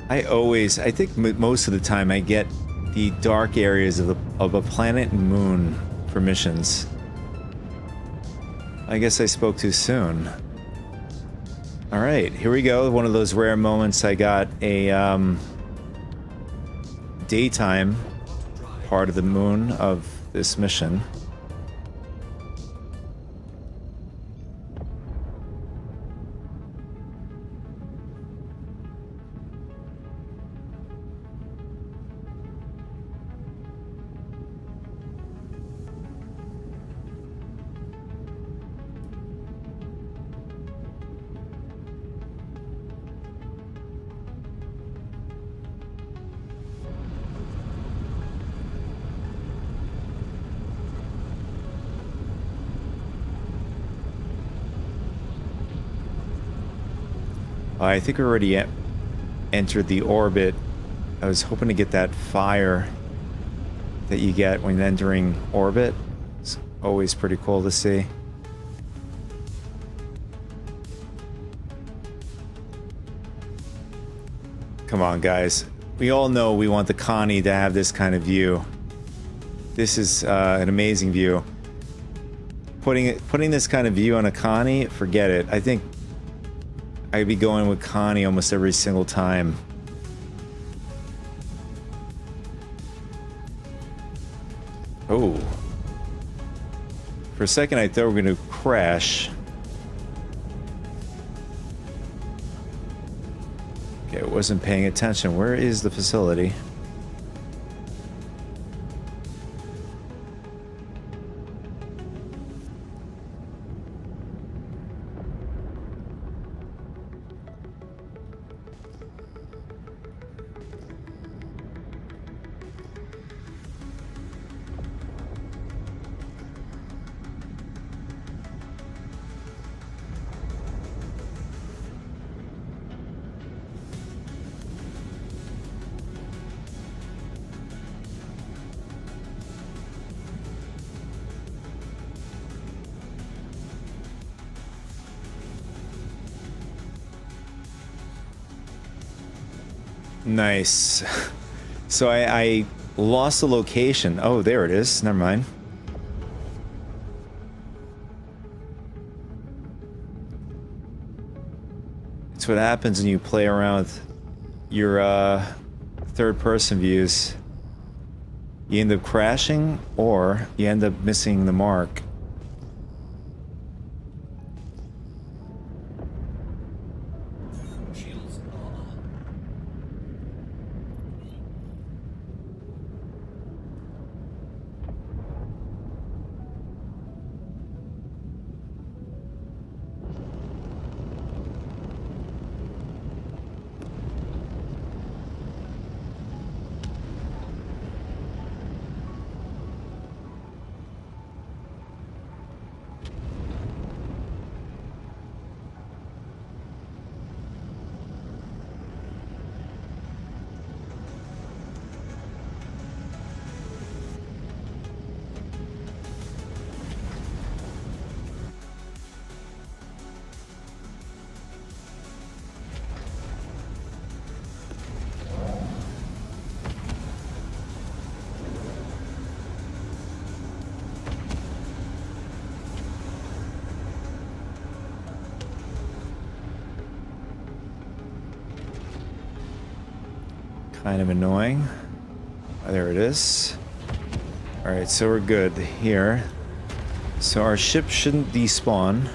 I think most of the time I get the dark areas of a planet and moon for missions. I guess I spoke too soon. All right, here we go. One of those rare moments. I got a daytime part of the moon of this mission. I think we already entered the orbit. I was hoping to get that fire that you get when entering orbit. It's always pretty cool to see. Come on, guys. We all know we want the Connie to have this kind of view. This is an amazing view. Putting this kind of view on a Connie, forget it. I think I'd be going with Connie almost every single time. Oh. For a second I thought we were going to crash. Okay, I wasn't paying attention. Where is the facility? Nice. So I lost the location. Oh, there it is. Never mind. It's what happens when you play around with your third-person views. You end up crashing, or you end up missing the mark. Kind of annoying. Oh, there it is. Alright, so we're good here. So our ship shouldn't despawn.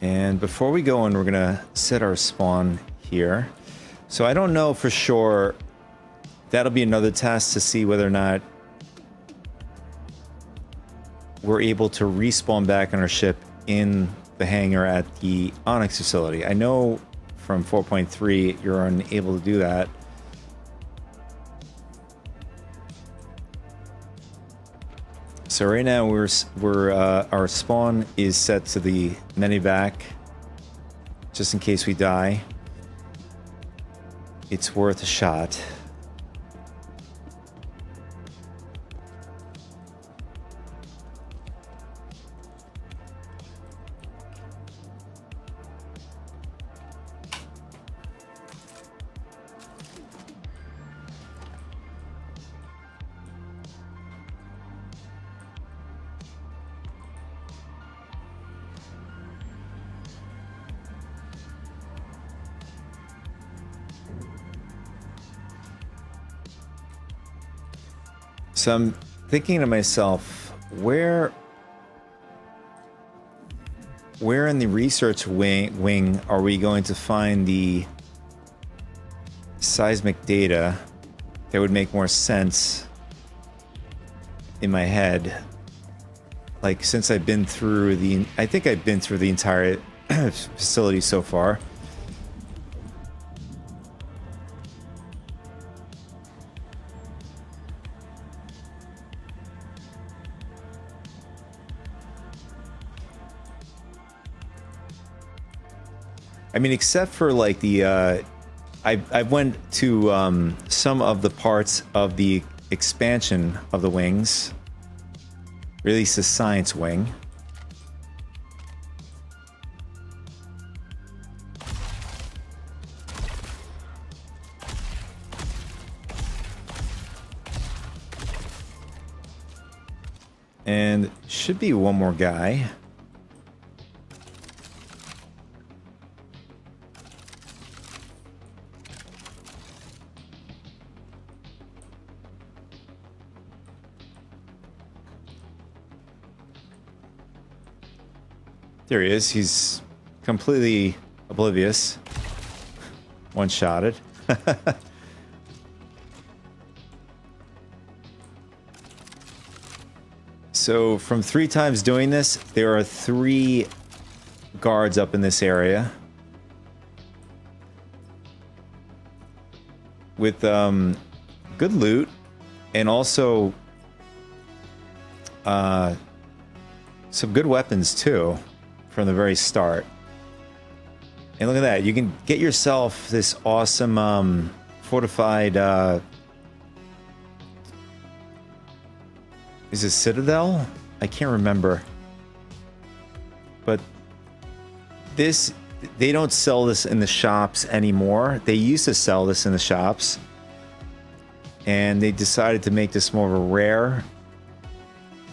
And before we go in, we're gonna set our spawn here. So I don't know for sure. That'll be another test to see whether or not we're able to respawn back on our ship in the hangar at the Onyx facility. I know from 4.3 you're unable to do that. So right now our spawn is set to the medevac, just in case we die. it's worth a shot. So I'm thinking to myself, where in the research wing are we going to find the seismic data that would make more sense in my head? Like, since I've been through I think I've been through the entire facility so far. I mean, except for like the, I went to some of the parts of the expansion of the wings, release the science wing. And should be one more guy. There he is. He's completely oblivious. One-shotted. So from 3 times doing this, there are 3 guards up in this area. With good loot and also some good weapons too. From the very start. And look at that, you can get yourself this awesome fortified is it Citadel? I can't remember. But this, they don't sell this in the shops anymore. They used to sell this in the shops. And they decided to make this more of a rare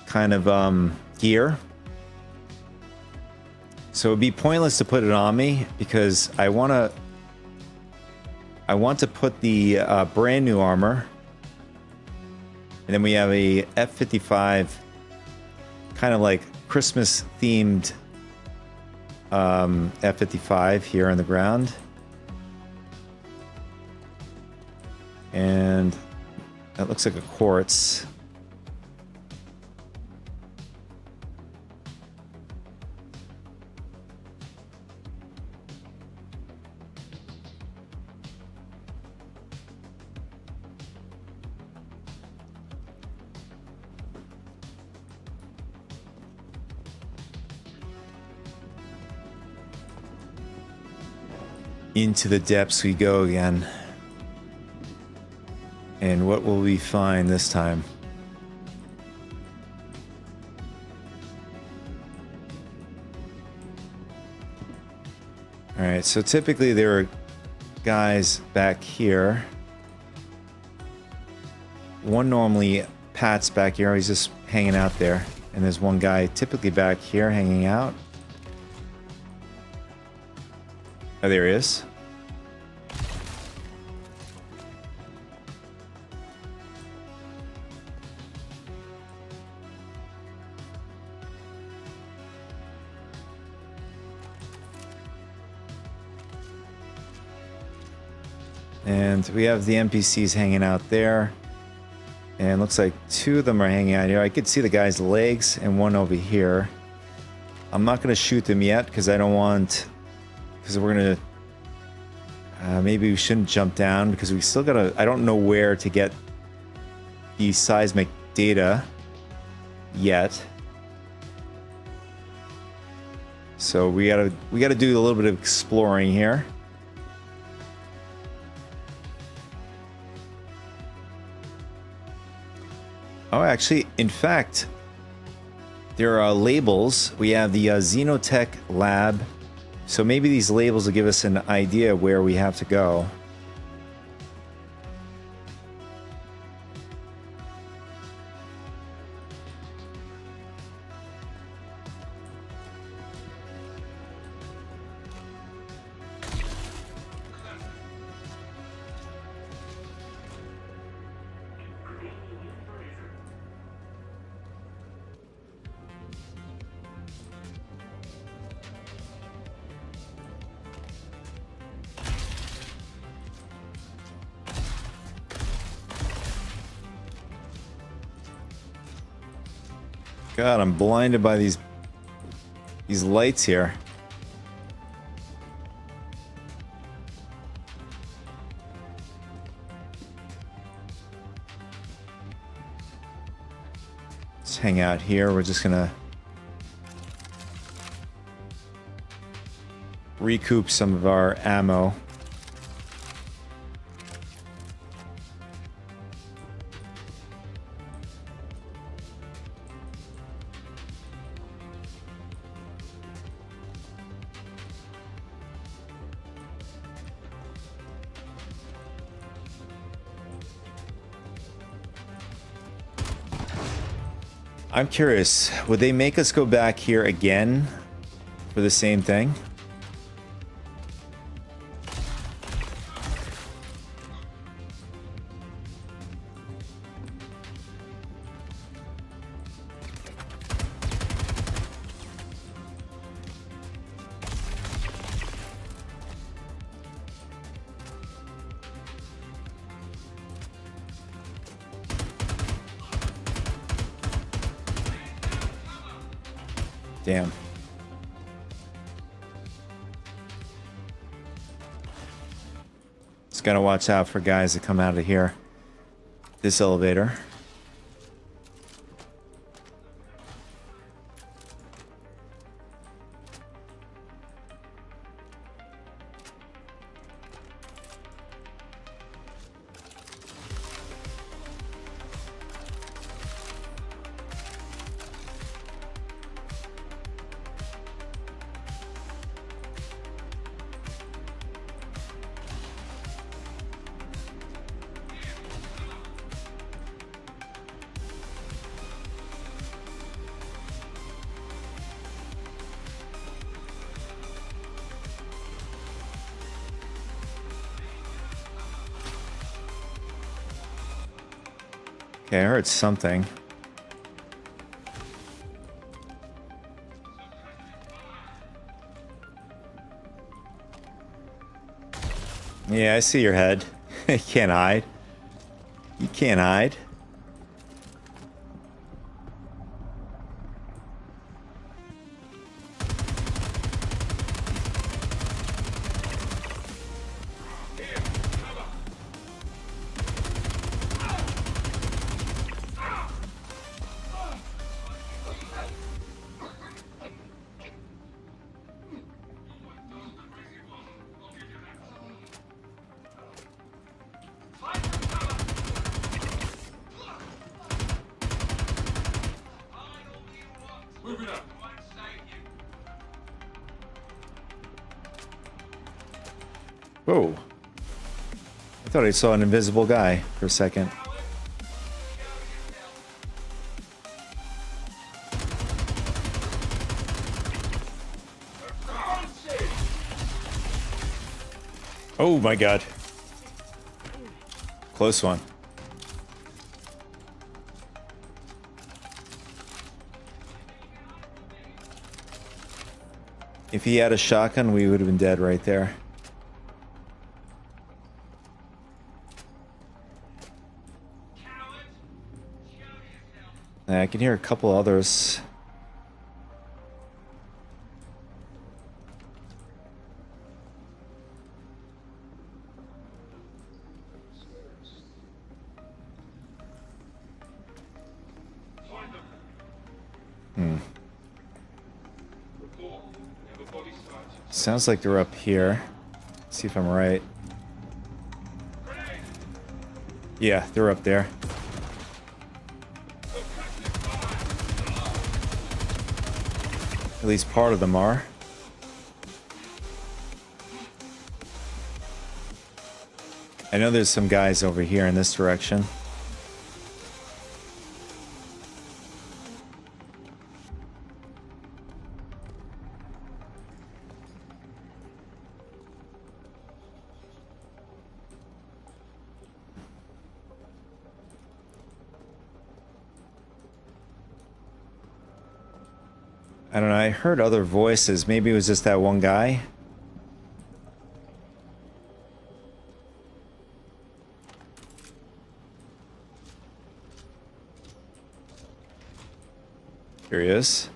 kind of gear. So it'd be pointless to put it on me because I want to put the brand new armor, and then we have a F-55 kind of like Christmas themed F-55 here on the ground, and that looks like a quartz. Into the depths we go again. And what will we find this time? Alright, so typically there are guys back here. One normally Pat's back here, he's just hanging out there. And there's one guy typically back here hanging out. Oh, there he is. And we have the NPCs hanging out there. And looks like 2 of them are hanging out here. I could see the guy's legs and one over here. I'm not going to shoot them yet because I don't want... Because we're going to... maybe we shouldn't jump down because we still got to... I don't know where to get the seismic data yet. So we gotta do a little bit of exploring here. Oh, actually, in fact, there are labels. We have the Xenotech Lab. So maybe these labels will give us an idea where we have to go. God, I'm blinded by these lights here. Let's hang out here. We're just gonna recoup some of our ammo. I'm curious, would they make us go back here again for the same thing? Damn. Just gotta watch out for guys that come out of here. This elevator. Okay, I heard something. Yeah, I see your head. You can't hide. You can't hide. Whoa. I thought I saw an invisible guy for a second. Oh my god. Close one. If he had a shotgun, we would have been dead right there. I can hear a couple others. Sounds like they're up here. Let's see if I'm right. Yeah, they're up there. At least part of them are. I know there's some guys over here in this direction. I don't know, I heard other voices. Maybe it was just that one guy. Here he is.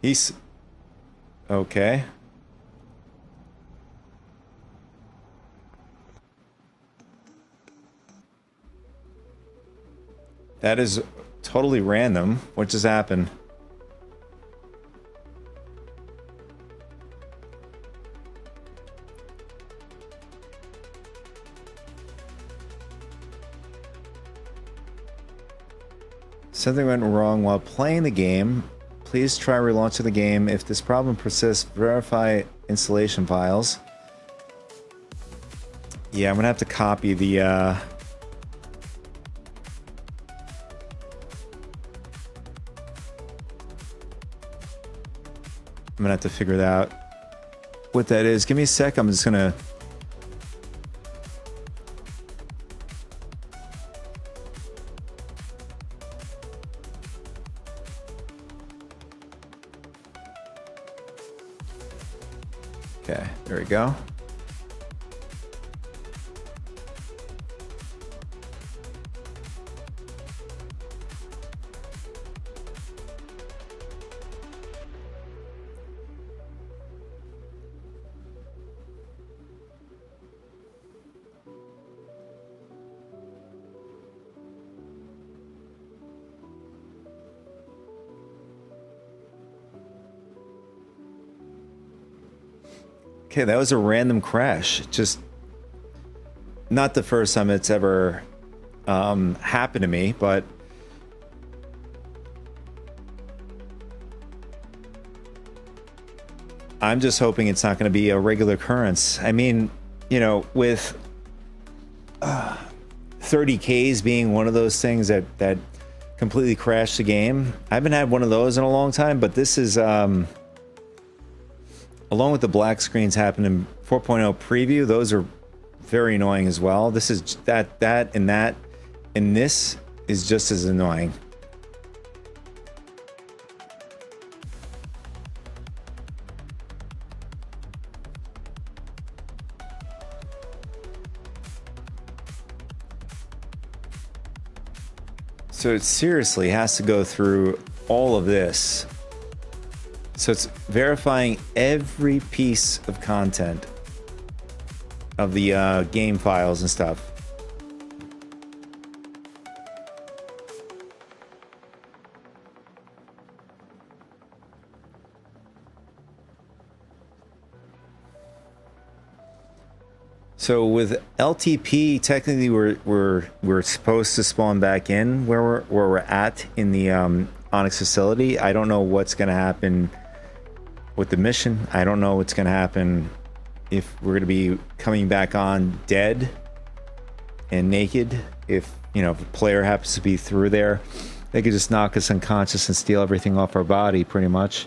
He's... okay. That is totally random. What just happened? Something went wrong while playing the game. Please try relaunching the game. If this problem persists, verify installation files. Yeah, I'm gonna have to copy the I'm gonna have to figure that out what that is. Give me a sec. I'm just gonna... okay, there we go. Okay, that was a random crash. Just not the first time it's ever happened to me, but I'm just hoping it's not going to be a regular occurrence. I mean, you know, with 30Ks being one of those things that completely crashed the game. I haven't had one of those in a long time, but this is... along with the black screens happening in 4.0 preview, those are very annoying as well. This is that, and this is just as annoying. So it seriously has to go through all of this. So it's verifying every piece of content of the game files and stuff. So with LTP, technically we're supposed to spawn back in where we're at in the Onyx facility. I don't know what's going to happen with the mission. I don't know what's going to happen if we're going to be coming back on dead and naked. If, you know, if a player happens to be through there, they could just knock us unconscious and steal everything off our body, pretty much.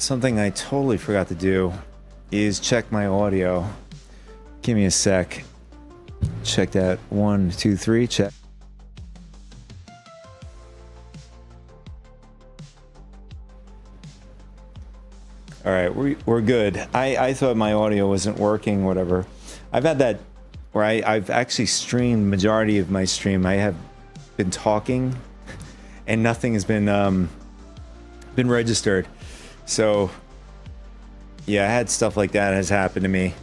something I totally forgot to do is check my audio. Give me a sec. Check that. 1, 2, 3. Check. All right, we're good. I thought my audio wasn't working, whatever. I've had that where I've actually streamed majority of my stream. I have been talking and nothing has been registered. So yeah, I had stuff like that has happened to me.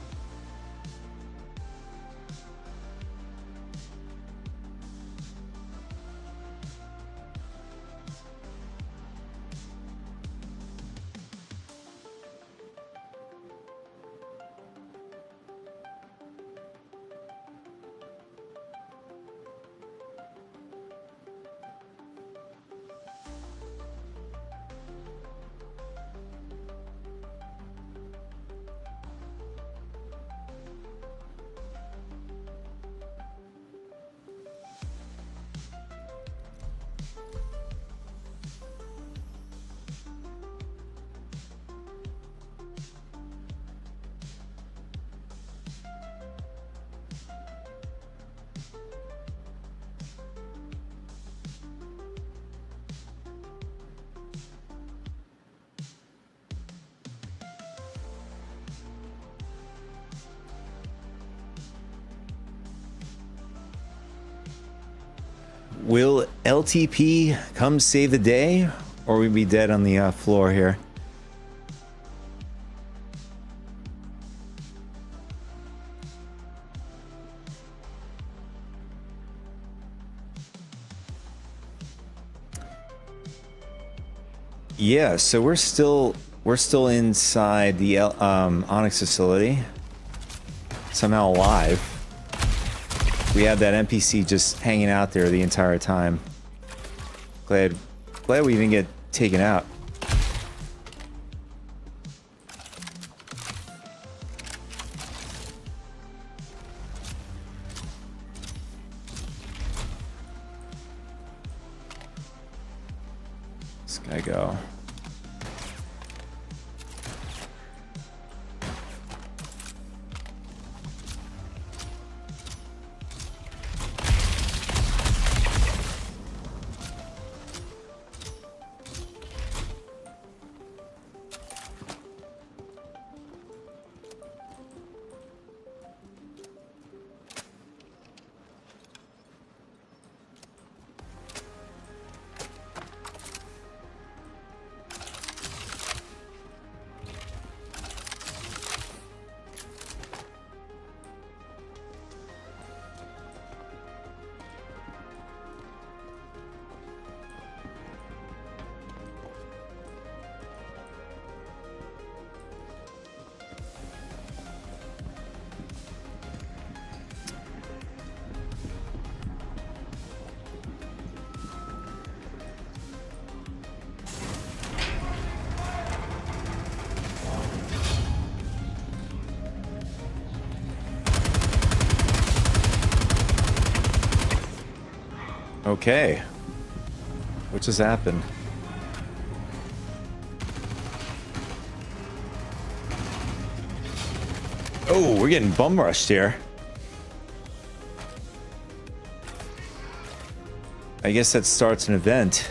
Will LTP come save the day, or will we be dead on the floor here? Yeah, so we're still inside the Onyx facility, somehow alive. We had that NPC just hanging out there the entire time. Glad we didn't get taken out. This guy go. Okay. What just happened? Oh, we're getting bum rushed here. I guess that starts an event.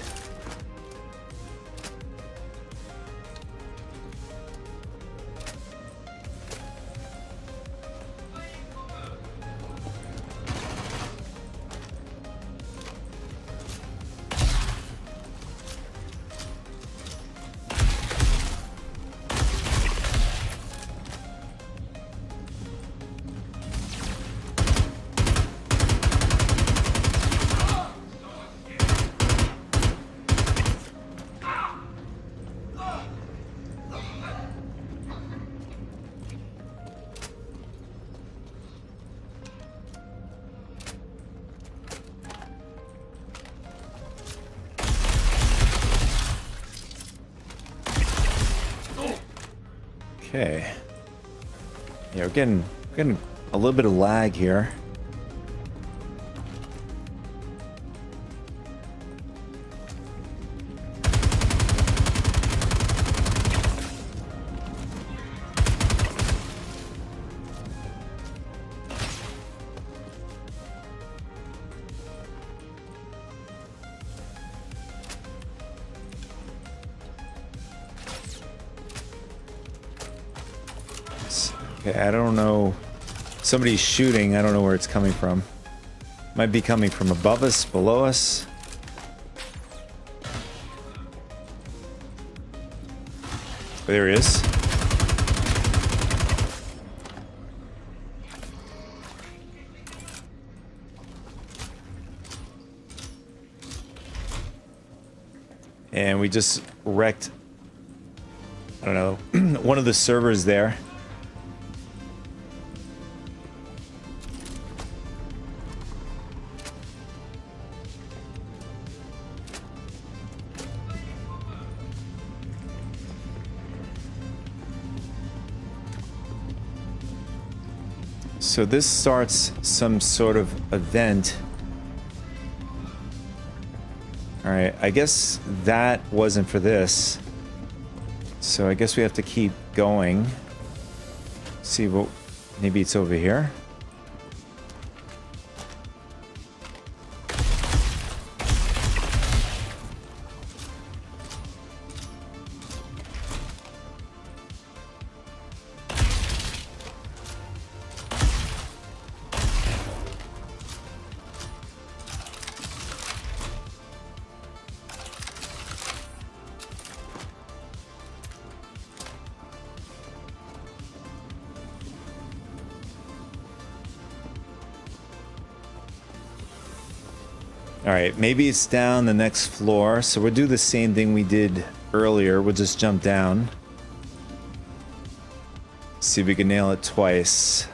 Okay. Yeah, we're getting a little bit of lag here. Okay, I don't know. Somebody's shooting. I don't know where it's coming from. Might be coming from above us, below us. There he is. And we just wrecked, I don't know, one of the servers there. So this starts some sort of event. Alright, I guess that wasn't for this. So I guess we have to keep going. See what... maybe it's over here? Alright, maybe it's down the next floor, so we'll do the same thing we did earlier. We'll just jump down. See if we can nail it twice.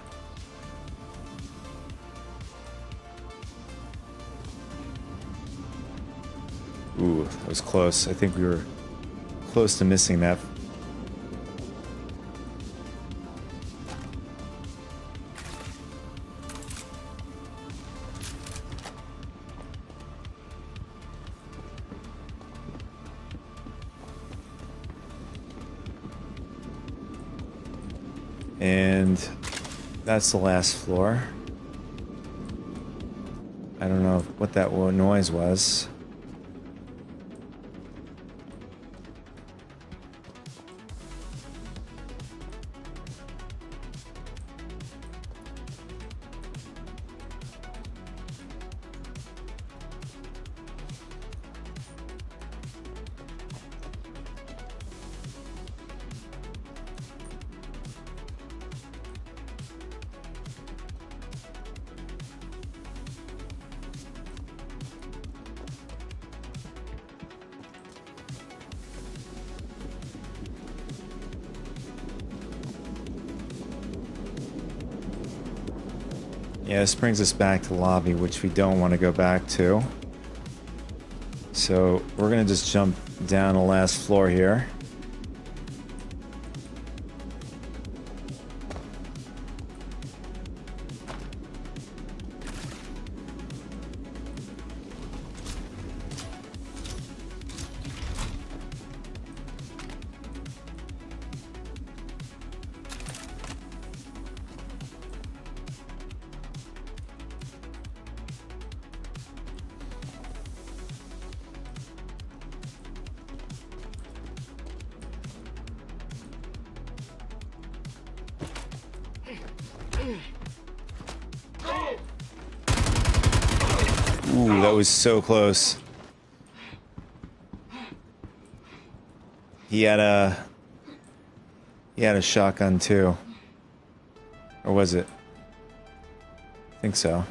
Ooh, that was close. I think we were close to missing that. And that's the last floor. I don't know what that noise was. Yeah, this brings us back to the lobby, which we don't want to go back to. So we're going to just jump down the last floor here. Ooh, that was so close. He had a shotgun too. Or was it? I think so.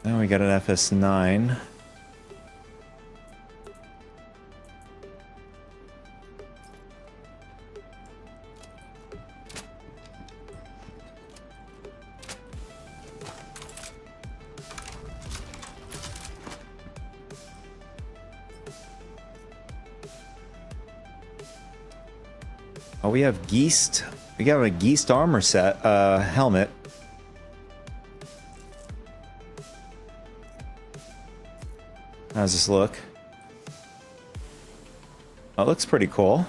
Now we got an FS9. Oh, we have Geist. We got a Geist armor set, helmet. How's this look? Oh, it looks pretty cool.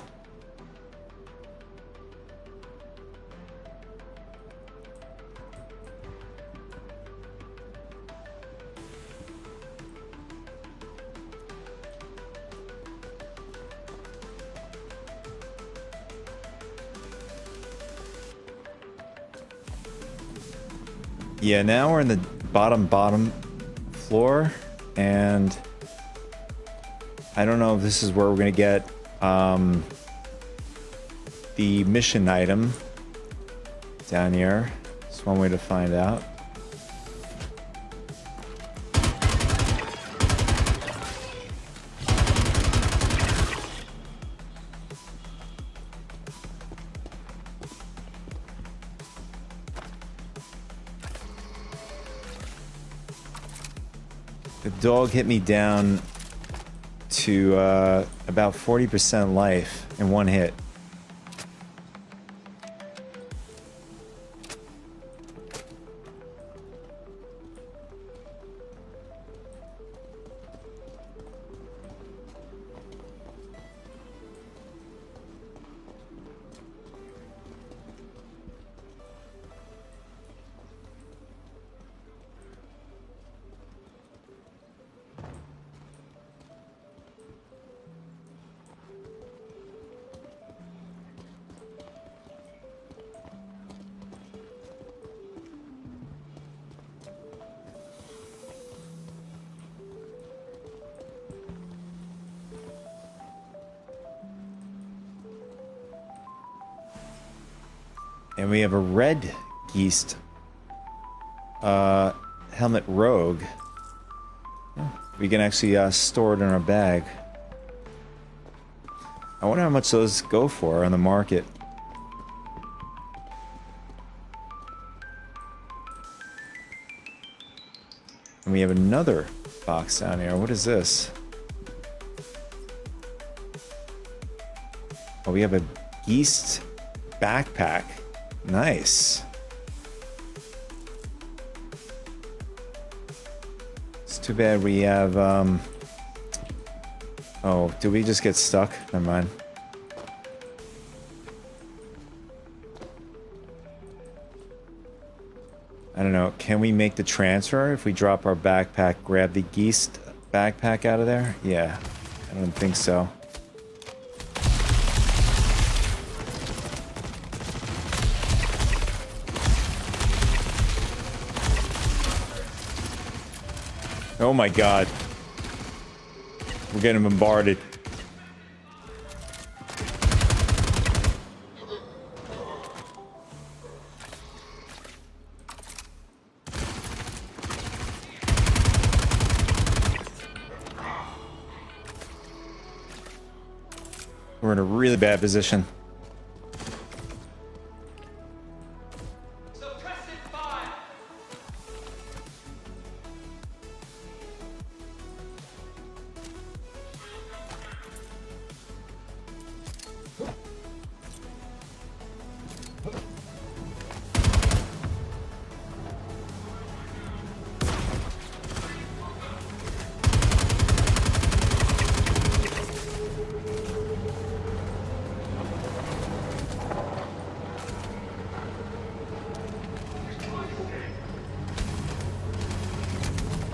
Yeah, now we're in the bottom floor, and I don't know if this is where we're gonna get the mission item down here. It's one way to find out. The dog hit me down to about 40% life in one hit. And we have a red Geist helmet rogue. We can actually store it in our bag. I wonder how much those go for on the market. And we have another box down here. What is this? Oh, we have a Geist backpack. Nice. It's too bad we have, oh, did we just get stuck? Never mind. I don't know. Can we make the transfer if we drop our backpack, grab the Geist backpack out of there? Yeah, I don't think so. Oh my god. We're getting bombarded. We're in a really bad position.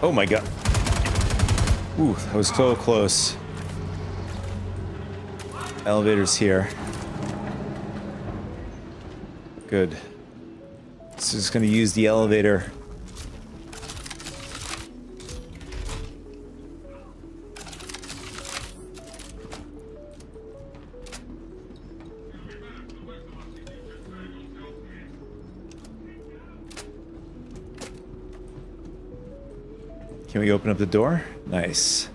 Oh my god. Ooh, that was so close. Elevator's here. Good. So just gonna use the elevator. Can we open up the door? Nice.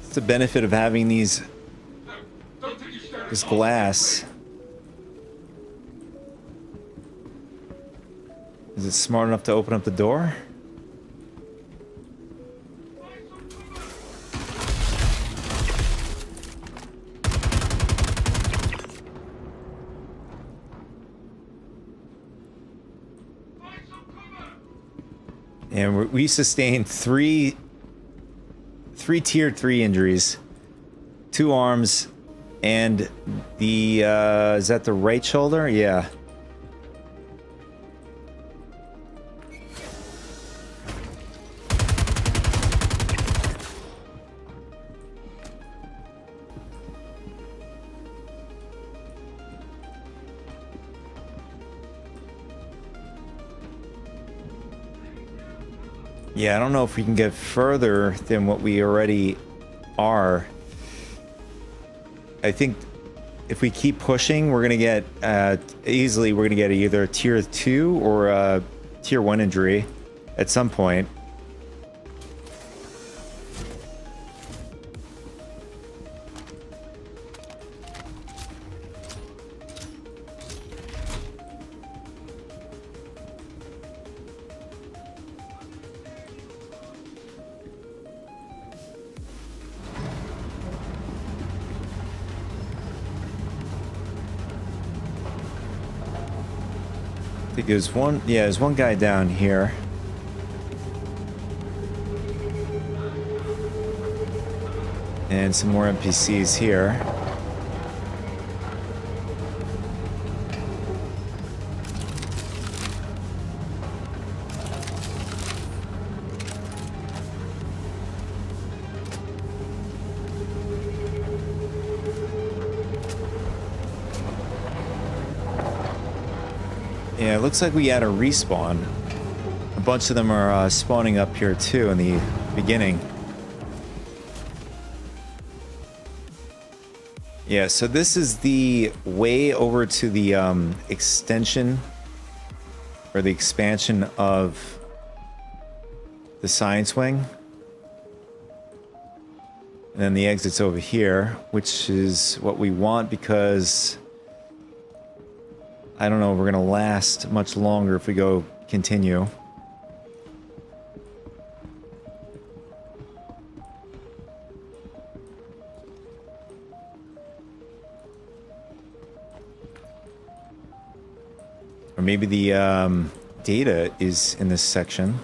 It's the benefit of having this glass. Is it smart enough to open up the door? And we sustained three tier 3 injuries, 2 arms, and the is that the right shoulder? Yeah. Yeah, I don't know if we can get further than what we already are. I think if we keep pushing, we're gonna get easily. We're gonna get either a tier 2 or a tier 1 injury at some point. I think there's one, yeah, there's one guy down here. And some more NPCs here. Yeah, it looks like we had a respawn. A bunch of them are spawning up here too in the beginning. Yeah, so this is the way over to the extension or the expansion of the science wing. And then the exit's over here, which is what we want because I don't know if we're gonna last much longer if we go continue. Or maybe the data is in this section.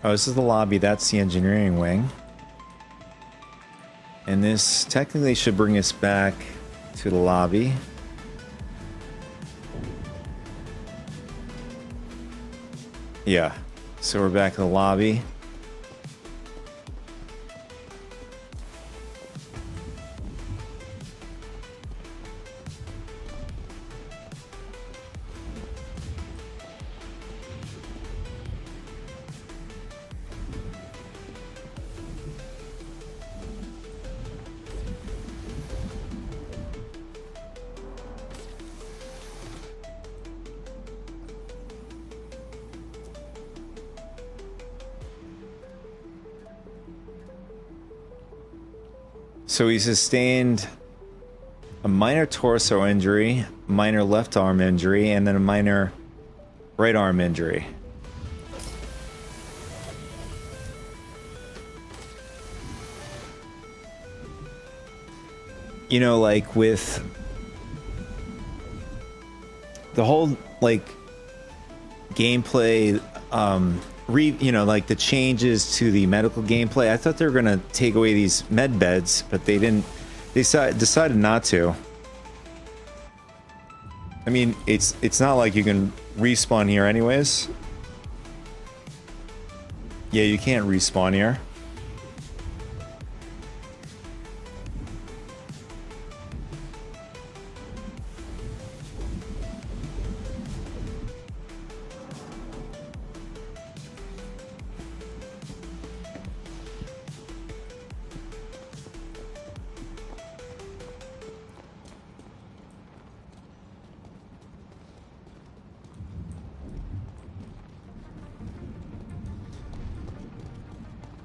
Oh, this is the lobby. That's the engineering wing. And this technically should bring us back to the lobby. Yeah. So we're back in the lobby. So he sustained a minor torso injury, minor left arm injury, and then a minor right arm injury. You know, like with the whole like gameplay, you know, like the changes to the medical gameplay. I thought they were gonna take away these med beds, but they didn't. They decided not to. I mean, it's not like you can respawn here, anyways. Yeah, you can't respawn here.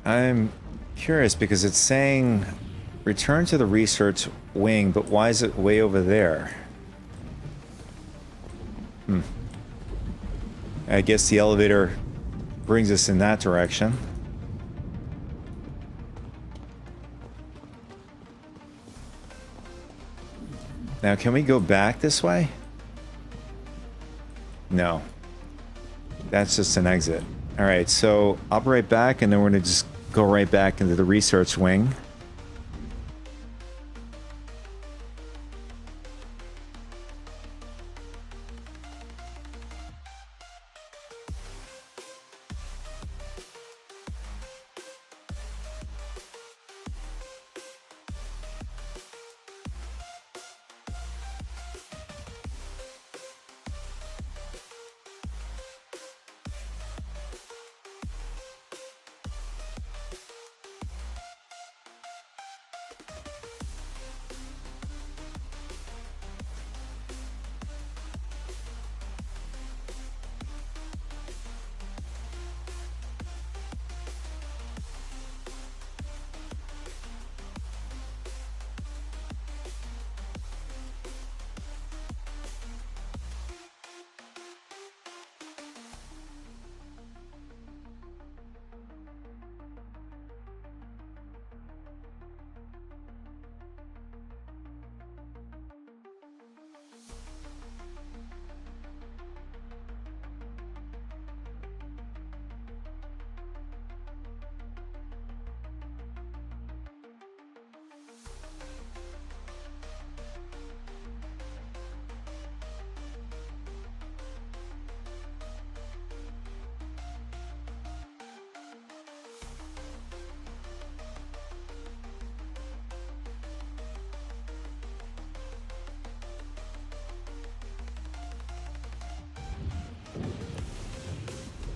I'm curious because it's saying return to the research wing, but why is it way over there? I guess the elevator brings us in that direction. Now, can we go back this way? No. That's just an exit. Alright, so I'll be right back, and then we're going to just go right back into the research wing.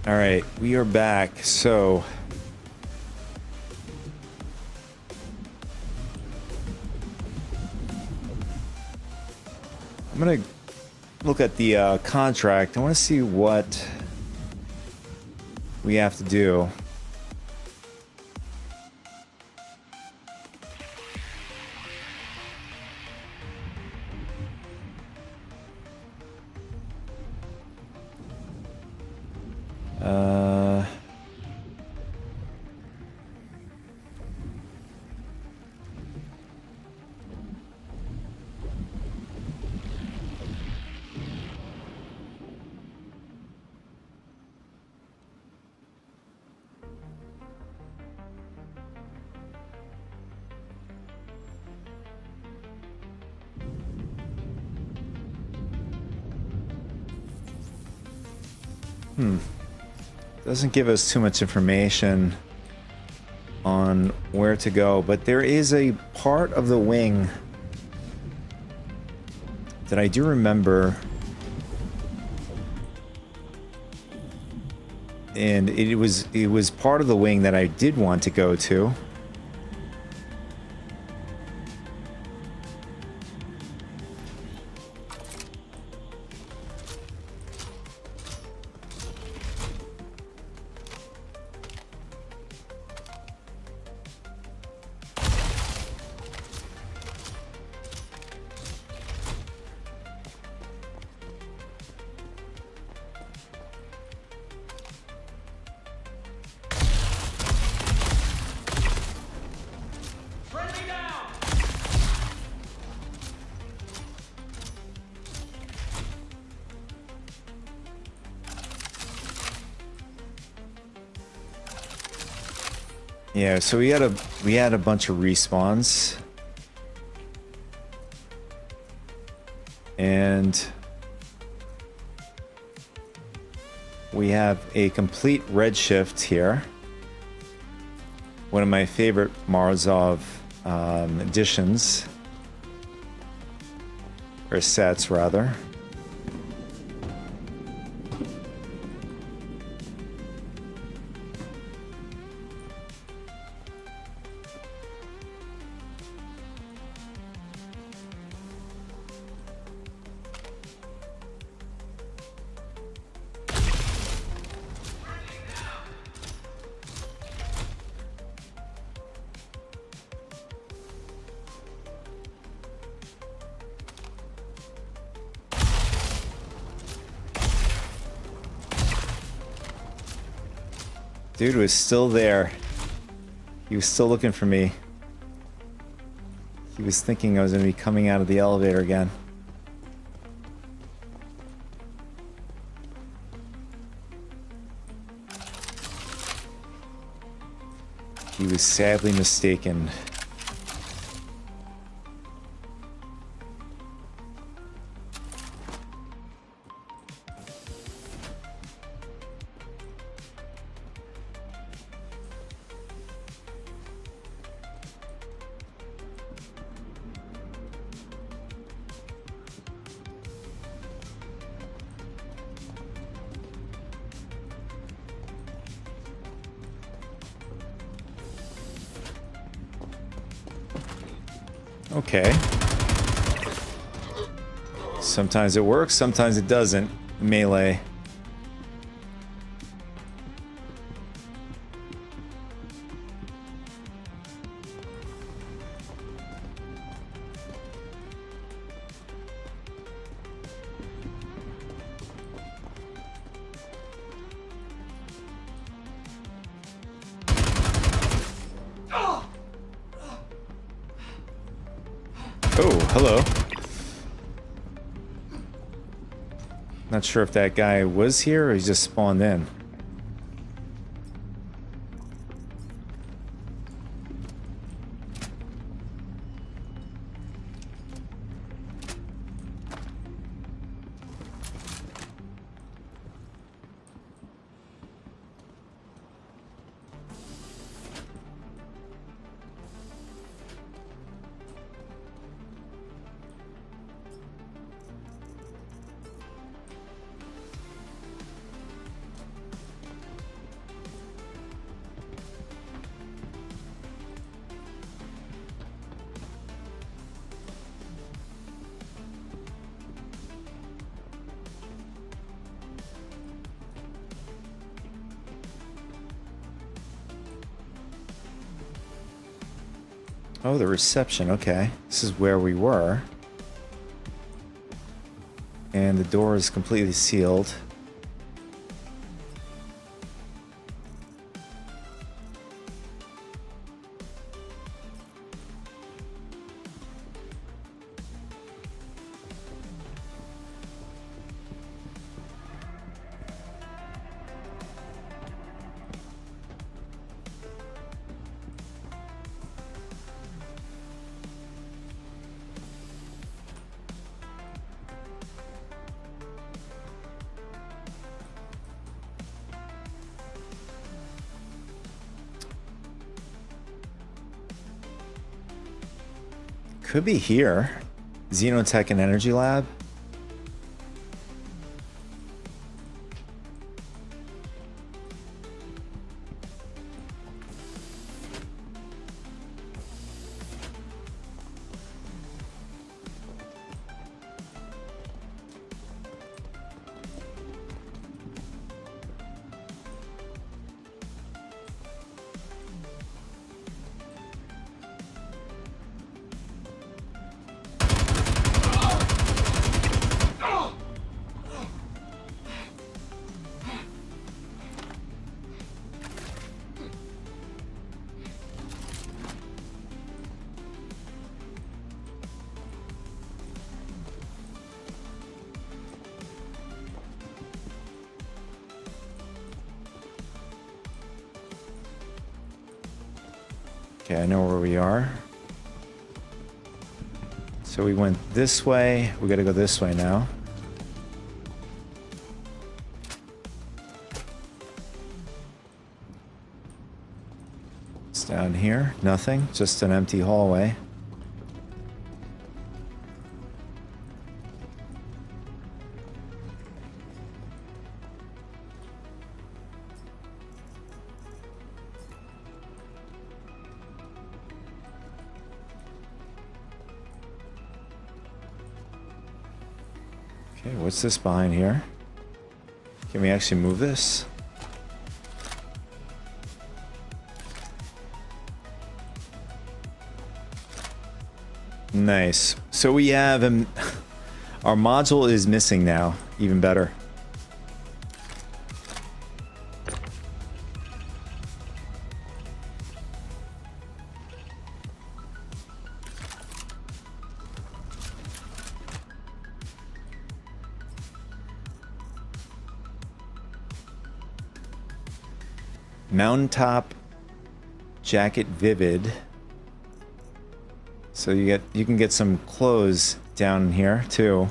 All right, we are back. So I'm gonna look at the contract. I want to see what we have to do. Doesn't give us too much information on where to go, but there is a part of the wing that I do remember, and it was part of the wing that I did want to go to. Yeah, so we had a bunch of respawns, and we have a complete redshift here. One of my favorite Marzov editions, or sets rather. Dude was still there. He was still looking for me. He was thinking I was going to be coming out of the elevator again. He was sadly mistaken. Okay. Sometimes it works, sometimes it doesn't. Melee. Oh, hello. Not sure if that guy was here or he just spawned in. Oh, the reception. Okay. This is where we were. And the door is completely sealed. Could be here. Xenotech and Energy Lab. Okay, I know where we are. So we went this way. We gotta go this way now. It's down here. Nothing. Just an empty hallway. Okay, what's this behind here? Can we actually move this? Nice. So we have our module is missing now. Even better. Mountaintop Jacket Vivid. So you can get some clothes down here too.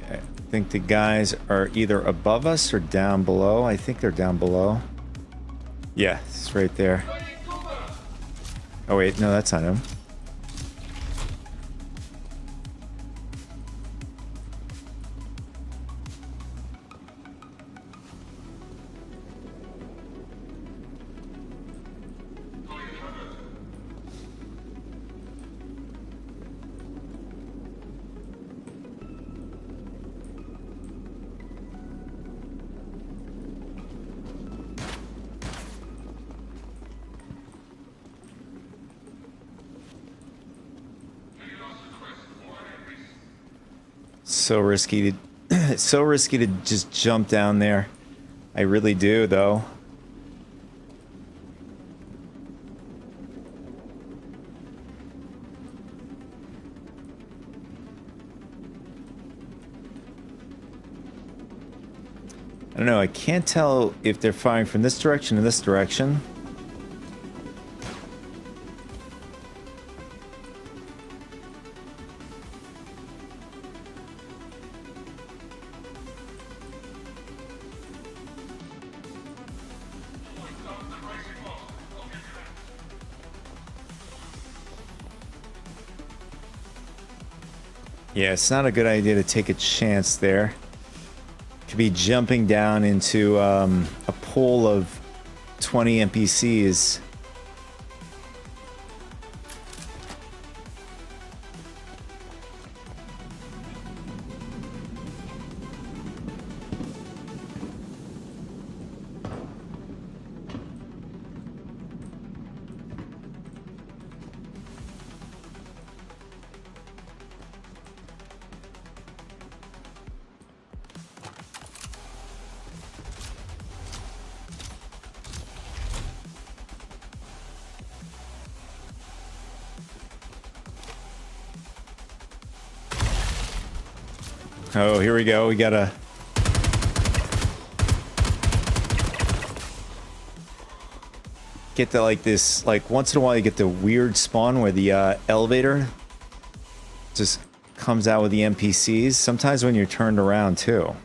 I think the guys are either above us or down below. I think they're down below. Yeah, it's right there. Oh wait, no, that's not him. So risky to it's so risky to just jump down there. I really do though. I don't know, I can't tell if they're firing from this direction or this direction. Yeah, it's not a good idea to take a chance there. Could be jumping down into a pool of 20 NPCs. Oh, here we go. We gotta... get to like this, like once in a while you get the weird spawn where the elevator just comes out with the NPCs. Sometimes when you're turned around too.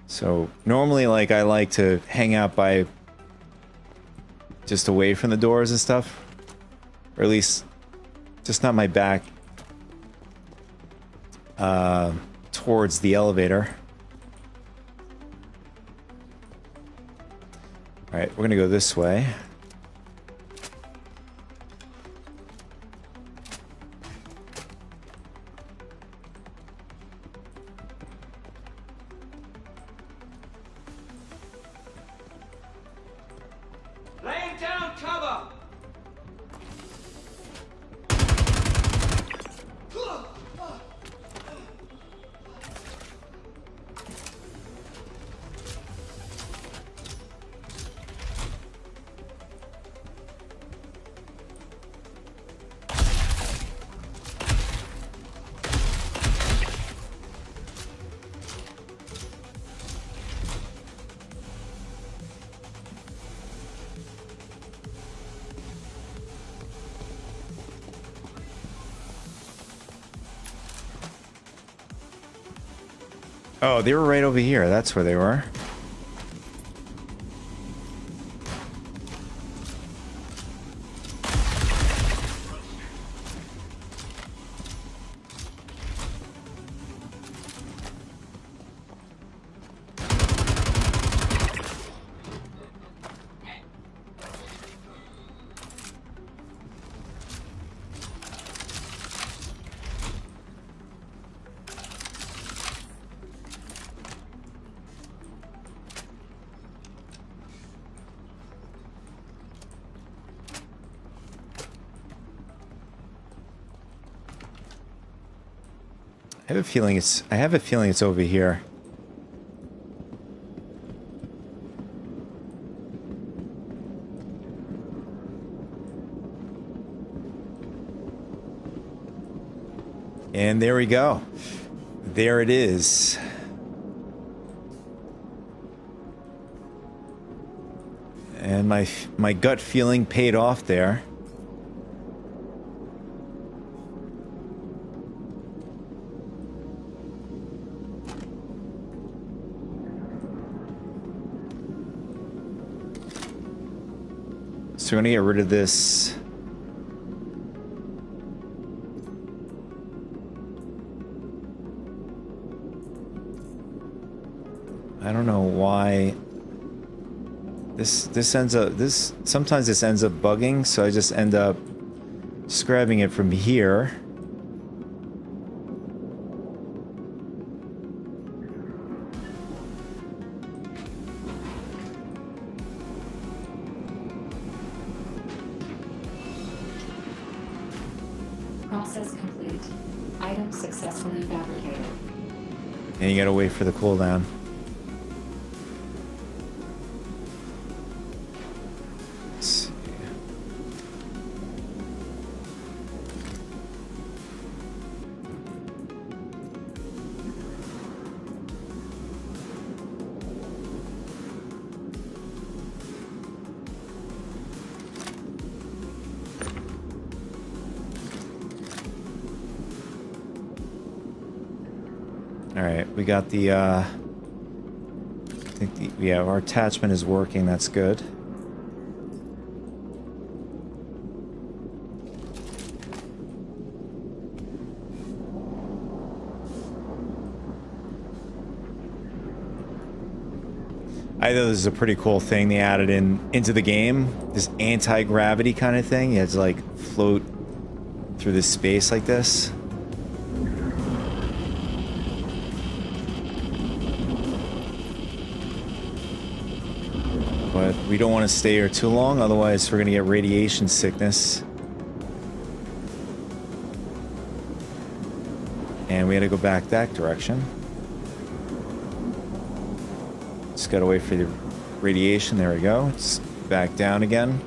So normally like I like to hang out by just away from the doors and stuff. Or at least just not my back towards the elevator. All right, we're gonna go this way. Laying down cover! Oh, they were right over here. That's where they were. I have a feeling it's over here. And there we go. There it is. And my gut feeling paid off there. So we're gonna get rid of this. I don't know why this ends up sometimes this ends up bugging, so I just end up just grabbing it from here. Process complete. Item successfully fabricated. And you gotta wait for the cooldown. Let's see. All right, we got the, I think yeah, our attachment is working, that's good. I thought this is a pretty cool thing they added into the game, this anti-gravity kind of thing. You have to like float through this space like this. But we don't want to stay here too long, otherwise we're going to get radiation sickness. And we had to go back that direction. Just got to wait for the radiation. There we go. It's back down again.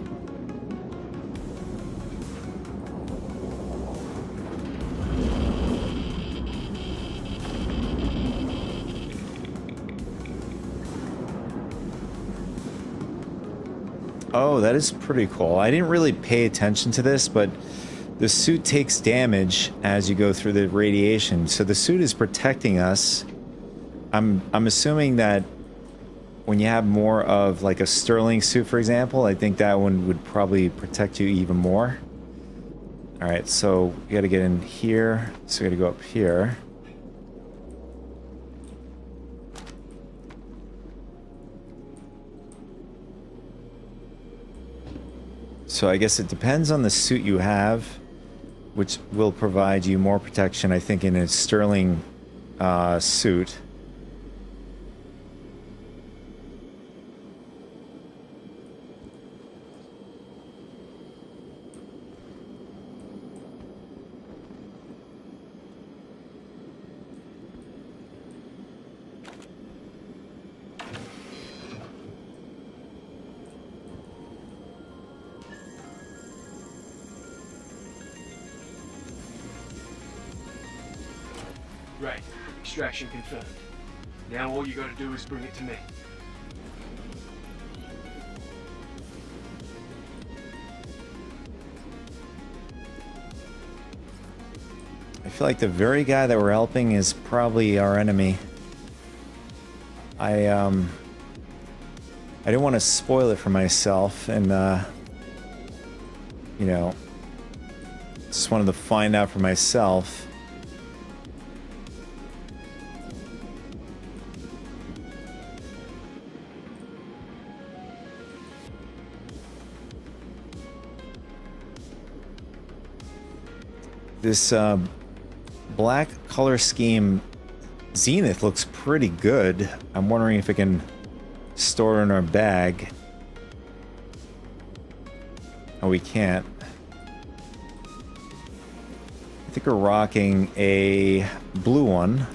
Oh, that is pretty cool. I didn't really pay attention to this, but the suit takes damage as you go through the radiation. So the suit is protecting us. I'm assuming that when you have more of like a Sterling suit, for example, I think that one would probably protect you even more. All right, so we got to get in here. So we got to go up here. So I guess it depends on the suit you have, which will provide you more protection, I think, in a Sterling suit. Right. Extraction confirmed. Now all you gotta do is bring it to me. I feel like the very guy that we're helping is probably our enemy. I didn't want to spoil it for myself, and you know, just wanted to find out for myself. This black color scheme Zenith looks pretty good. I'm wondering if it can store it in our bag. Oh, we can't. I think we're rocking a blue one.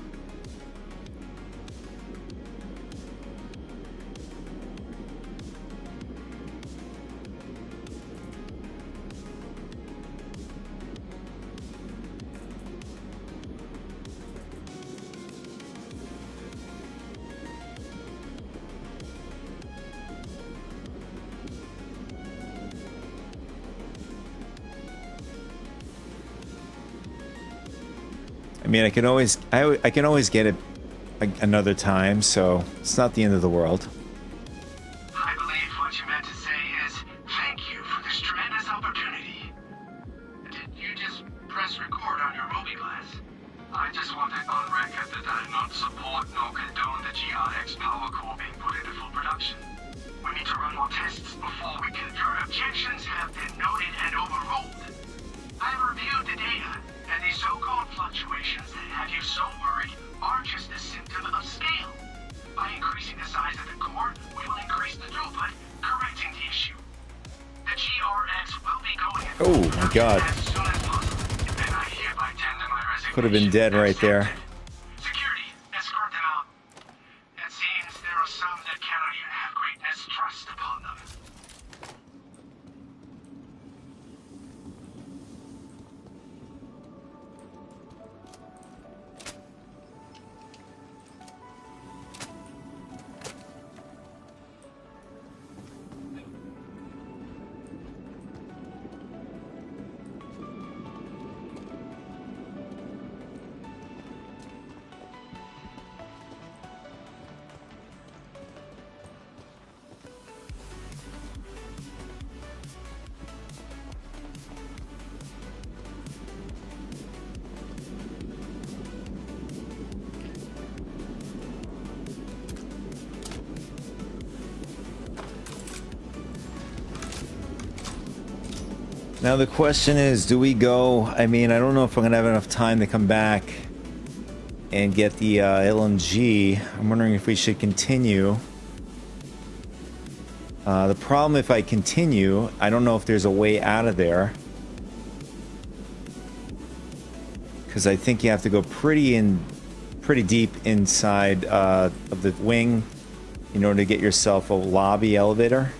I mean, I can always get it another time, so it's not the end of the world. I believe what you meant to say is thank you for this tremendous opportunity. Did you just press record on your mobi-glass? I just want it on record that I do not support nor condone the GRX power core being put into full production. We need to run more tests before we can. Your objections have been noted and overruled. I've reviewed the data, and these so-called fluctuations that have you so worried are just a symptom of scale. By increasing the size of the core, we will increase the throughput, correcting the issue. The GRX will be going Oh my God! as soon as possible, and I hereby tender my resignation. Could have been dead right there. Security, escort them out. It seems there are some that cannot even have great mistrust upon them. Now the question is, do we go? I mean, I don't know if I'm gonna have enough time to come back and get the LMG. I'm wondering if we should continue. The problem if I continue, I don't know if there's a way out of there. Because I think you have to go pretty deep inside of the wing in order to get yourself a lobby elevator.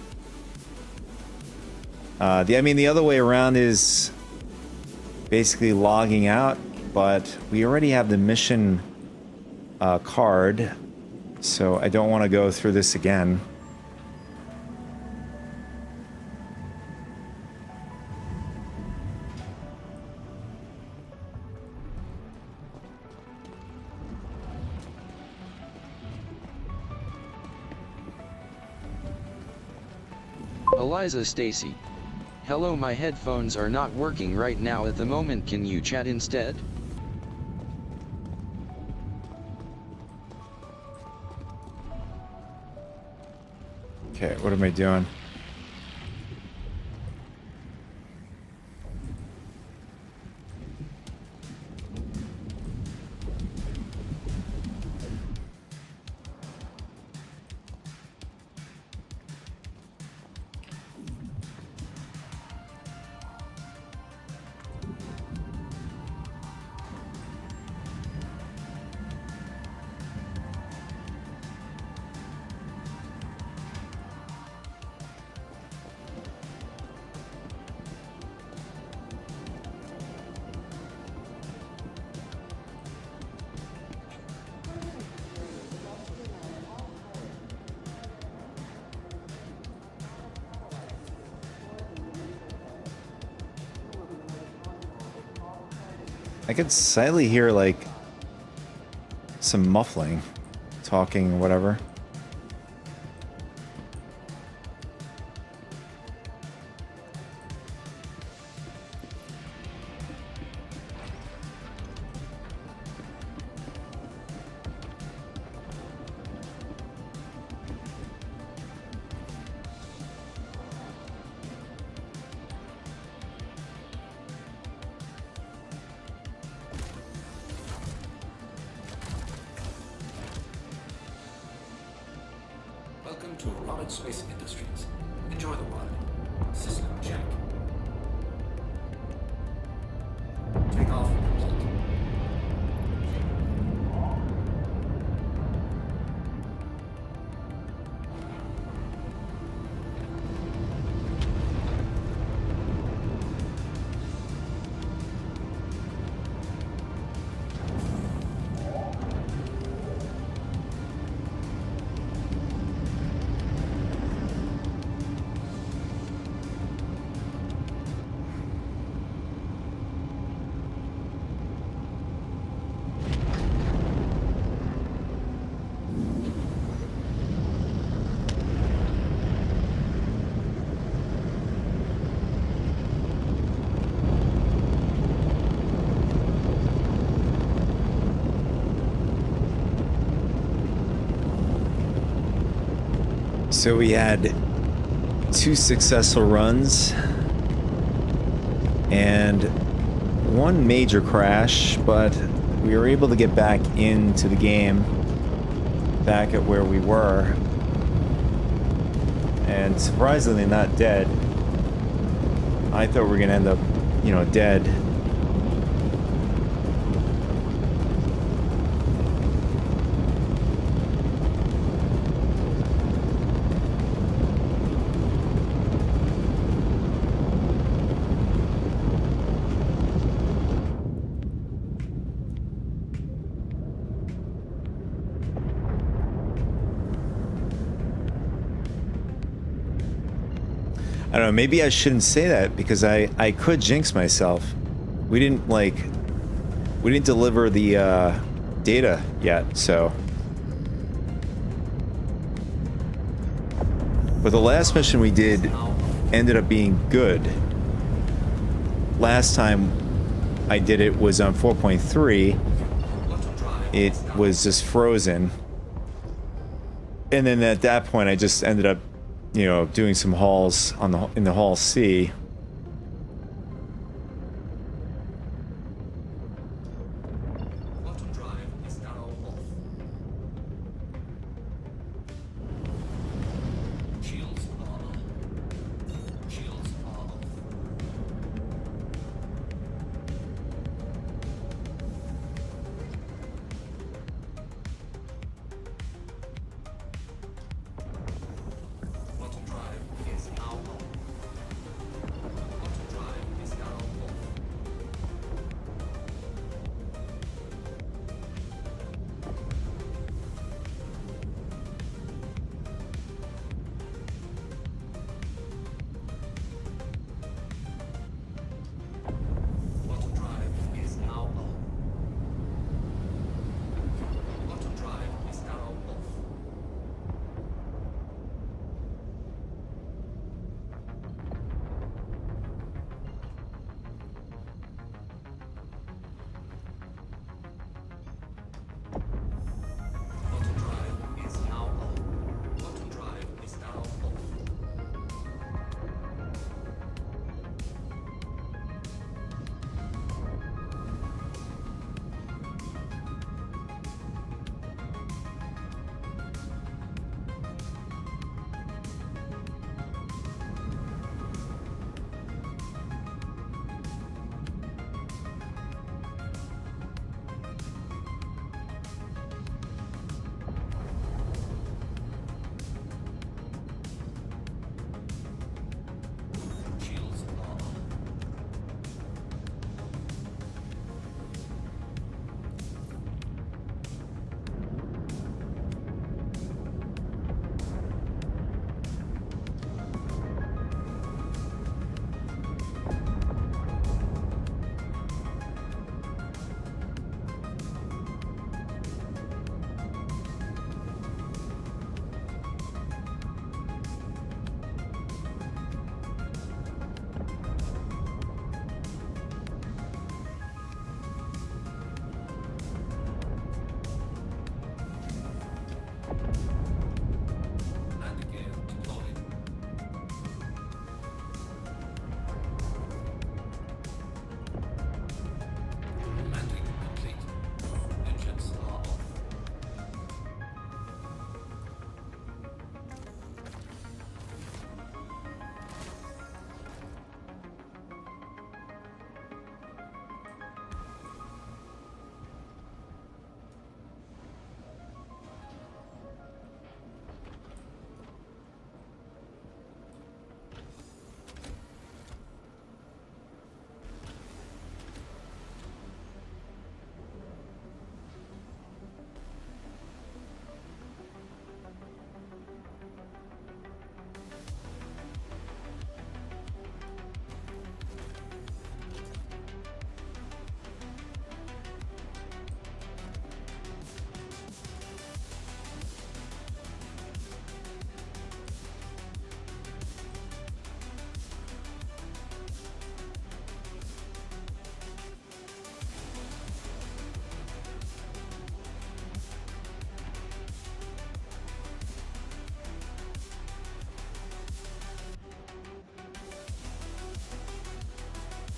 I mean, the other way around is basically logging out, but we already have the mission card, so I don't want to go through this again. Eliza Stacy. Hello, my headphones are not working right now at the moment. Can you chat instead? Okay, what am I doing? I could slightly hear like some muffling, talking, whatever. Welcome to Onyx Space Industries. Enjoy the ride. System check. Takeoff. So we had 2 successful runs and 1 major crash, but we were able to get back into the game, back at where we were, and surprisingly not dead. I thought we were gonna end up, you know, dead. I don't know, maybe I shouldn't say that because I could jinx myself. We didn't deliver the data yet, so. But the last mission we did ended up being good. Last time I did it was on 4.3. It was just frozen. And then at that point I just ended up, you know, doing some hauls on in the Hall C. Quantum drive is now off. Shields are on. Shields are off. Quantum drive is now on.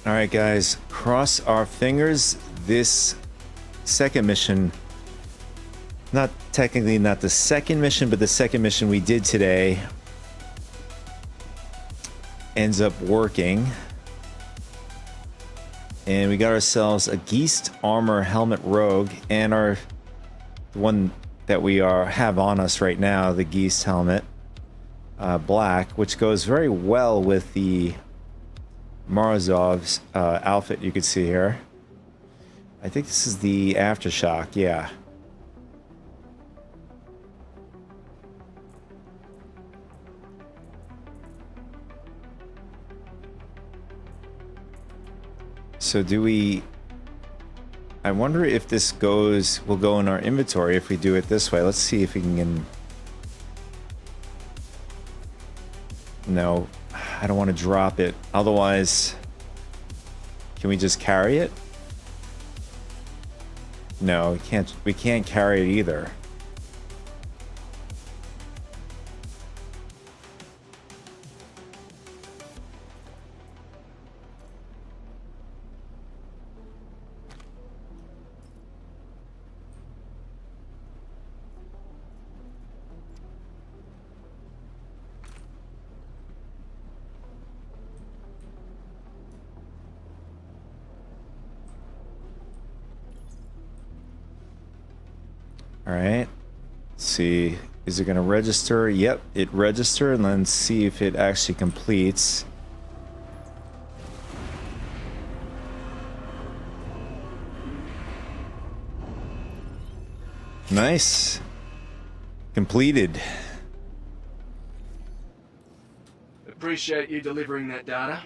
All right, guys, cross our fingers. This second mission, not technically not the second mission, but the second mission we did today, ends up working. And we got ourselves a Geist Armor Helmet Rogue, and the one that we have on us right now, the Geist Helmet Black, which goes very well with the Morozov's outfit you could see here. I think this is the Aftershock, yeah. So do we... I wonder if this will go in our inventory if we do it this way. Let's see if we can... No, I don't want to drop it. Otherwise, can we just carry it? No, we can't carry it either. All right, let's see, is it going to register? Yep, it registered, and then see if it actually completes. Nice. Completed. Appreciate you delivering that data.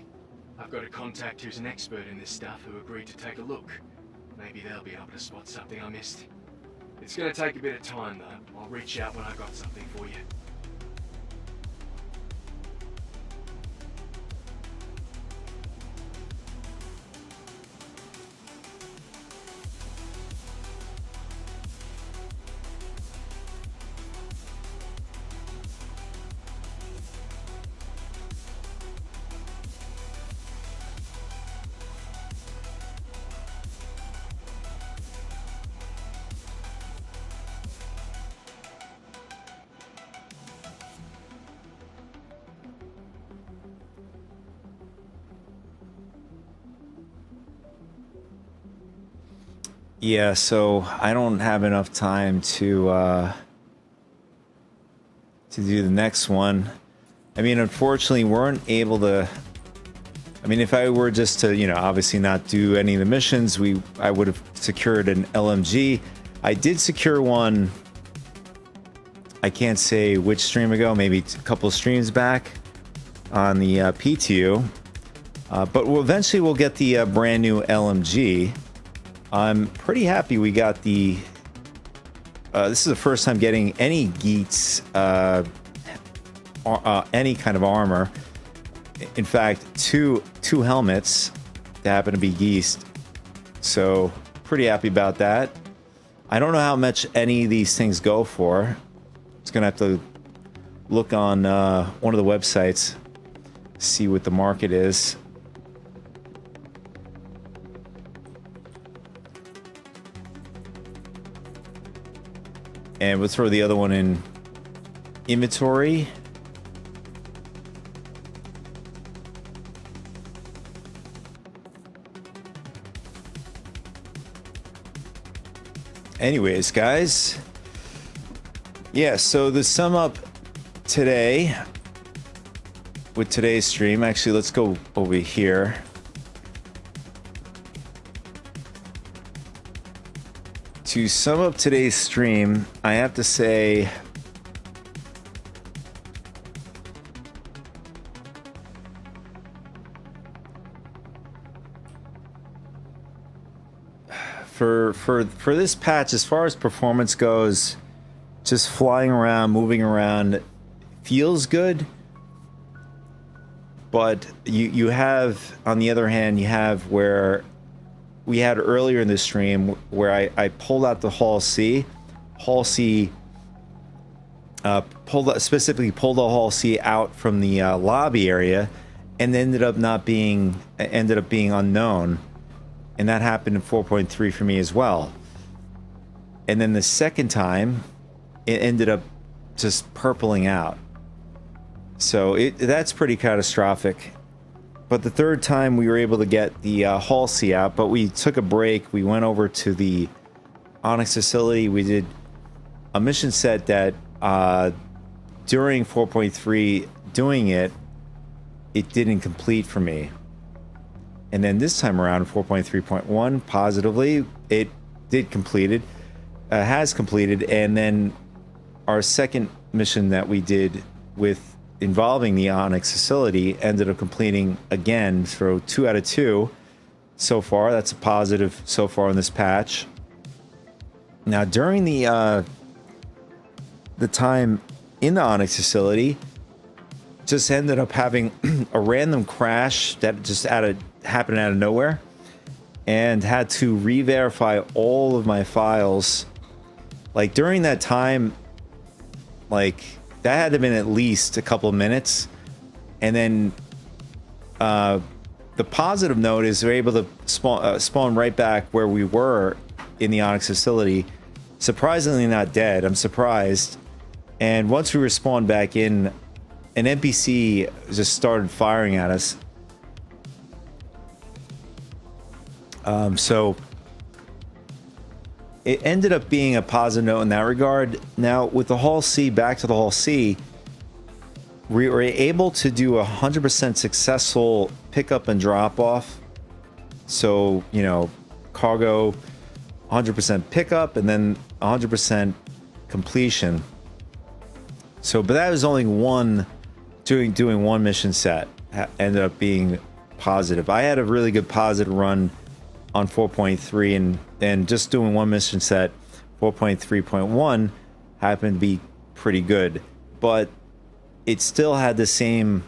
I've got a contact who's an expert in this stuff who agreed to take a look. Maybe they'll be able to spot something I missed. It's gonna take a bit of time though. I'll reach out when I got something for you. Yeah, so I don't have enough time to do the next one. I mean, unfortunately, we weren't able to. I mean, if I were just to, you know, obviously not do any of the missions, I would have secured an LMG. I did secure one. I can't say which stream ago, maybe a couple of streams back on the PTU. But eventually we'll get the brand new LMG. I'm pretty happy we got the... this is the first time getting any Geats, any kind of armor. In fact, two helmets that happen to be Geist. So, pretty happy about that. I don't know how much any of these things go for. It's going to have to look on one of the websites, see what the market is. And we'll throw the other one in inventory. Anyways, guys. Yeah, so the sum up today with today's stream. Actually, let's go over here. To sum up today's stream, I have to say for this patch, as far as performance goes, just flying around, moving around feels good. But you have, on the other hand, you have where we had earlier in the stream where I pulled out the Hall C. Hall C specifically pulled the Hall C out from the lobby area and ended up being unknown, and that happened in 4.3 for me as well. And then the second time, it ended up just purpling out. So that's pretty catastrophic. But the third time we were able to get the Hull C out, but we took a break. We went over to the Onyx facility. We did a mission set that during 4.3 doing it didn't complete for me. And then this time around, 4.3.1, positively, it did completed, has completed. And then our second mission that we did involving the Onyx facility ended up completing again. So 2 out of 2 so far. That's a positive so far in this patch. Now during the time in the Onyx facility, just ended up having a random crash that just happened out of nowhere, and had to re-verify all of my files. Like during that time, like that had to have been at least a couple of minutes. And then the positive note is we're able to spawn right back where we were in the Onyx facility. Surprisingly not dead. I'm surprised. And once we respawned back in, an NPC just started firing at us. So it ended up being a positive note in that regard. Now with the Hull C, back to the Hull C, we were able to do 100% successful pickup and drop off. So, you know, cargo 100% pickup and then 100% completion. So, but that was only doing one mission set ended up being positive. I had a really good positive run on 4.3, and just doing one mission set, 4.3.1, happened to be pretty good, but it still had the same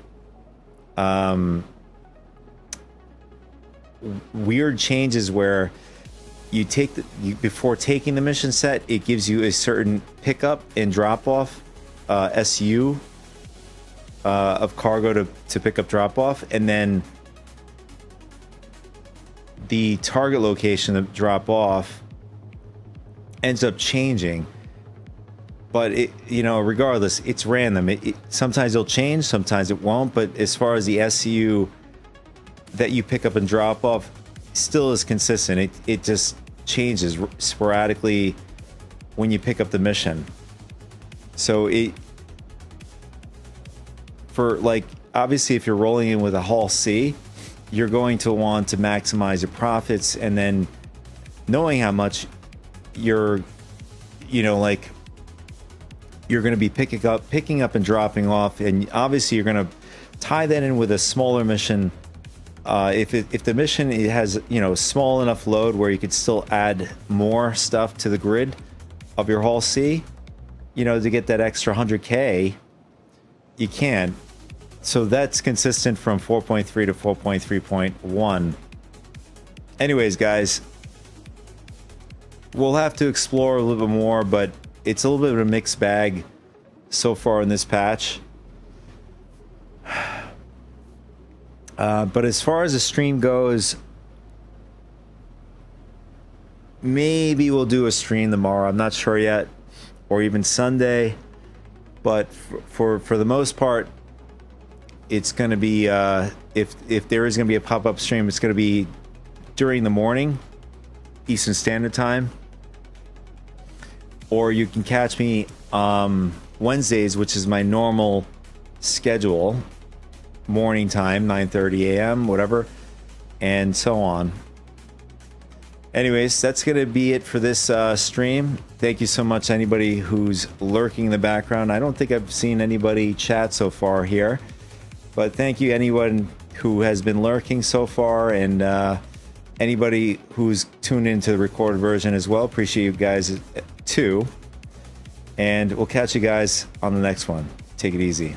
weird changes where you before taking the mission set, it gives you a certain pickup and drop off SU of cargo to pick up drop off, and then the target location of drop off ends up changing. But it, you know, regardless, it's random. Sometimes it'll change, sometimes it won't. But as far as the SU that you pick up and drop off, still is consistent. It just changes sporadically when you pick up the mission. So obviously, if you're rolling in with a Hull C, you're going to want to maximize your profits, and then knowing how much you're going to be picking up and dropping off, and obviously you're going to tie that in with a smaller mission. If the mission has small enough load where you could still add more stuff to the grid of your Hull C, to get that extra 100K, you can. So that's consistent from 4.3 to 4.3.1. Anyways, guys, we'll have to explore a little bit more, but it's a little bit of a mixed bag so far in this patch. But as far as the stream goes, maybe we'll do a stream tomorrow. I'm not sure yet, or even Sunday. But for the most part, it's going to be if there is going to be a pop-up stream, it's going to be during the morning, Eastern Standard Time. Or you can catch me Wednesdays, which is my normal schedule, morning time, 9:30 a.m., whatever, and so on. Anyways, that's going to be it for this stream. Thank you so much, anybody who's lurking in the background. I don't think I've seen anybody chat so far here, but thank you anyone who has been lurking so far, and anybody who's tuned into the recorded version as well. Appreciate you guys too, and we'll catch you guys on the next one. Take it easy.